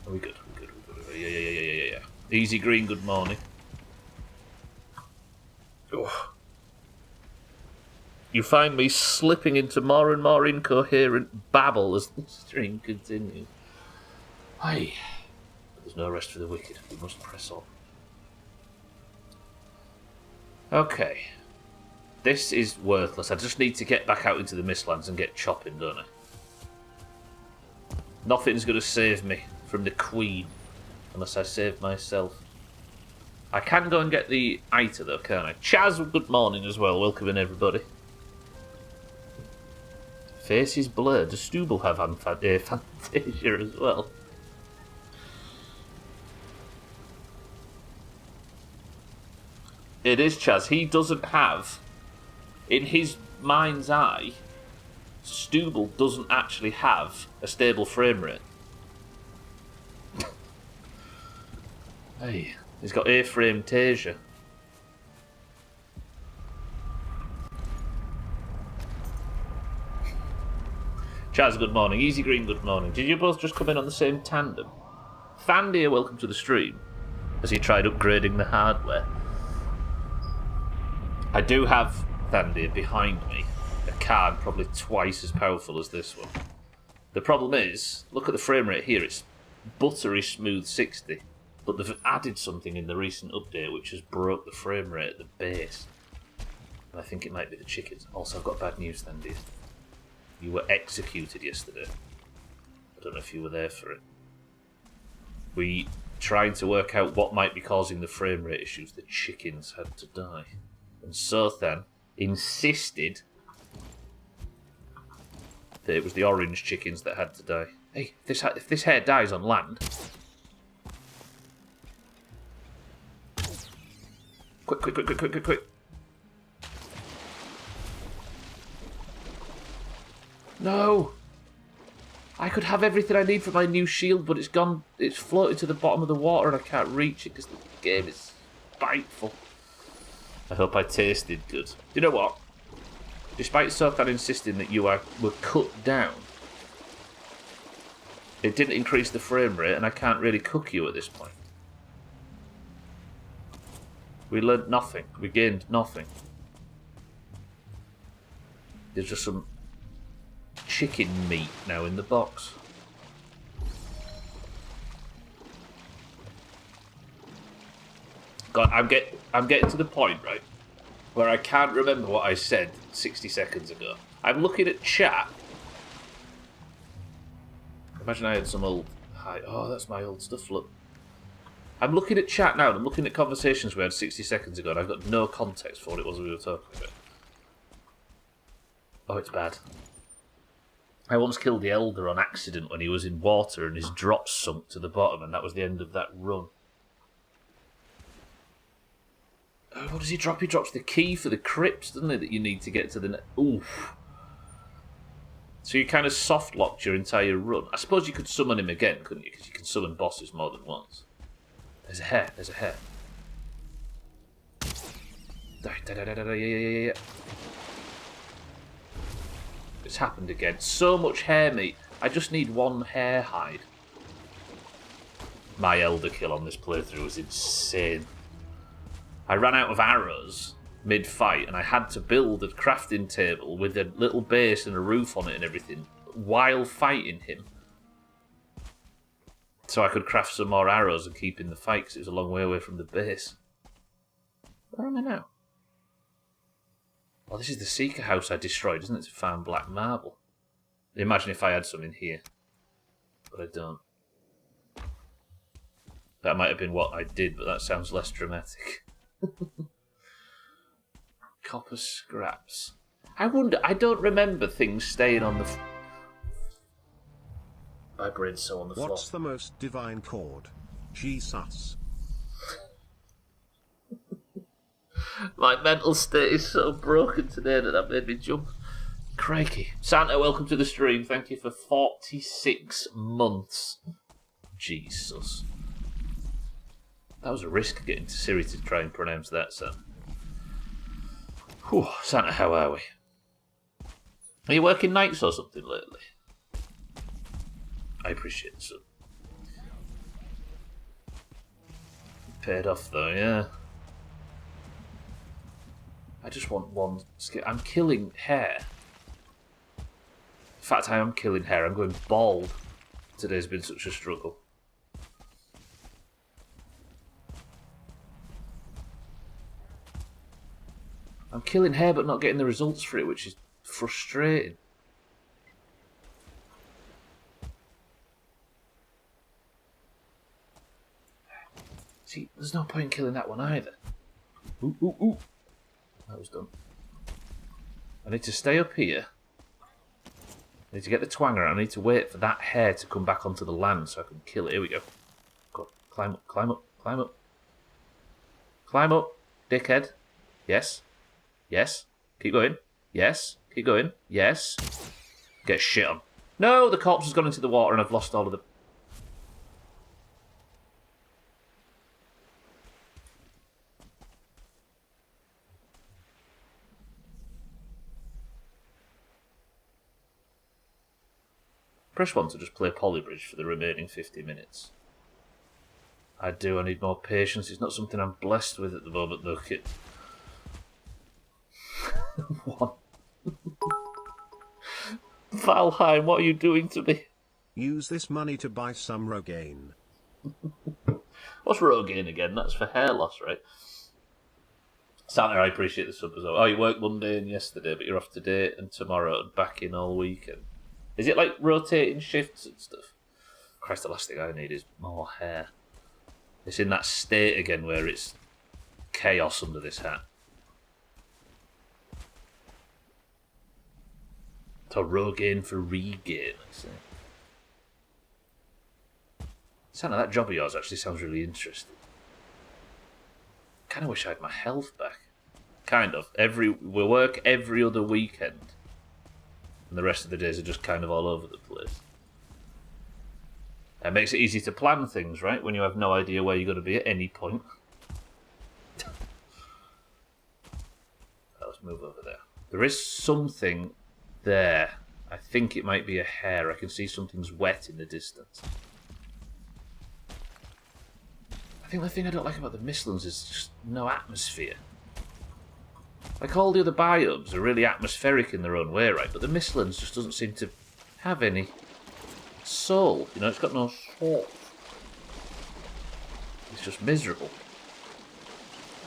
Are we good? We're good. Yeah. Easy Green, good morning. Oh. You find me slipping into more and more incoherent babble as the stream continues. Aye. There's no rest for the wicked. We must press on. Okay. This is worthless. I just need to get back out into the Mistlands and get chopping, don't I? Nothing's going to save me from the Queen unless I save myself. I can go and get the Ita though, can't I? Chaz, good morning as well. Welcome in, everybody. Face is blurred. Does Stubble have Fantasia as well? It is Chaz. He doesn't have, in his mind's eye, Stubble doesn't actually have a stable frame rate. Hey, he's got A-frame Tasia. Chaz, good morning. Easy Green, good morning. Did you both just come in on the same tandem? Thandia, welcome to the stream. As he tried upgrading the hardware. I do have Thandia behind me. A card probably twice as powerful as this one. The problem is, look at the frame rate here. It's buttery smooth 60. But they've added something in the recent update which has broke the frame rate at the base. And I think it might be the chickens. Also, I've got bad news, Thandia. You were executed yesterday. I don't know if you were there for it. We tried to work out what might be causing the frame rate issues. The chickens had to die. And Sothan insisted that it was the orange chickens that had to die. Hey, if this hare dies on land... Quick. No! I could have everything I need for my new shield, but it's gone. It's floated to the bottom of the water and I can't reach it because the game is spiteful. I hope I tasted good. You know what? Despite Sokan insisting that you were cut down, it didn't increase the frame rate and I can't really cook you at this point. We learned nothing. We gained nothing. There's just some chicken meat now in the box. God, I'm getting to the point, right, where I can't remember what I said 60 seconds ago. I'm looking at chat. Imagine I had some old... Oh, that's my old stuff, look. I'm looking at chat now, and I'm looking at conversations we had 60 seconds ago, and I've got no context for what it was we were talking about. Oh, it's bad. I once killed the Elder on accident when he was in water and his drops sunk to the bottom, and that was the end of that run. Oh, what does he drop? He drops the key for the crypts, doesn't he, that you need to get to the... Oof. So you kind of soft-locked your entire run. I suppose you could summon him again, couldn't you? Because you can summon bosses more than once. There's a hair. There's a hair. Yeah. It's happened again. So much hair meat. I just need one hair hide. My Elder kill on this playthrough was insane. I ran out of arrows mid-fight and I had to build a crafting table with a little base and a roof on it and everything while fighting him. So I could craft some more arrows and keep in the fight because it was a long way away from the base. Where am I now? Oh, this is the Seeker house I destroyed, isn't it? To find black marble. Imagine if I had some in here. But I don't. That might have been what I did, but that sounds less dramatic. Copper scraps. I wonder, I don't remember things staying on the... My brain's so on the floor. What's the most divine chord? Jesus. My mental state is so broken today that made me jump. Crikey. Santa, welcome to the stream. Thank you for 46 months. Jesus. That was a risk getting to Siri to try and pronounce that, Santa. Whew, Santa, how are we? Are you working nights or something lately? I appreciate it, son. Paid off though, yeah. I just want one skin. I'm killing hair. In fact, I am killing hair. I'm going bald. Today's been such a struggle. I'm killing hair but not getting the results for it, which is frustrating. See, there's no point in killing that one either. Ooh, ooh, ooh. That was done. I need to stay up here. I need to get the twanger. I need to wait for that hair to come back onto the land so I can kill it. Here we go. Go. Climb up, climb up, climb up. Climb up, dickhead. Yes. Yes. Keep going. Yes. Keep going. Yes. Get shit on. No, the corpse has gone into the water and I've lost all of the... Press 1 to just play Polybridge for the remaining 50 minutes. I do, I need more patience. It's not something I'm blessed with at the moment, though, kid. 1. Valheim, what are you doing to me? Use this money to buy some Rogaine. What's Rogaine again? That's for hair loss, right? Santa, I appreciate the sub as well. Oh, you worked Monday and yesterday, but you're off today and tomorrow and back in all weekend. Is it like rotating shifts and stuff? Christ, the last thing I need is more hair. It's in that state again where it's chaos under this hat. So Rogaine for regain, I say. Santa, that job of yours actually sounds really interesting. Kind of wish I had my health back. Kind of. We work every other weekend. And the rest of the days are just kind of all over the place. It makes it easy to plan things, right? When you have no idea where you're going to be at any point. Let's move over there. There is something there. I think it might be a hare. I can see something's wet in the distance. I think the thing I don't like about the Mistlands is just no atmosphere. Like, all the other biomes are really atmospheric in their own way, right? But the Mistlands just doesn't seem to have any soul. You know, it's got no soul. It's just miserable.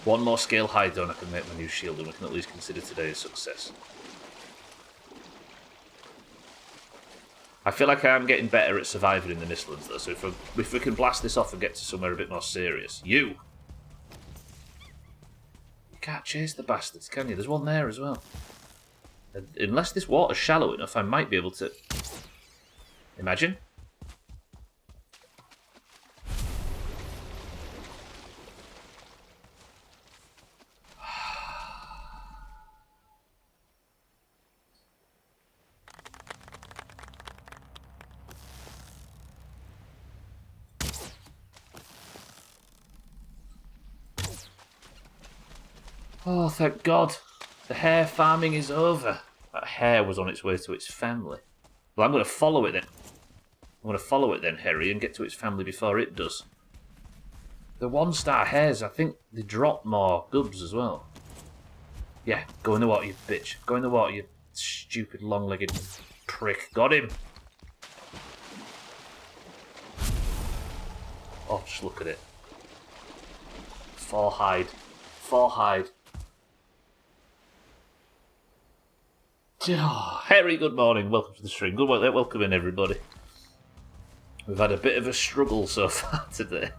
One more scale high done, I can make my new shield, and we can at least consider today a success. I feel like I am getting better at surviving in the Mistlands, though, so if we can blast this off and get to somewhere a bit more serious. You can't chase the bastards, can you? There's one there as well. Unless this water's shallow enough, I might be able to... Imagine. Oh, thank God. The hare farming is over. That hare was on its way to its family. Well, I'm going to follow it then. I'm going to follow it then, Harry, and get to its family before it does. The one-star hares, I think they drop more gubs as well. Yeah, go in the water, you bitch. Go in the water, you stupid long-legged prick. Got him. Oh, just look at it. Four hide. Four hide. Oh, Harry, good morning. Welcome to the stream. Good work there. Welcome in, everybody. We've had a bit of a struggle so far today.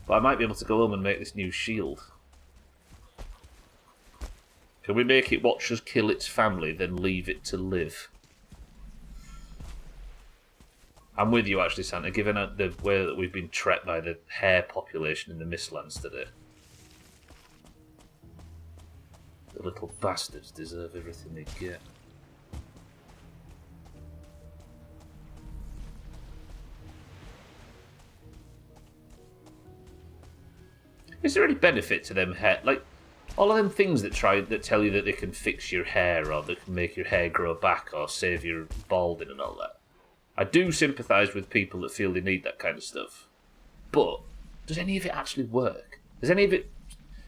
But I might be able to go home and make this new shield. Can we make it watch us kill its family, then leave it to live? I'm with you, actually, Santa, given the way that we've been treated by the hare population in the Mistlands today. The little bastards deserve everything they get. Is there any benefit to them hair? Like, all of them things that tell you that they can fix your hair, or they can make your hair grow back, or save your balding and all that. I do sympathise with people that feel they need that kind of stuff. But, does any of it actually work? Does any of it...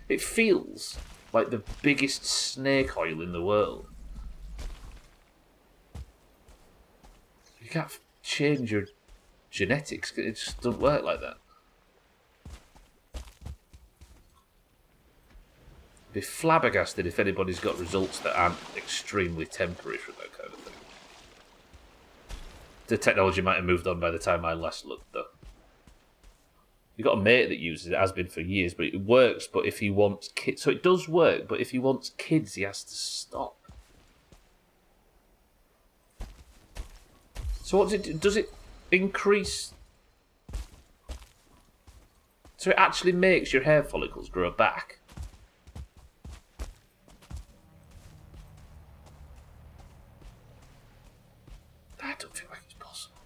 It feels like the biggest snake oil in the world. You can't change your genetics. It just doesn't work like that. Be flabbergasted if anybody's got results that aren't extremely temporary from that kind of thing. The technology might have moved on by the time I last looked, though. You've got a mate that uses it, has been for years, but it works. But if he wants kids, so it does work. But if he wants kids, he has to stop. So what does it do? Does it increase? So it actually makes your hair follicles grow back. I don't feel like it's possible.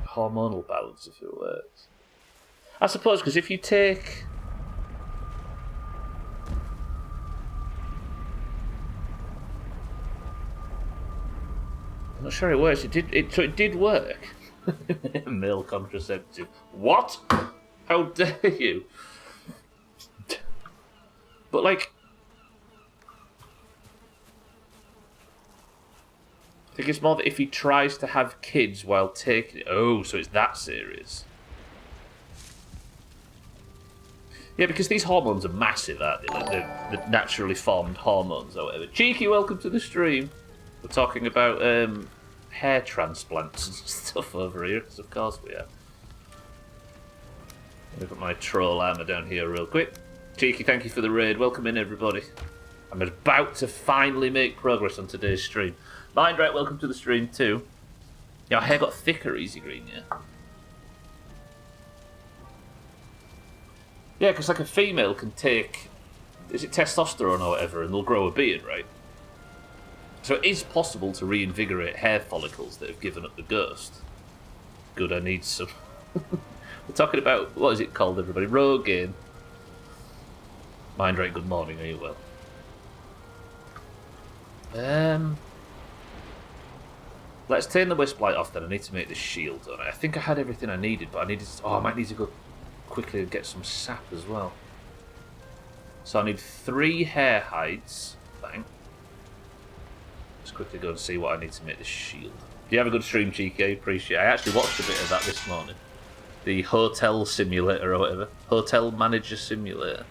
Hormonal balance, if it works. I suppose, because if you take... I'm not sure it works. So it did work. Male contraceptive. What? How dare you? But, like, I think it's more that if he tries to have kids while taking it... Oh, so it's that serious. Yeah, because these hormones are massive, aren't they? Like, the naturally formed hormones or whatever. Cheeky, welcome to the stream. We're talking about hair transplants and stuff over here, because of course we are. Let me put my troll armour down here real quick. Cheeky, thank you for the raid. Welcome in, everybody. I'm about to finally make progress on today's stream. Mindrat, welcome to the stream too. Your hair got thicker, Easy Green, yeah? Yeah, because like a female can take... Is it testosterone or whatever, and they'll grow a beard, right? So it is possible to reinvigorate hair follicles that have given up the ghost. Good, I need some. We're talking about, what is it called, everybody? Rogaine. Mind right, good morning, are you well? Let's turn the wisp light off then. I need to make this shield, don't I? I think I had everything I needed, but I needed... Oh, I might need to go quickly and get some sap as well. So I need 3 hair hides. Bang. Let's quickly go and see what I need to make this shield. Do you have a good stream, Cheeky? I appreciate it. I actually watched a bit of that this morning. The hotel simulator or whatever. Hotel manager simulator.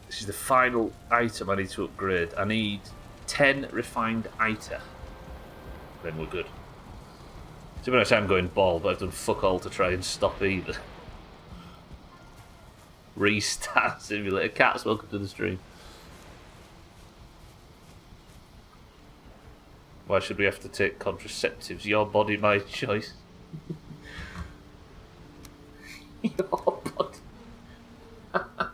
This is the final item I need to upgrade. I need 10 refined ITER. Then we're good. To be honest, I'm going bald, but I've done fuck all to try and stop either. Restart simulator. Cats, welcome to the stream. Why should we have to take contraceptives? Your body, my choice. Your body. I've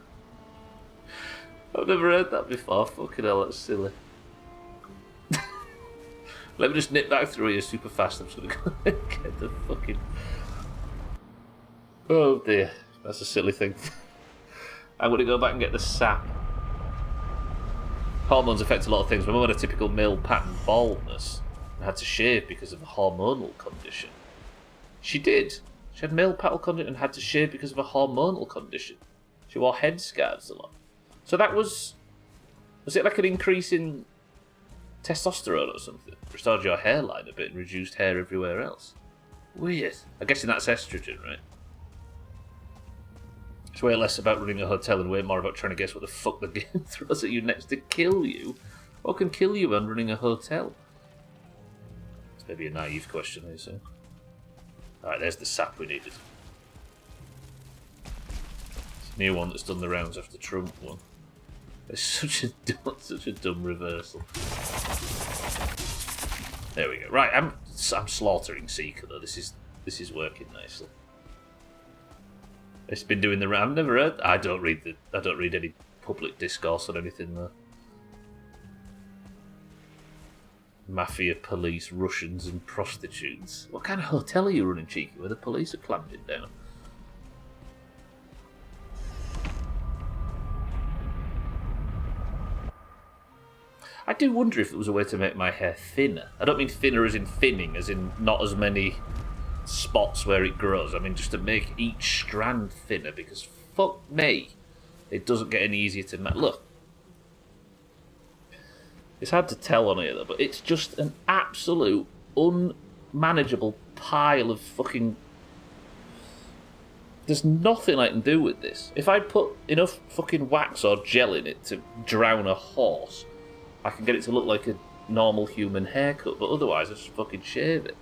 never heard that before. Fucking hell, that's silly. Let me just nip back through here super fast. I'm just going to go get the fucking... Oh dear. That's a silly thing. I'm going to go back and get the sap. Hormones affect a lot of things. My mum had a typical male pattern baldness and had to shave because of a hormonal condition. She did. She had male pattern condition and had to shave because of a hormonal condition. She wore headscarves a lot. So that was it like an increase in testosterone or something? Restored your hairline a bit and reduced hair everywhere else. Weird. I'm guessing that's estrogen, right? It's way less about running a hotel and way more about trying to guess what the fuck the game throws at you next to kill you. What can kill you when running a hotel? It's maybe a naive question, I say. Alright, there's the sap we needed. It's a new one that's done the rounds after Trump won. It's such a dumb reversal. There we go. Right, I'm slaughtering Seeker though. This is working nicely. It's been doing the round. I've never heard. I don't read any public discourse or anything though. Mafia, police, Russians, and prostitutes. What kind of hotel are you running, Cheeky, where the police are clamping down? I do wonder if there was a way to make my hair thinner. I don't mean thinner as in thinning, as in not as many spots where it grows. I mean just to make each strand thinner, because fuck me, it doesn't get any easier to make. Look. It's hard to tell on here though, but it's just an absolute unmanageable pile of fucking... There's nothing I can do with this. If I put enough fucking wax or gel in it to drown a horse, I can get it to look like a normal human haircut, but otherwise I just fucking shave it.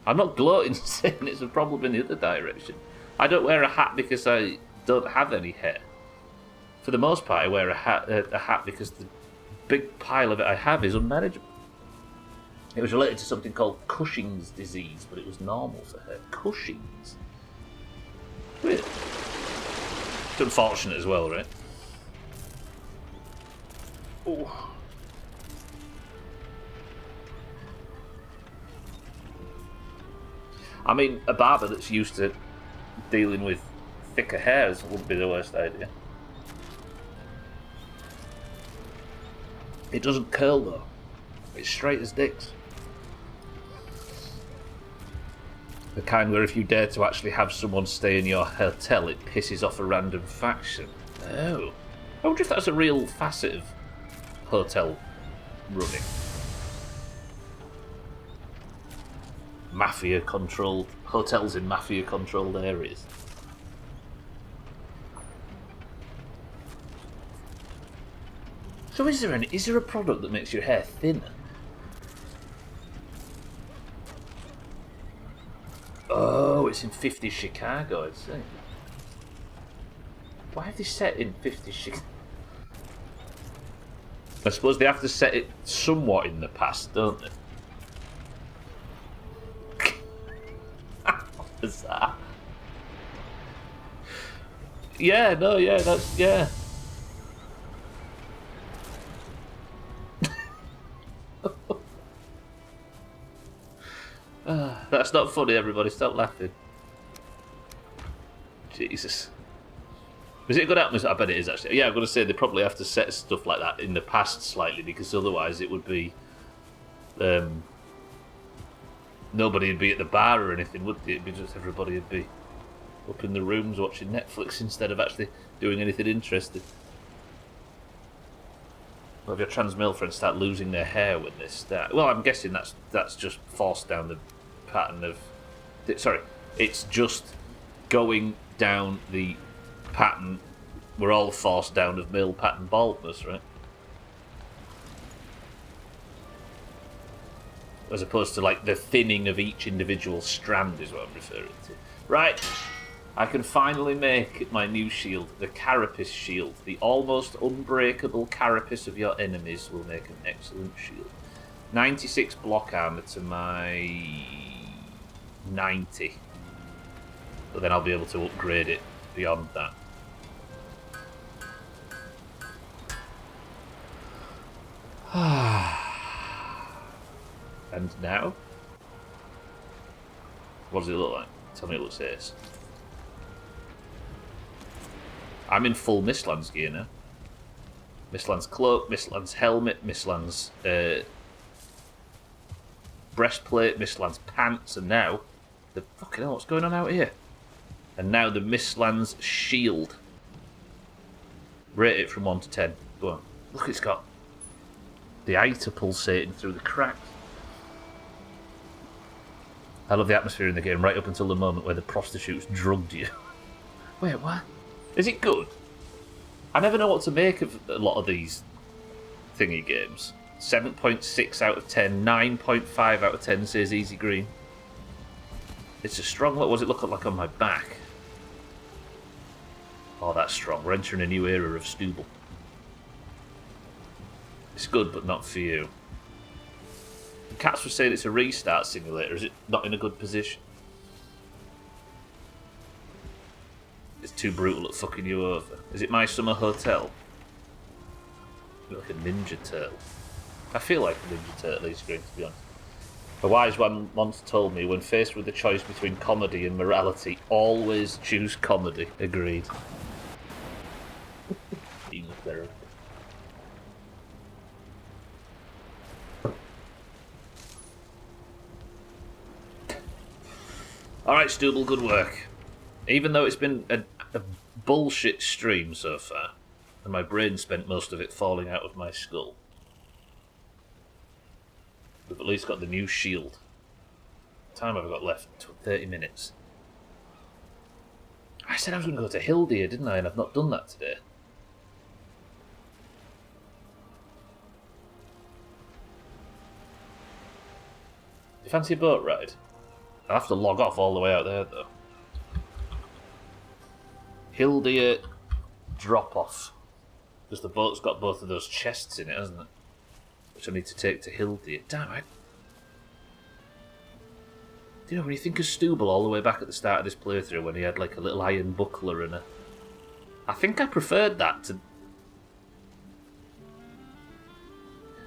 I'm not gloating saying it's a problem in the other direction. I don't wear a hat because I don't have any hair. For the most part, I wear a hat because the big pile of it I have is unmanageable. It was related to something called Cushing's disease, but it was normal for her. Cushing's? Weird. It's unfortunate as well, right? Oh. I mean, a barber that's used to dealing with thicker hairs wouldn't be the worst idea. It doesn't curl though. It's straight as dicks. The kind where if you dare to actually have someone stay in your hotel, it pisses off a random faction. Oh. I wonder if that's a real facet of hotel running. Mafia controlled hotels in mafia controlled areas. So is there a product that makes your hair thinner? Oh, it's in 50 Chicago, I'd say. Why have they set in 50 Chicago? I suppose they have to set it somewhat in the past, don't they? What was that? Yeah, no, yeah, that's, yeah. That's not funny, everybody. Stop laughing. Jesus. Is it a good atmosphere? I bet it is, actually. Yeah, I'm going to say they probably have to set stuff like that in the past slightly, because otherwise it would be... nobody would be at the bar or anything, would they? It'd be just everybody would be up in the rooms watching Netflix instead of actually doing anything interesting. Well, if your trans male friends start losing their hair when they start... Well, I'm guessing that's just forced down the pattern of... Sorry, it's just going down the pattern... We're all forced down of male pattern baldness, right? As opposed to, like, the thinning of each individual strand is what I'm referring to. Right, I can finally make my new shield, the Carapace shield. The almost unbreakable carapace of your enemies will make an excellent shield. 96 block armor to my 90. But then I'll be able to upgrade it beyond that. And now? What does it look like? Tell me what it says. I'm in full Mistlands gear now. Mistlands cloak, Mistlands helmet, Mistlands breastplate, Mistlands pants, and now the fucking hell, what's going on out here? And now the Mistlands shield. Rate it from 1 to 10. Go on. Look, it's got the iter pulsating through the cracks. I love the atmosphere in the game right up until the moment where the prostitutes drugged you. Wait, what? Is it good? I never know what to make of a lot of these thingy games. 7.6 out of 10, 9.5 out of 10 says easy green. It's a strong look. What does it look like on my back? Oh, that's strong. We're entering a new era of Stooble. It's good, but not for you. Cats were saying it's a restart simulator. Is it not in a good position? It's too brutal at fucking you over. Is it My Summer Hotel? You're like a Ninja Turtle. I feel like a Ninja Turtle these screens, to be honest. A wise one once told me, when faced with the choice between comedy and morality, always choose comedy. Agreed. Chemotherapy. Alright, Stooble, good work. Even though it's been a bullshit stream so far, and my brain spent most of it falling out of my skull, we've at least got the new shield. What time have I got left? 30 minutes. I said I was going to go to Hildir, didn't I? And I've not done that today. Do you fancy a boat ride? I'll have to log off all the way out there, though. Hildir drop-off. Because the boat's got both of those chests in it, hasn't it? Which I need to take to Hildir. Damn it. Do you know, when you think of Stooble all the way back at the start of this playthrough, when he had like a little iron buckler and a... I think I preferred that to...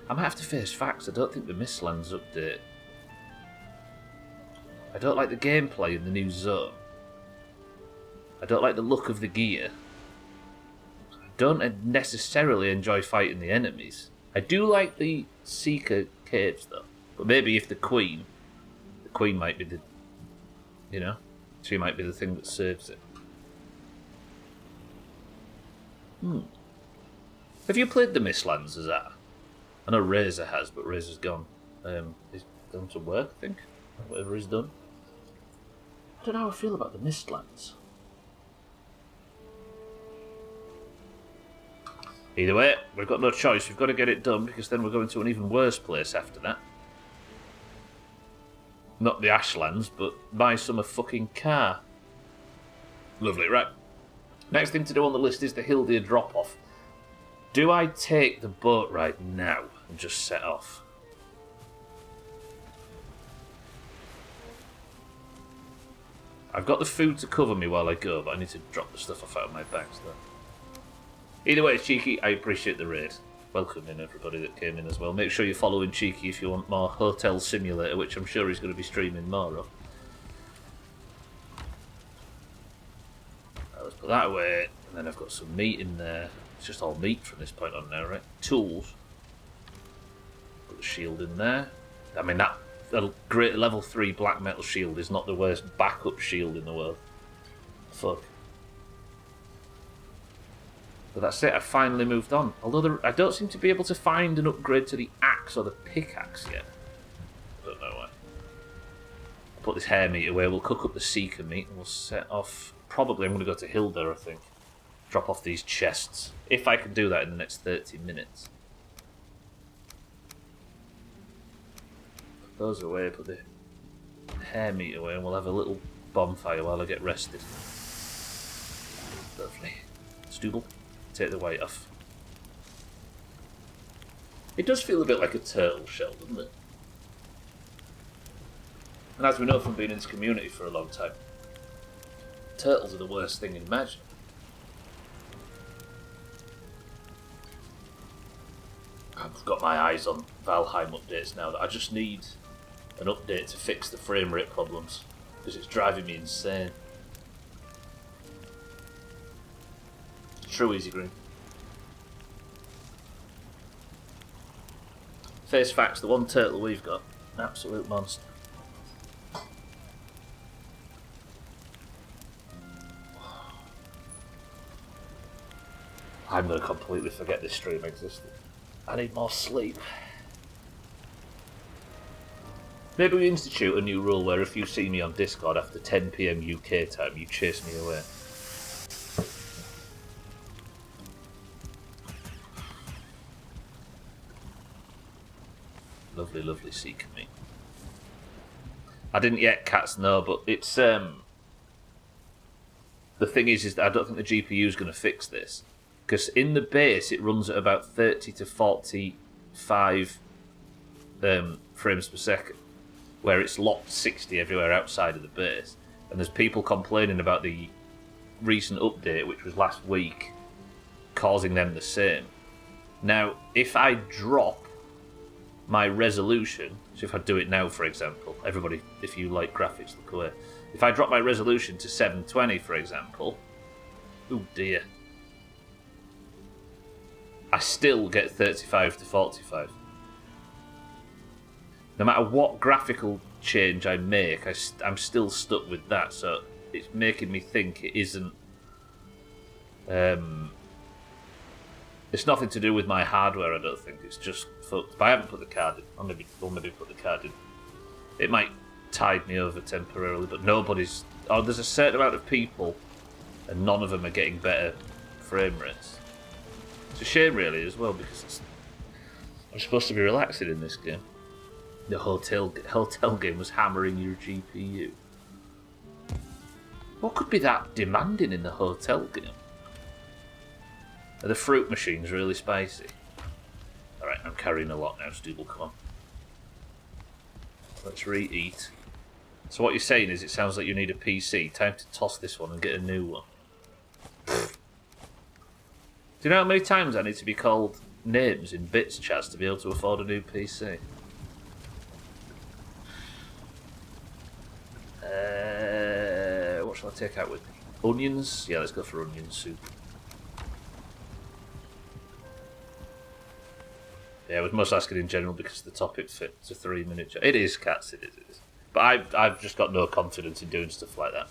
I might have to face facts. I don't think the Mistlands update. I don't like the gameplay in the new zone. I don't like the look of the gear. I don't necessarily enjoy fighting the enemies. I do like the Seeker caves, though. But maybe if the Queen might be the... You know? She might be the thing that saves it. Have you played the Mistlands as that? I know Razor has, but Razor's gone. He's done some work, I think. Whatever he's done. I don't know how I feel about the Mistlands. Either way, we've got no choice. We've got to get it done, because then we're going to an even worse place after that. Not the Ashlands, but buy some fucking car. Lovely, right. Next thing to do on the list is the Hildir drop-off. Do I take the boat ride now and just set off? I've got the food to cover me while I go, but I need to drop the stuff off out of my bags, though. Either way, Cheeky, I appreciate the raid. Welcome in, everybody that came in as well. Make sure you're following Cheeky if you want more Hotel Simulator, which I'm sure he's going to be streaming more of. Put that away, and then I've got some meat in there. It's just all meat from this point on now, right? Tools. Put the shield in there. I mean, that great level 3 black metal shield is not the worst backup shield in the world. Fuck. But that's it, I finally moved on. Although I don't seem to be able to find an upgrade to the axe or the pickaxe yet. I don't know why. I'll put this hare meat away, we'll cook up the seeker meat, and we'll set off. Probably I'm going to go to Hilda, I think. Drop off these chests. If I can do that in the next 30 minutes. Put those away, put the hare meat away, and we'll have a little bonfire while I get rested. Lovely. Stooble. Take the weight off. It does feel a bit like a turtle shell, doesn't it? And as we know from being in this community for a long time, turtles are the worst thing in Magic. I've got my eyes on Valheim updates now. That I just need an update to fix the frame rate problems, because it's driving me insane. True easy green. Face facts, the one turtle we've got, absolute monster. I'm going to completely forget this stream existed. I need more sleep. Maybe we institute a new rule where if you see me on Discord after 10 PM UK time, you chase me away. Lovely, lovely seeker meat. I didn't yet cats know, but it's the thing is that I don't think the GPU is going to fix this, because in the base it runs at about 30 to 45 frames per second, where it's locked 60 everywhere outside of the base, and there's people complaining about the recent update, which was last week, causing them the same. Now, if I drop my resolution, so if I do it now, for example, everybody, if you like graphics, look away. If I drop my resolution to 720, for example, oh dear, I still get 35 to 45. No matter what graphical change I make, I'm still stuck with that, so it's making me think it isn't... it's nothing to do with my hardware, I don't think. It's just fucked. But I haven't put the card in. I'll maybe put the card in. It might tide me over temporarily, but nobody's... Oh, there's a certain amount of people, and none of them are getting better frame rates. It's a shame, really, as well, because I'm supposed to be relaxing in this game. The hotel game was hammering your GPU. What could be that demanding in the hotel game? Are the fruit machines really spicy? Alright, I'm carrying a lot now, Stooble, come on. Let's re-eat. So what you're saying is it sounds like you need a PC. Time to toss this one and get a new one. Do you know how many times I need to be called names in bits, Chaz, to be able to afford a new PC? What shall I take out with me? Onions? Yeah, let's go for onion soup. Yeah, I was most asking in general because the topic fits a 3-minute... It is, cats, it is. But I've just got no confidence in doing stuff like that.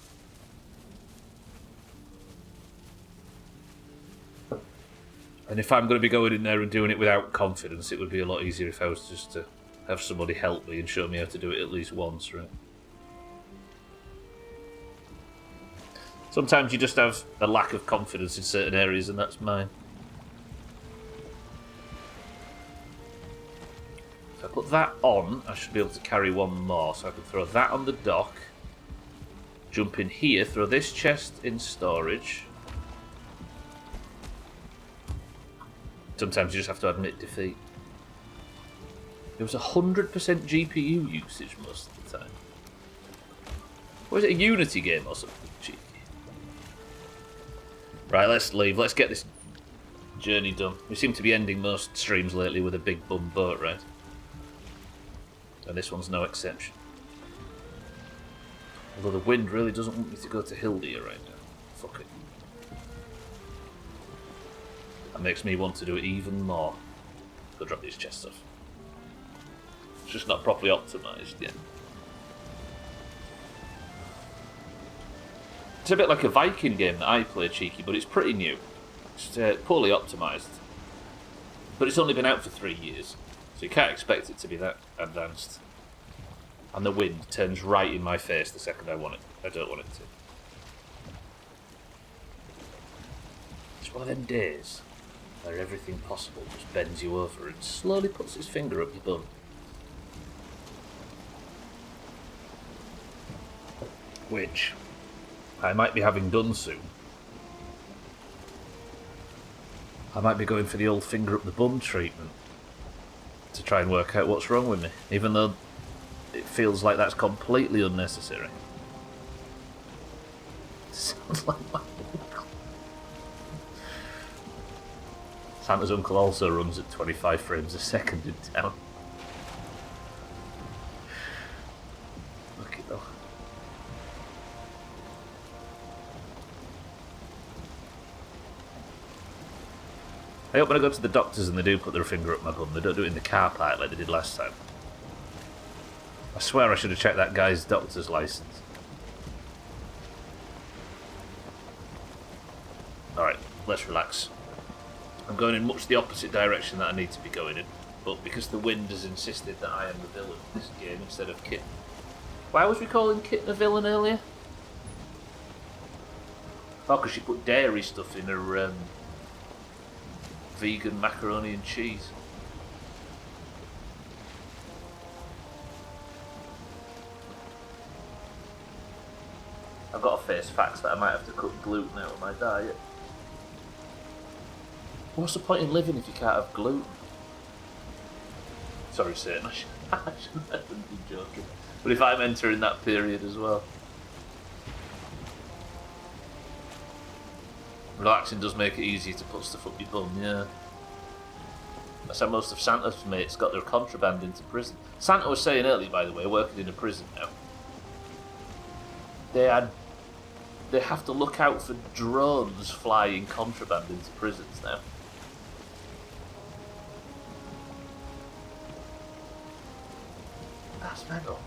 And if I'm going to be going in there and doing it without confidence, it would be a lot easier if I was just to have somebody help me and show me how to do it at least once, right? Sometimes you just have a lack of confidence in certain areas, and that's mine. If I put that on, I should be able to carry one more. So I can throw that on the dock, jump in here, throw this chest in storage. Sometimes you just have to admit defeat. It was 100% GPU usage most of the time. Was it a Unity game or something? Cheeky. Right, let's leave. Let's get this journey done. We seem to be ending most streams lately with a big bum boat ride. And this one's no exception. Although the wind really doesn't want me to go to Hildia right now. Fuck it. That makes me want to do it even more. Go drop these chests off. It's just not properly optimised yet. It's a bit like a Viking game that I play, Cheeky, but it's pretty new. It's poorly optimised. But it's only been out for 3 years, so you can't expect it to be that advanced. And the wind turns right in my face the second I want it. I don't want it to. It's one of them days where everything possible just bends you over and slowly puts its finger up your bum. Which I might be having done soon. I might be going for the old finger up the bum treatment to try and work out what's wrong with me, even though it feels like that's completely unnecessary. Sounds like my uncle. Santa's uncle also runs at 25 frames a second in town. Look it though. I hope when I go to the doctors and they do put their finger up my bum, they don't do it in the car park like they did last time. I swear I should have checked that guy's doctor's licence. Alright, let's relax. I'm going in much the opposite direction that I need to be going in, but because the wind has insisted that I am the villain in this game instead of Kit. Why was we calling Kit the villain earlier? Oh, because she put dairy stuff in her vegan macaroni and cheese. I've got to face facts that I might have to cut gluten out of my diet. What's the point in living if you can't have gluten? Sorry, Satan, I shouldn't be joking. But if I'm entering that period as well. Relaxing does make it easier to put stuff up your bum, yeah. That's how most of Santa's mates got their contraband into prison. Santa was saying earlier, by the way, working in a prison now. They have to look out for drones flying contraband into prisons now. That's mental.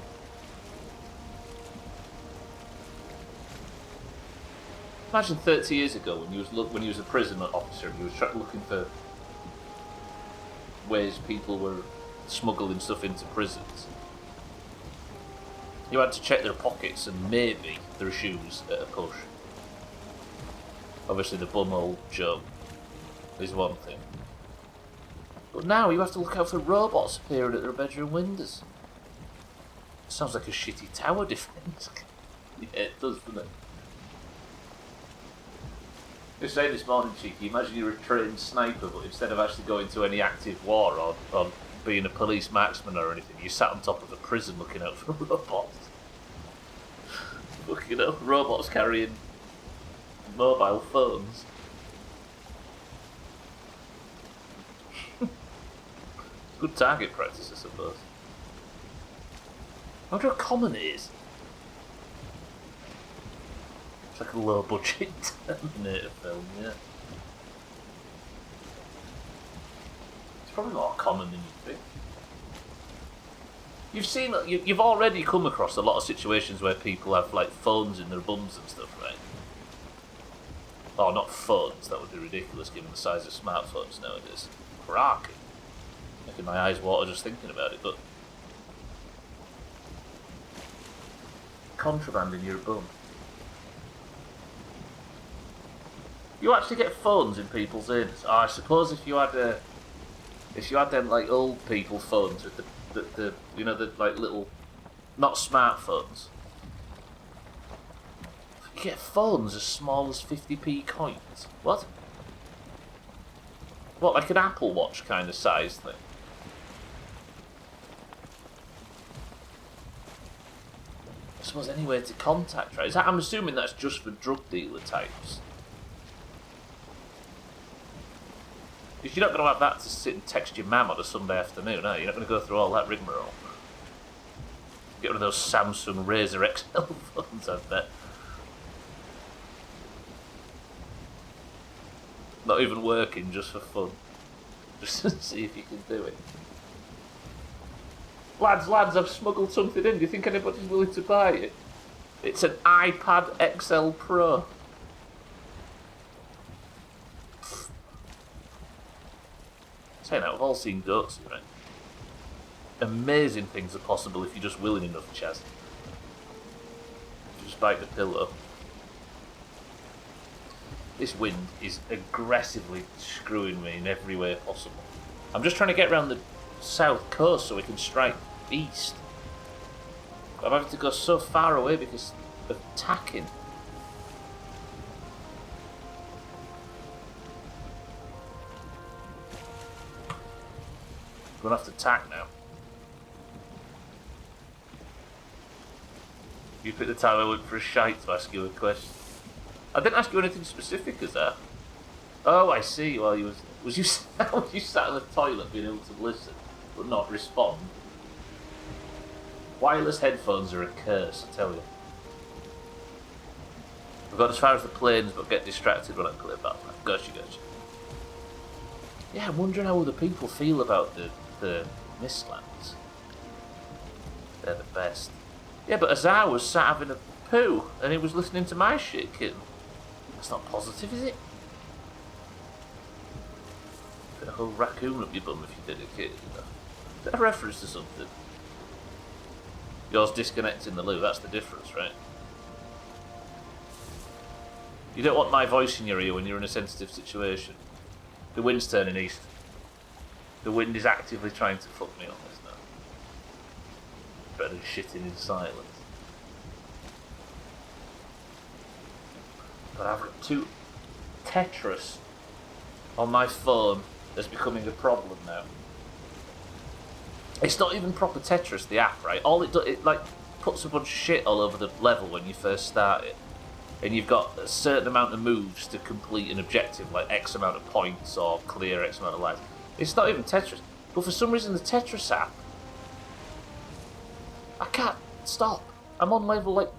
Imagine 30 years ago when he was a prison officer and he was looking for ways people were smuggling stuff into prisons. You had to check their pockets and maybe their shoes at a push. Obviously the bumhole joke is one thing. But now you have to look out for robots appearing at their bedroom windows. Sounds like a shitty tower defence. Yeah, it does, doesn't it? I was saying this morning, Cheeky, imagine you're a trained sniper, but instead of actually going to any active war or being a police marksman or anything, you sat on top of a prison looking out for robots. Fucking hell, robots carrying mobile phones. Good target practice, I suppose. I wonder how common it is. It's like a low budget Terminator film, yeah. It's probably more common than you think. You've already come across a lot of situations where people have like phones in their bums and stuff, right? Oh, not phones, that would be ridiculous given the size of smartphones nowadays. Cracking. Making my eyes water just thinking about it, but contraband in your bum. You actually get phones in people's ears. Oh, I suppose if you had them like old people phones with the you know, the like little, not smartphones. You get phones as small as 50p coins. What? What, like an Apple Watch kind of size thing? I suppose any way to contact, right? I'm assuming that's just for drug dealer types. Because you're not going to have that to sit and text your mum on a Sunday afternoon, are you? You're not going to go through all that rigmarole. Get one of those Samsung Razr XL phones, I bet. Not even working, just for fun. Just to see if you can do it. Lads, I've smuggled something in. Do you think anybody's willing to buy it? It's an iPad XL Pro. Say now, we've all seen goats, right? Amazing things are possible if you're just willing enough, Chaz. If you just bite the pillow. This wind is aggressively screwing me in every way possible. I'm just trying to get around the south coast so we can strike east. I'm having to go so far away because of tacking. I'm gonna have to tack now. You picked the time I went for a shite to ask you a question. I didn't ask you anything specific as that. Oh, I see. Well, was you sat in the toilet being able to listen but not respond? Wireless headphones are a curse, I tell you. I've got as far as the planes but get distracted when I play Valheim. Gotcha. Yeah, I'm wondering how other people feel about the Mistlands. They're the best. Yeah, but Azar was sat having a poo and he was listening to my shit, kitten. That's not positive, is it? Put a whole raccoon up your bum if you did it, kid. Is that a reference to something? Yours disconnecting the loo, that's the difference, right? You don't want my voice in your ear when you're in a sensitive situation. The wind's turning east. The wind is actively trying to fuck me on this now. Better than shitting in silence. But I've got two Tetris on my phone that's becoming a problem now. It's not even proper Tetris, the app, right? All it does, it like puts a bunch of shit all over the level when you first start it. And you've got a certain amount of moves to complete an objective, like X amount of points or clear X amount of lives. It's not even Tetris. But for some reason the Tetris app, I can't stop. I'm on level like,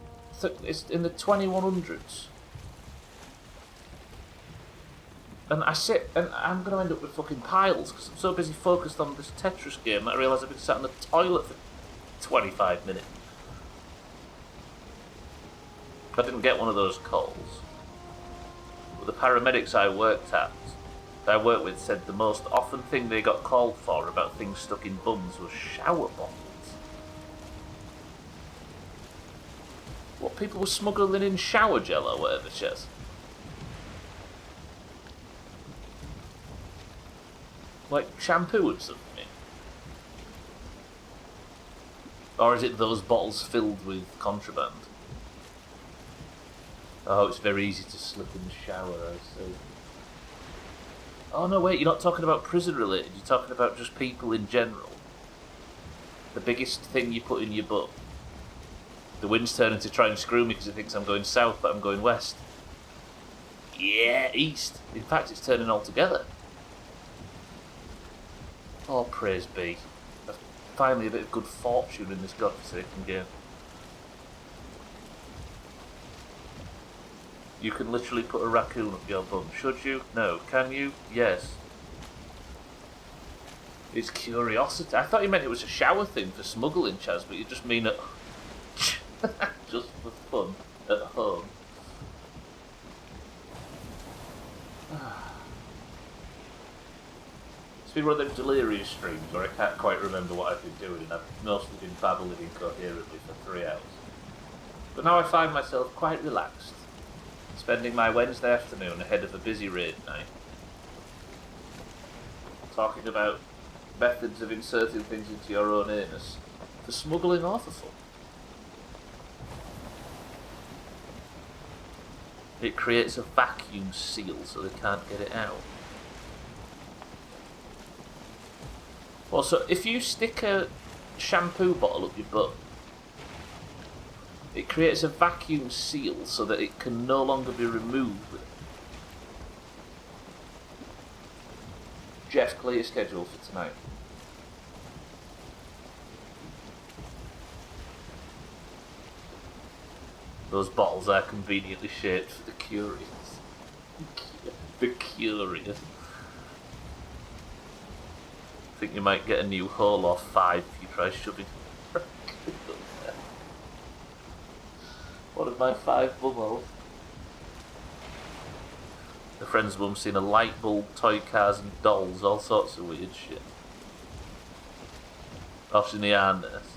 it's in the 2100s. And I sit, and I'm going to end up with fucking piles because I'm so busy focused on this Tetris game that I realise I've been sat in the toilet for 25 minutes. I didn't get one of those calls. But the paramedics I worked with said the most often thing they got called for about things stuck in bums was shower bottles. What, people were smuggling in shower gel or whatever, Chess? Like shampoo and something? Or is it those bottles filled with contraband? Oh, it's very easy to slip in the shower, I see. Oh no, wait, you're not talking about prison related, you're talking about just people in general. The biggest thing you put in your butt. The wind's turning to try and screw me because it thinks I'm going south, but I'm going west. Yeah, east. In fact, it's turning altogether. Oh, praise be. Finally a bit of good fortune in this godforsaken game. You can literally put a raccoon up your bum. Should you? No. Can you? Yes. It's curiosity. I thought you meant it was a shower thing for smuggling, Chaz, but you just mean it just for fun at home. It's been one of those delirious streams where I can't quite remember what I've been doing and I've mostly been babbling incoherently for 3 hours. But now I find myself quite relaxed, spending my Wednesday afternoon ahead of a busy raid night, talking about methods of inserting things into your own anus for smuggling or for fun. It creates a vacuum seal so they can't get it out. Well, so if you stick a shampoo bottle up your butt, it creates a vacuum seal so that it can no longer be removed. Jeff, clear your schedule for tonight. Those bottles are conveniently shaped for the curious. bit curious. I think you might get a new hole or 5 if you try shoving. One of my 5 bubbles. A friend's mum's seen a light bulb, toy cars and dolls, all sorts of weird shit. Off in the harness.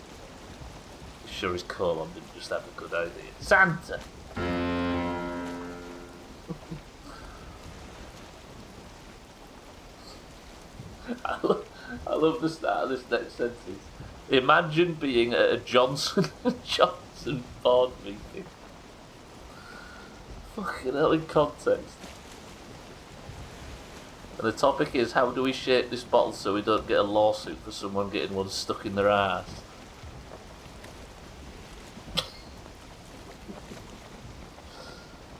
Sure his colon didn't just have a good idea. Santa! I love the start of this next sentence. Imagine being at a Johnson & Johnson board meeting. Fucking hell, in context. And the topic is, how do we shape this bottle so we don't get a lawsuit for someone getting one stuck in their ass?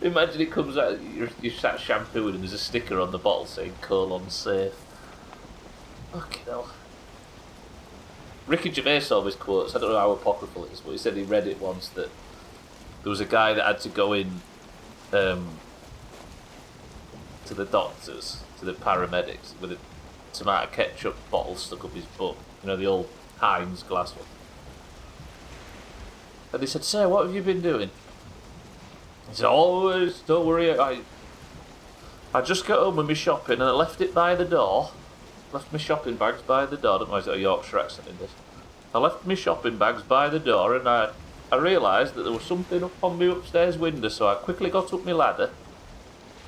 Imagine it comes out, you're sat shampooing and there's a sticker on the bottle saying colon safe. Fucking hell. Ricky Gervais always quotes, I don't know how apocryphal it is, but he said he read it once that there was a guy that had to go in to the doctors, to the paramedics, with a tomato ketchup bottle stuck up his butt. You know, the old Heinz glass one. And they said, "Sir, what have you been doing?" He said, "Oh, don't worry, I just got home with my shopping and I left it by the door. Left my shopping bags by the door." I don't know why he's got a Yorkshire accent in this. I left my shopping bags by the door and I realised that there was something up on my upstairs window, so I quickly got up my ladder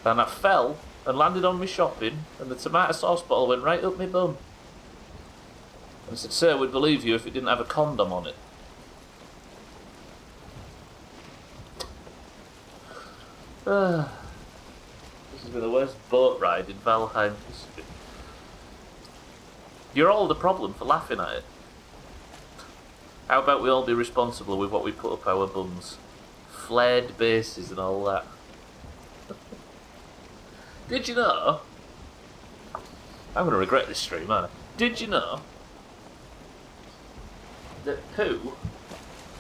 and I fell and landed on my shopping and the tomato sauce bottle went right up my bum. And I said, "Sir, we'd believe you if it didn't have a condom on it." This has been the worst boat ride in Valheim history. You're all the problem for laughing at it. How about we all be responsible with what we put up our bums? Flared bases and all that. Did you know? I'm going to regret this stream, aren't I? Did you know that poo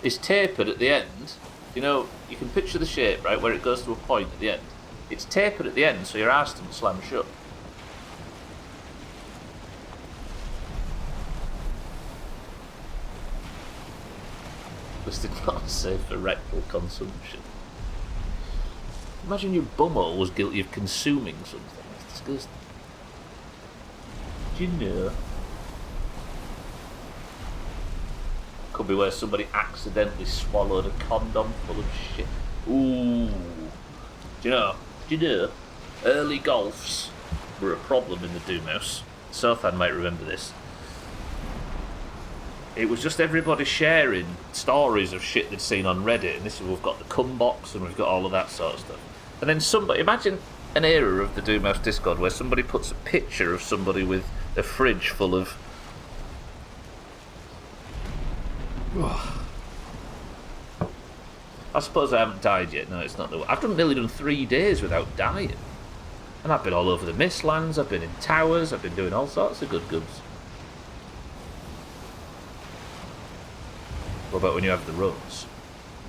is tapered at the end? You know, you can picture the shape, right, where it goes to a point at the end. It's tapered at the end so your arse doesn't slam shut. Listed not safe for rectal consumption. Imagine your bumhole was guilty of consuming something. That's disgusting. Do you know? Could be where somebody accidentally swallowed a condom full of shit. Ooh. Do you know? Early golfs were a problem in the Doomhaus. Sothan might remember this. It was just everybody sharing stories of shit they'd seen on Reddit, and this is, we've got the cum box and we've got all of that sort of stuff. And then somebody, imagine an era of the Doomhaus Discord where somebody puts a picture of somebody with a fridge full of... I suppose I haven't died yet. No, it's not the... I've nearly done 3 days without dying. And I've been all over the Mistlands, I've been in towers, I've been doing all sorts of good goods. What about when you have the runs?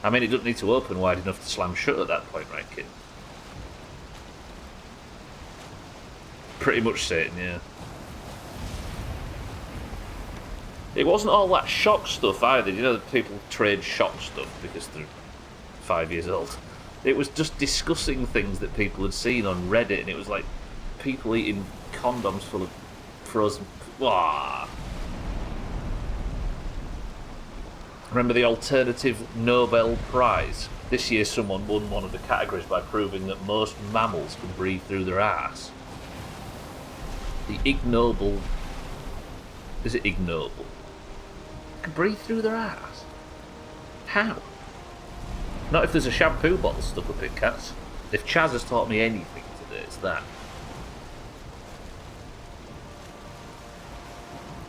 I mean, it doesn't need to open wide enough to slam shut at that point, right, kid? Pretty much Satan, yeah. It wasn't all that shock stuff either. You know that people trade shock stuff because they're 5 years old. It was just discussing things that people had seen on Reddit, and it was like people eating condoms full of frozen... Wah. Remember the alternative Nobel Prize? This year someone won one of the categories by proving that most mammals can breathe through their ass. The ignoble... Is it ignoble? Can breathe through their ass? How? Not if there's a shampoo bottle stuck up it, cats. If Chaz has taught me anything today, it's that.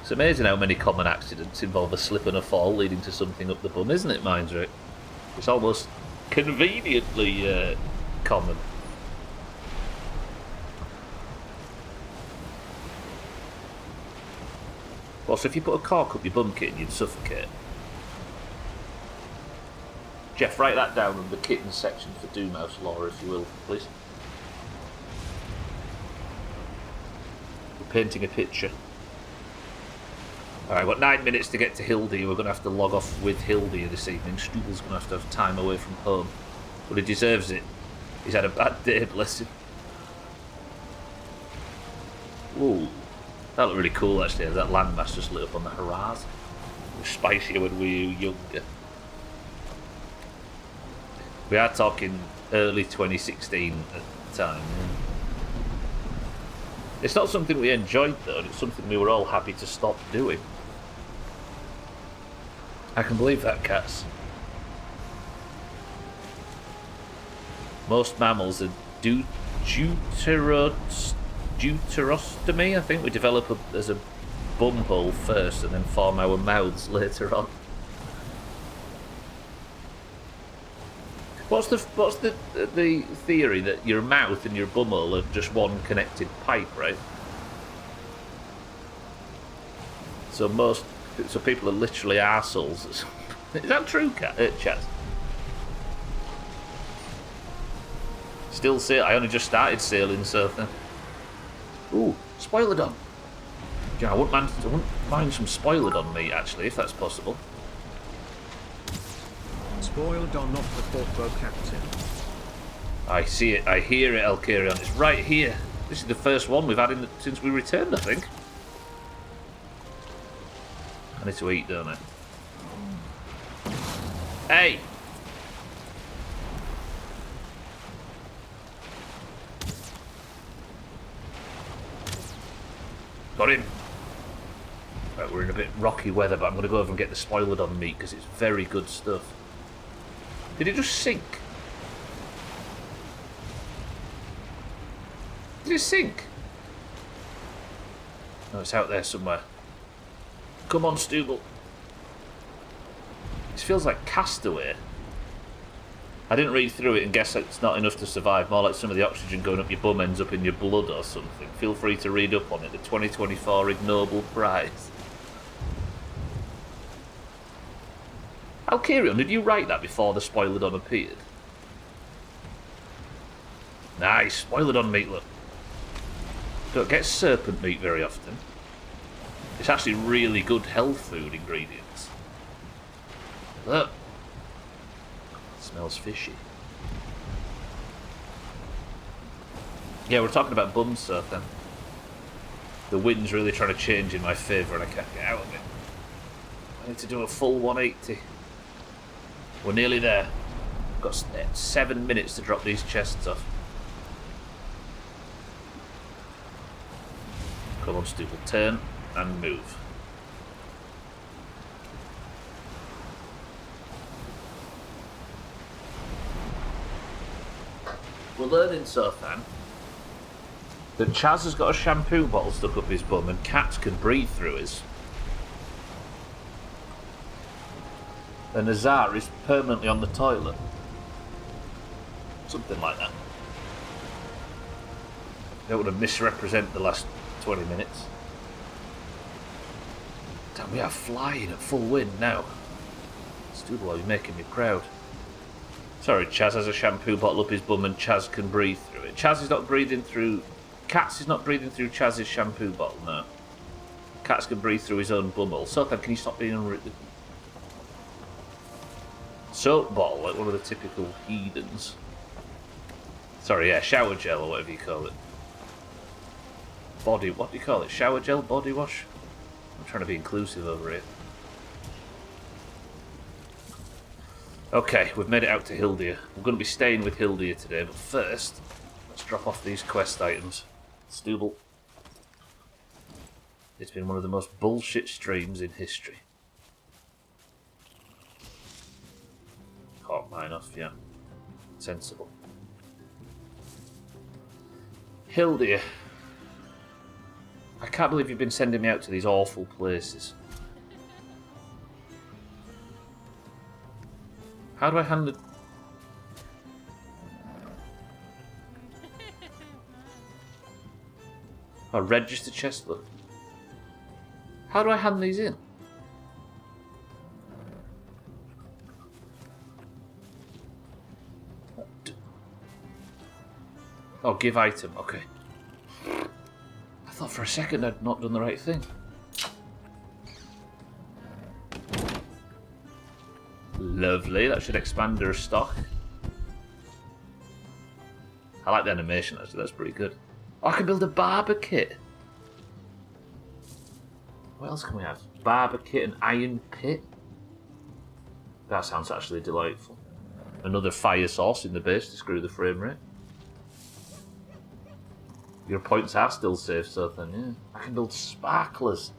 It's amazing how many common accidents involve a slip and a fall leading to something up the bum, isn't it, Mindsrick? It's almost conveniently common. Well, so if you put a cork up your bum, kitten, you'd suffocate. Jeff, write that down in the kitten section for Doomhaus lore, if you will, please. painting a picture. Alright, I've got 9 minutes to get to Hildy. We're going to have to log off with Hildy this evening. Strugel's going to have time away from home. But he deserves it. He's had a bad day, bless him. Ooh, that looked really cool actually, as that landmass just lit up on the horizon. It was spicier when we were younger. We are talking early 2016 at the time. Yeah. It's not something we enjoyed though, it's something we were all happy to stop doing. I can believe that, cats. Most mammals are deuterostomy, I think. We develop as a bumhole first and then form our mouths later on. What's the theory that your mouth and your bumhole are just one connected pipe, right? So people are literally arseholes. Is that true, chat? Still sail. I only just started sailing surfing. Ooh, spoilerdon. Yeah, I wouldn't mind some spoilerdon meat actually, if that's possible. Spoilerdon off the portbo captain. I see it. I hear it, Alcarion. It's right here. This is the first one we've had since we returned, I think. I need to eat, don't I? Hey! Got him. Right, we're in a bit rocky weather, but I'm going to go over and get the spoilerdon meat because it's very good stuff. Did it just sink? Did it sink? No, it's out there somewhere. Come on, Stubble. This feels like Castaway. I didn't read through it and guess it's not enough to survive. More like some of the oxygen going up your bum ends up in your blood or something. Feel free to read up on it. The 2024 Ig Nobel Prize. Alcarion, did you write that before the spoilerdon appeared? Nice, spoilerdon meat, look. Don't get serpent meat very often. It's actually really good health food ingredients. Look. Smells fishy. Yeah, we're talking about bum surf then. The wind's really trying to change in my favour and I can't get out of it. I need to do a full 180. We're nearly there. We've got 7 minutes to drop these chests off. Come on, stupid. Turn and move. We're learning so far that Chaz has got a shampoo bottle stuck up his bum and cats can breathe through his. And Azar is permanently on the toilet. Something like that. Don't want to misrepresent the last 20 minutes. Damn, we are flying at full wind now. Stubble, you're making me proud. Sorry, Chaz has a shampoo bottle up his bum and Chaz can breathe through it. Chaz is not breathing through... Cats is not breathing through Chaz's shampoo bottle, no. Cats can breathe through his own bumhole. Sotham, can you stop being unruly? Soap bottle, like one of the typical heathens. Sorry, yeah, shower gel or whatever you call it. What do you call it? Shower gel? Body wash? I'm trying to be inclusive over here. Okay, we've made it out to Hildia. We're going to be staying with Hildia today, but first, let's drop off these quest items. Stubble. It's been one of the most bullshit streams in history. Caught mine off, yeah. Sensible. Hildia. I can't believe you've been sending me out to these awful places. How do I hand it? Oh, register chest, look. How do I hand these in? Oh, give item, okay. I thought for a second I'd not done the right thing. Lovely, that should expand her stock. I like the animation actually, that's pretty good. Oh, I can build a barber kit. What else can we have? Barber kit and iron pit. That sounds actually delightful. Another fire source in the base to screw the frame rate. Your points are still safe, so then, yeah. I can build sparklers.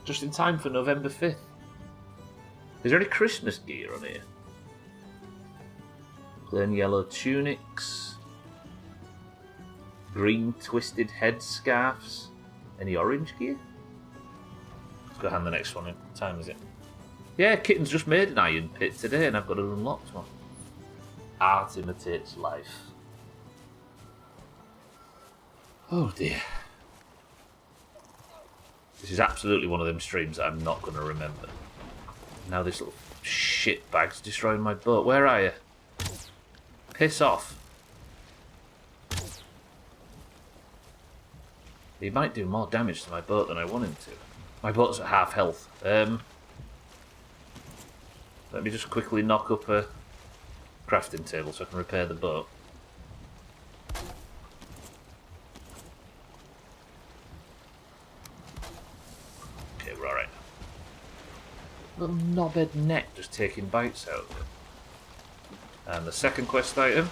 Just in time for November 5th. Is there any Christmas gear on here? Plain yellow tunics. Green twisted head scarves. Any orange gear? Let's go hand the next one in. What time is it? Yeah, Kitten's just made an iron pit today and I've got an unlocked one. Art imitates life. Oh dear. This is absolutely one of them streams that I'm not going to remember. Now this little shitbag's destroying my boat. Where are you? Piss off. He might do more damage to my boat than I want him to. My boat's at half health. Let me just quickly knock up a crafting table so I can repair the boat. Okay, we're alright. Little knobhead neck just taking bites out of it. And the second quest item.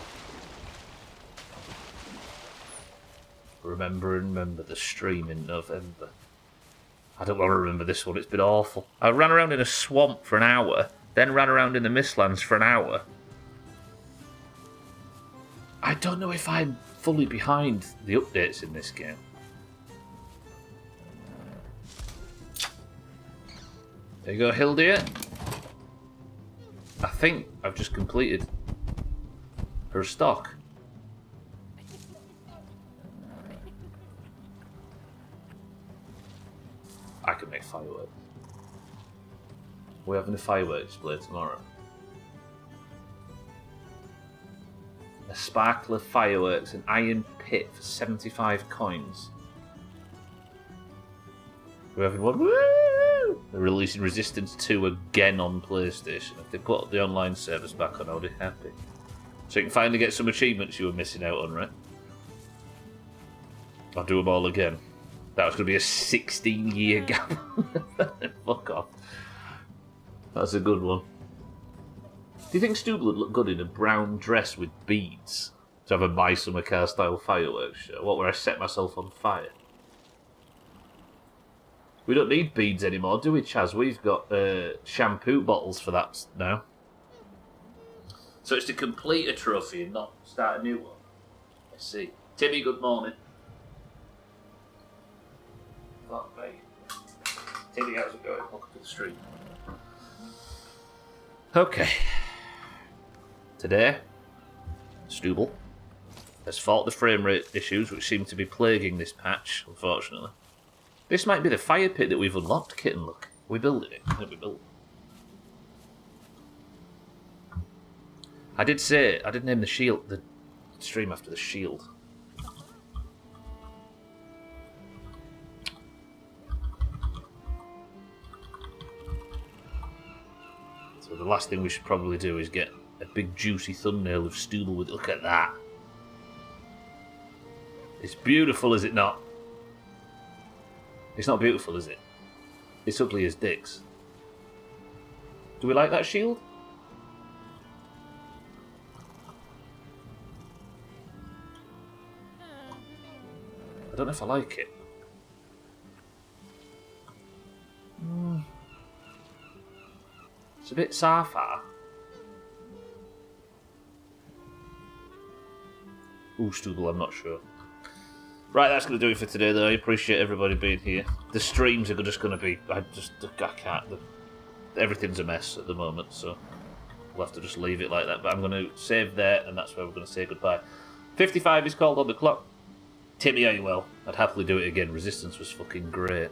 Remember the stream in November. I don't want to remember this one, it's been awful. I ran around in a swamp for an hour, then ran around in the Mistlands for an hour. I don't know if I'm fully behind the updates in this game. There you go, Hildia. I think I've just completed her stock. I can make fireworks. We're having a fireworks display tomorrow. A sparkler fireworks, an iron pit for 75 coins. We're having one. Woo! They're releasing Resistance 2 again on PlayStation. If they put the online service back on, I'll be happy. So you can finally get some achievements you were missing out on, right? I'll do them all again. That was going to be a 16-year gap. Fuck off. That's a good one. Do you think Stubble would look good in a brown dress with beads? To have a My Summer Car style fireworks show? What, where I set myself on fire? We don't need beads anymore, do we, Chaz? We've got shampoo bottles for that now. So it's to complete a trophy and not start a new one. I see. Timmy, good morning. Fuck me. Timmy, how's it going? Welcome to the stream. Okay. Today, Stubble has fought the frame rate issues which seem to be plaguing this patch, unfortunately. This might be the fire pit that we've unlocked, Kitten, look. We building it. I think we built it. I did name the shield, the stream after the shield. So the last thing we should probably do is get a big juicy thumbnail of Stubble with, look at that. It's beautiful, is it not? It's not beautiful, is it? It's ugly as dicks. Do we like that shield? I don't know if I like it. It's a bit sci-fi. Ooh, Stubble, I'm not sure. Right, that's going to do it for today, though. I appreciate everybody being here. The streams are just going to be... I can't... Everything's a mess at the moment, so we'll have to just leave it like that. But I'm going to save there, and that's where we're going to say goodbye. 55 is called on the clock. Timmy, are you well? I'd happily do it again. Resistance was fucking great.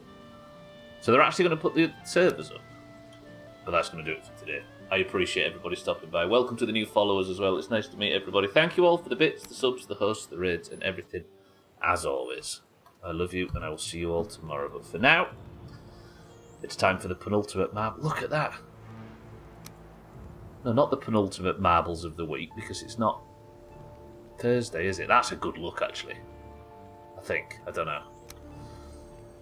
So they're actually going to put the servers up. But that's going to do it for today. I appreciate everybody stopping by. Welcome to the new followers as well. It's nice to meet everybody. Thank you all for the bits, the subs, the hosts, the raids, and everything. As always. I love you, and I will see you all tomorrow. But for now, it's time for the penultimate marble. Look at that. No, not the penultimate marbles of the week, because it's not Thursday, is it? That's a good look, actually. I think. I don't know.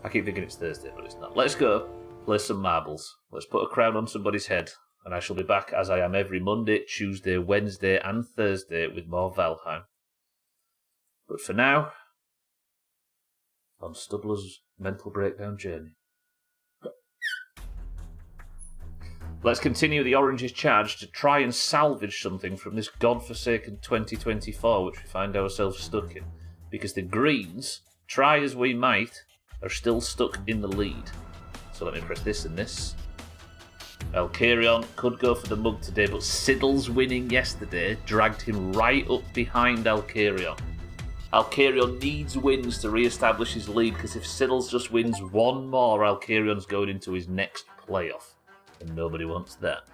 I keep thinking it's Thursday, but it's not. Let's go. Play some marbles. Let's put a crown on somebody's head. And I shall be back, as I am every Monday, Tuesday, Wednesday, and Thursday with more Valheim. But for now, on Stubbler's mental breakdown journey. Let's continue the Orange's charge to try and salvage something from this godforsaken 2024 which we find ourselves stuck in. Because the Greens, try as we might, are still stuck in the lead. So let me press this and this. Alkarion could go for the mug today, but Siddle's winning yesterday dragged him right up behind Alkarion. Alkarion needs wins to re-establish his lead, because if Siddles just wins one more, Alkarion's going into his next playoff. And nobody wants that.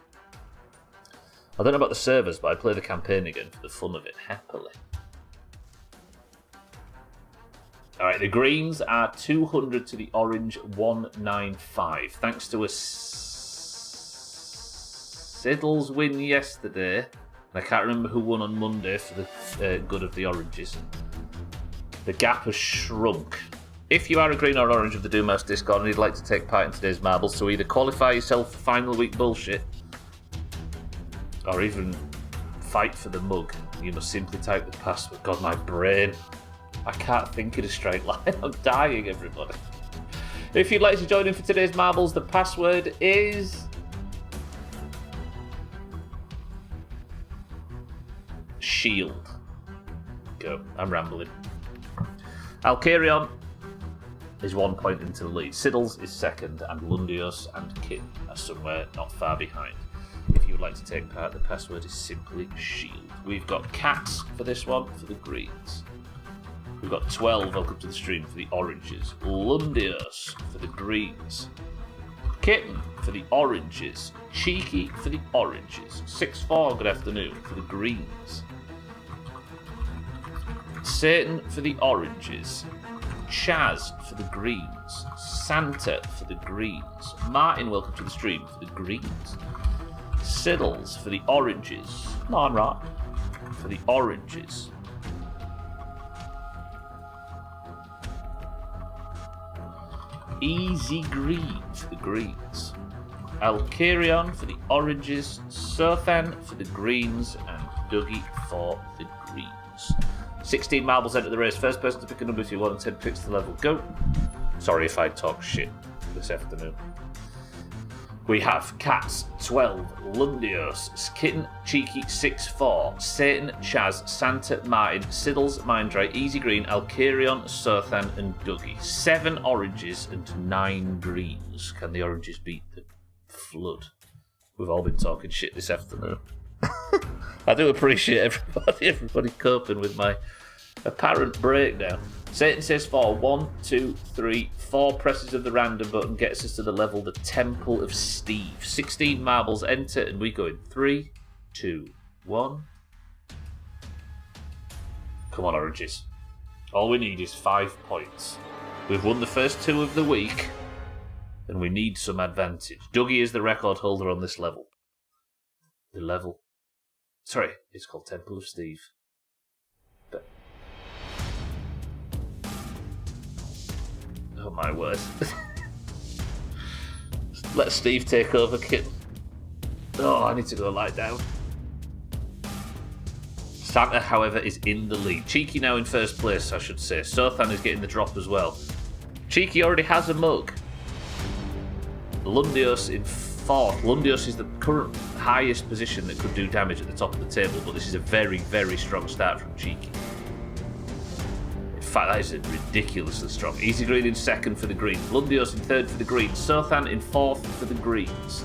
I don't know about the servers, but I'd play the campaign again for the fun of it, happily. Alright, the Greens are 200 to the Orange 195. Thanks to a Siddles win yesterday. And I can't remember who won on Monday for the good of the Oranges. The gap has shrunk. If you are a green or orange of the Doomhaus Discord and you'd like to take part in today's marbles, so either qualify yourself for final week bullshit, or even fight for the mug, you must simply type the password. God, my brain. I can't think in a straight line. I'm dying, everybody. If you'd like to join in for today's marbles, the password is shield. Go. I'm rambling. Alkarion is 1 point into the lead. Siddles is second, and Lundios and Kit are somewhere not far behind. If you would like to take part, the password is simply shield. We've got cats for this one for the Greens. We've got 12, welcome to the stream, for the Oranges. Lundios for the Greens. Kitten for the Oranges. Cheeky for the Oranges. 6-4, good afternoon, for the Greens. Satan for the Oranges. Chaz for the Greens. Santa for the Greens. Martin, welcome to the stream, for the Greens. Siddles for the Oranges. Monrock for the Oranges. Easy Green for the Greens. Alkarion for the Oranges. Sothan for the Greens. And Dougie for the Greens. 16 marbles enter the race. First person to pick a number if you want, and 10 picks to level. Go. Sorry if I talk shit this afternoon. We have Cats 12, Lundios, Kitten, Cheeky 6-4, Satan, Chaz, Santa, Martin, Siddles, Mindray, Easy Green, Alkarion, Sothan, and Dougie. 7 oranges and 9 greens. Can the oranges beat the flood? We've all been talking shit this afternoon. I do appreciate everybody coping with my apparent breakdown. Satan says 4. 1, 2, 3, 4 presses of the random button gets us to the level the Temple of Steve. 16 marbles enter, and we go in 3, 2, 1. Come on, oranges. All we need is 5 points. We've won the first 2 of the week, and we need some advantage. Dougie is the record holder on this level. The level. Sorry, it's called Temple of Steve. But... oh my word. Let Steve take over, kid. Oh, I need to go lie down. Santa, however, is in the lead. Cheeky now in first place, I should say. Sothan is getting the drop as well. Cheeky already has a mug. Lundios in fourth. Lundios is the current highest position that could do damage at the top of the table, but this is a very, very strong start from Cheeky. In fact, that is ridiculously strong. Easy Green in second for the Greens. Lundios in third for the Greens. Sothan in fourth for the Greens.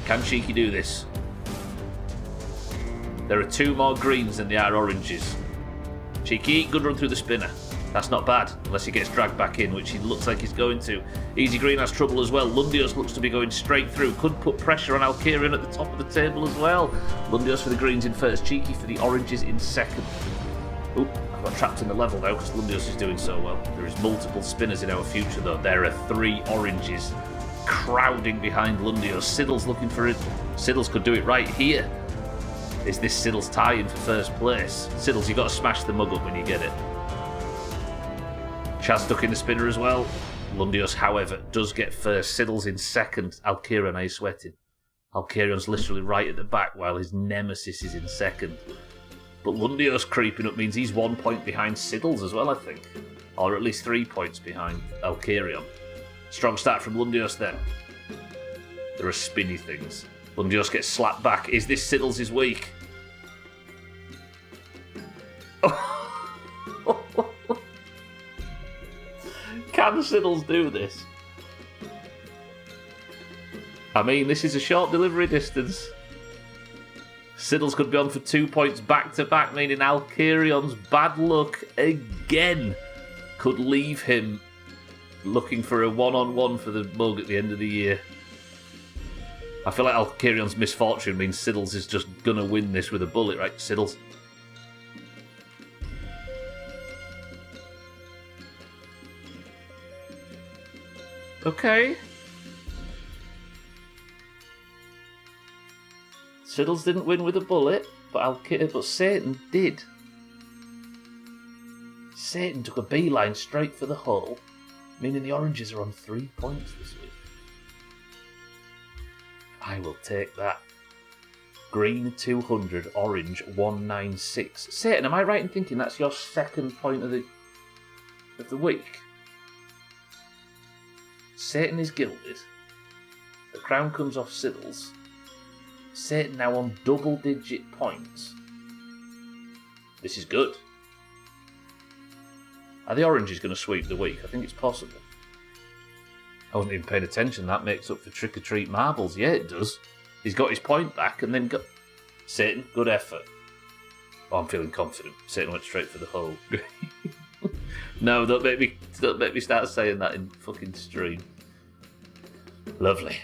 Can Cheeky do this? There are 2 more greens than there are oranges. Cheeky, good run through the spinner. That's not bad, unless he gets dragged back in, which he looks like he's going to. Easy Green has trouble as well. Lundios looks to be going straight through. Could put pressure on Alkarion at the top of the table as well. Lundios for the Greens in first. Cheeky for the Oranges in second. Oop, I Got trapped in the level now because Lundios is doing so well. There is multiple spinners in our future though. There are 3 oranges crowding behind Lundios. Siddle's looking for it. Siddle's could do it right here. Is this Siddle's tie-in for first place? Siddle's, you got to smash the mug up when you get it. Chaz stuck in the spinner as well. Lundios, however, does get first. Siddle's in second. Alkirion, are you sweating? Alkirion's literally right at the back while his nemesis is in second. But Lundios creeping up means he's 1 point behind Siddle's as well, I think. Or at least 3 points behind Alkirion. Strong start from Lundios then. There are spinny things. Lundios gets slapped back. Is this Siddle's week? Can Siddle's do this? I mean, this is a short delivery distance. Siddle's could be on for 2 points back-to-back, meaning Alkirion's bad luck again could leave him looking for a one-on-one for the mug at the end of the year. I feel like Alkirion's misfortune means Siddle's is just gonna win this with a bullet, right? Siddle's. Okay. Siddle's didn't win with a bullet, but Satan did. Satan took a beeline straight for the hole, meaning the oranges are on 3 points this week. I will take that. Green 200, orange 196. Satan, am I right in thinking that's your second point of the week? Satan is gilded. The crown comes off Siddle's. Satan now on double-digit points. This is good. Are the oranges going to sweep the week? I think it's possible. I wasn't even paying attention. That makes up for trick-or-treat marbles. Yeah, it does. He's got his point back and then got... Satan, good effort. Oh, I'm feeling confident. Satan went straight for the hole. No, don't make me start saying that in fucking stream. Lovely.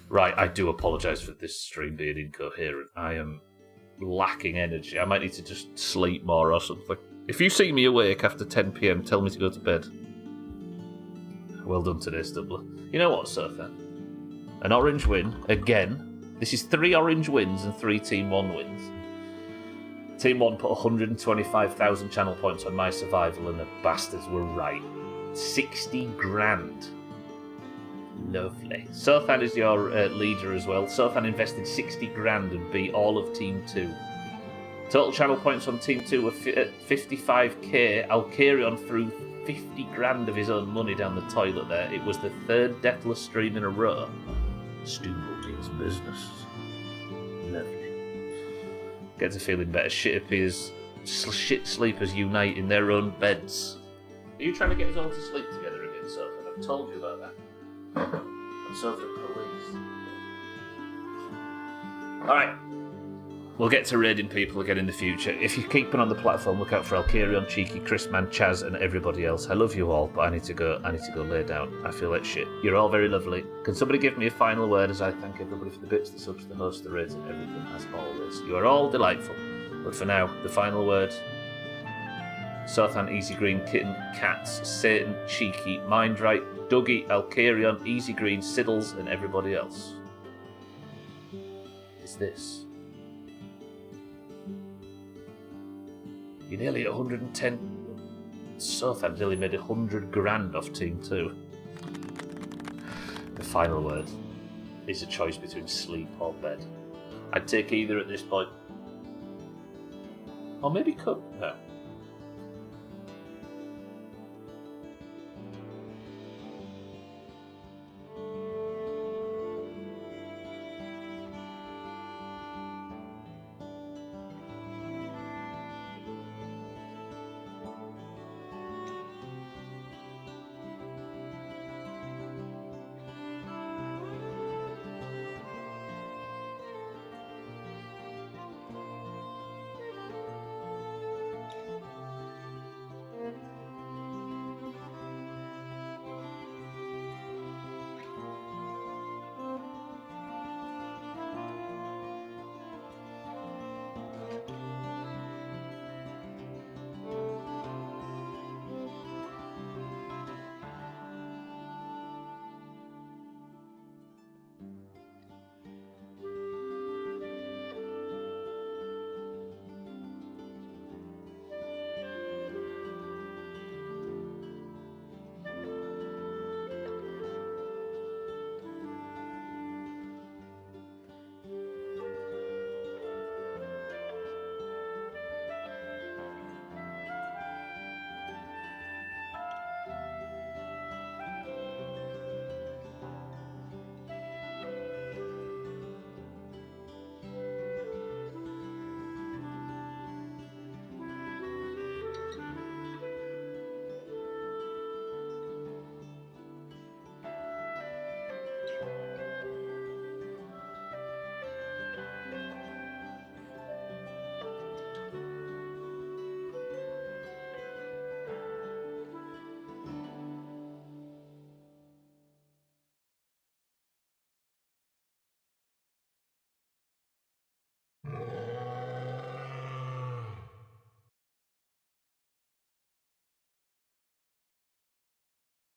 Right, I do apologise for this stream being incoherent. I am lacking energy. I might need to just sleep more or something. If you see me awake after 10 PM, tell me to go to bed. Well done today, Stubbler. You know what, Surfer? An orange win, again. This is 3 orange wins and 3 Team 1 wins. Team 1 put 125,000 channel points on my survival and the bastards were right. 60 grand. Lovely. Sothan is your leader as well. Sothan invested 60 grand and beat all of Team 2. Total channel points on Team 2 were 55k. Alkirion threw 50 grand of his own money down the toilet there. It was the 3rd deathless stream in a row. Stu means business. Lovely. Gets a feeling better. Shit sleepers unite in their own beds. Are you trying to get us all to sleep together again, Sothan? I've told you about that. I'm so for police. Alright. We'll get to raiding people again in the future. If you're keeping on the platform, look out for Alkirion, Cheeky, Chrisman, Chaz, and everybody else. I love you all, but I need to go lay down. I feel like shit. You're all very lovely. Can somebody give me a final word as I thank everybody for the bits, the subs, the hosts, the raids, and everything, as always. You are all delightful. But for now, the final word. Sothan, Easy Green, Kitten, Cats, Satan, Cheeky, Mindright, Dougie, Alkirion, Easy Green, Siddles, and everybody else. Is this? You're nearly at 110. Sothan nearly made 100 grand off Team 2. The final word is a choice between sleep or bed. I'd take either at this point. Or maybe cook. No.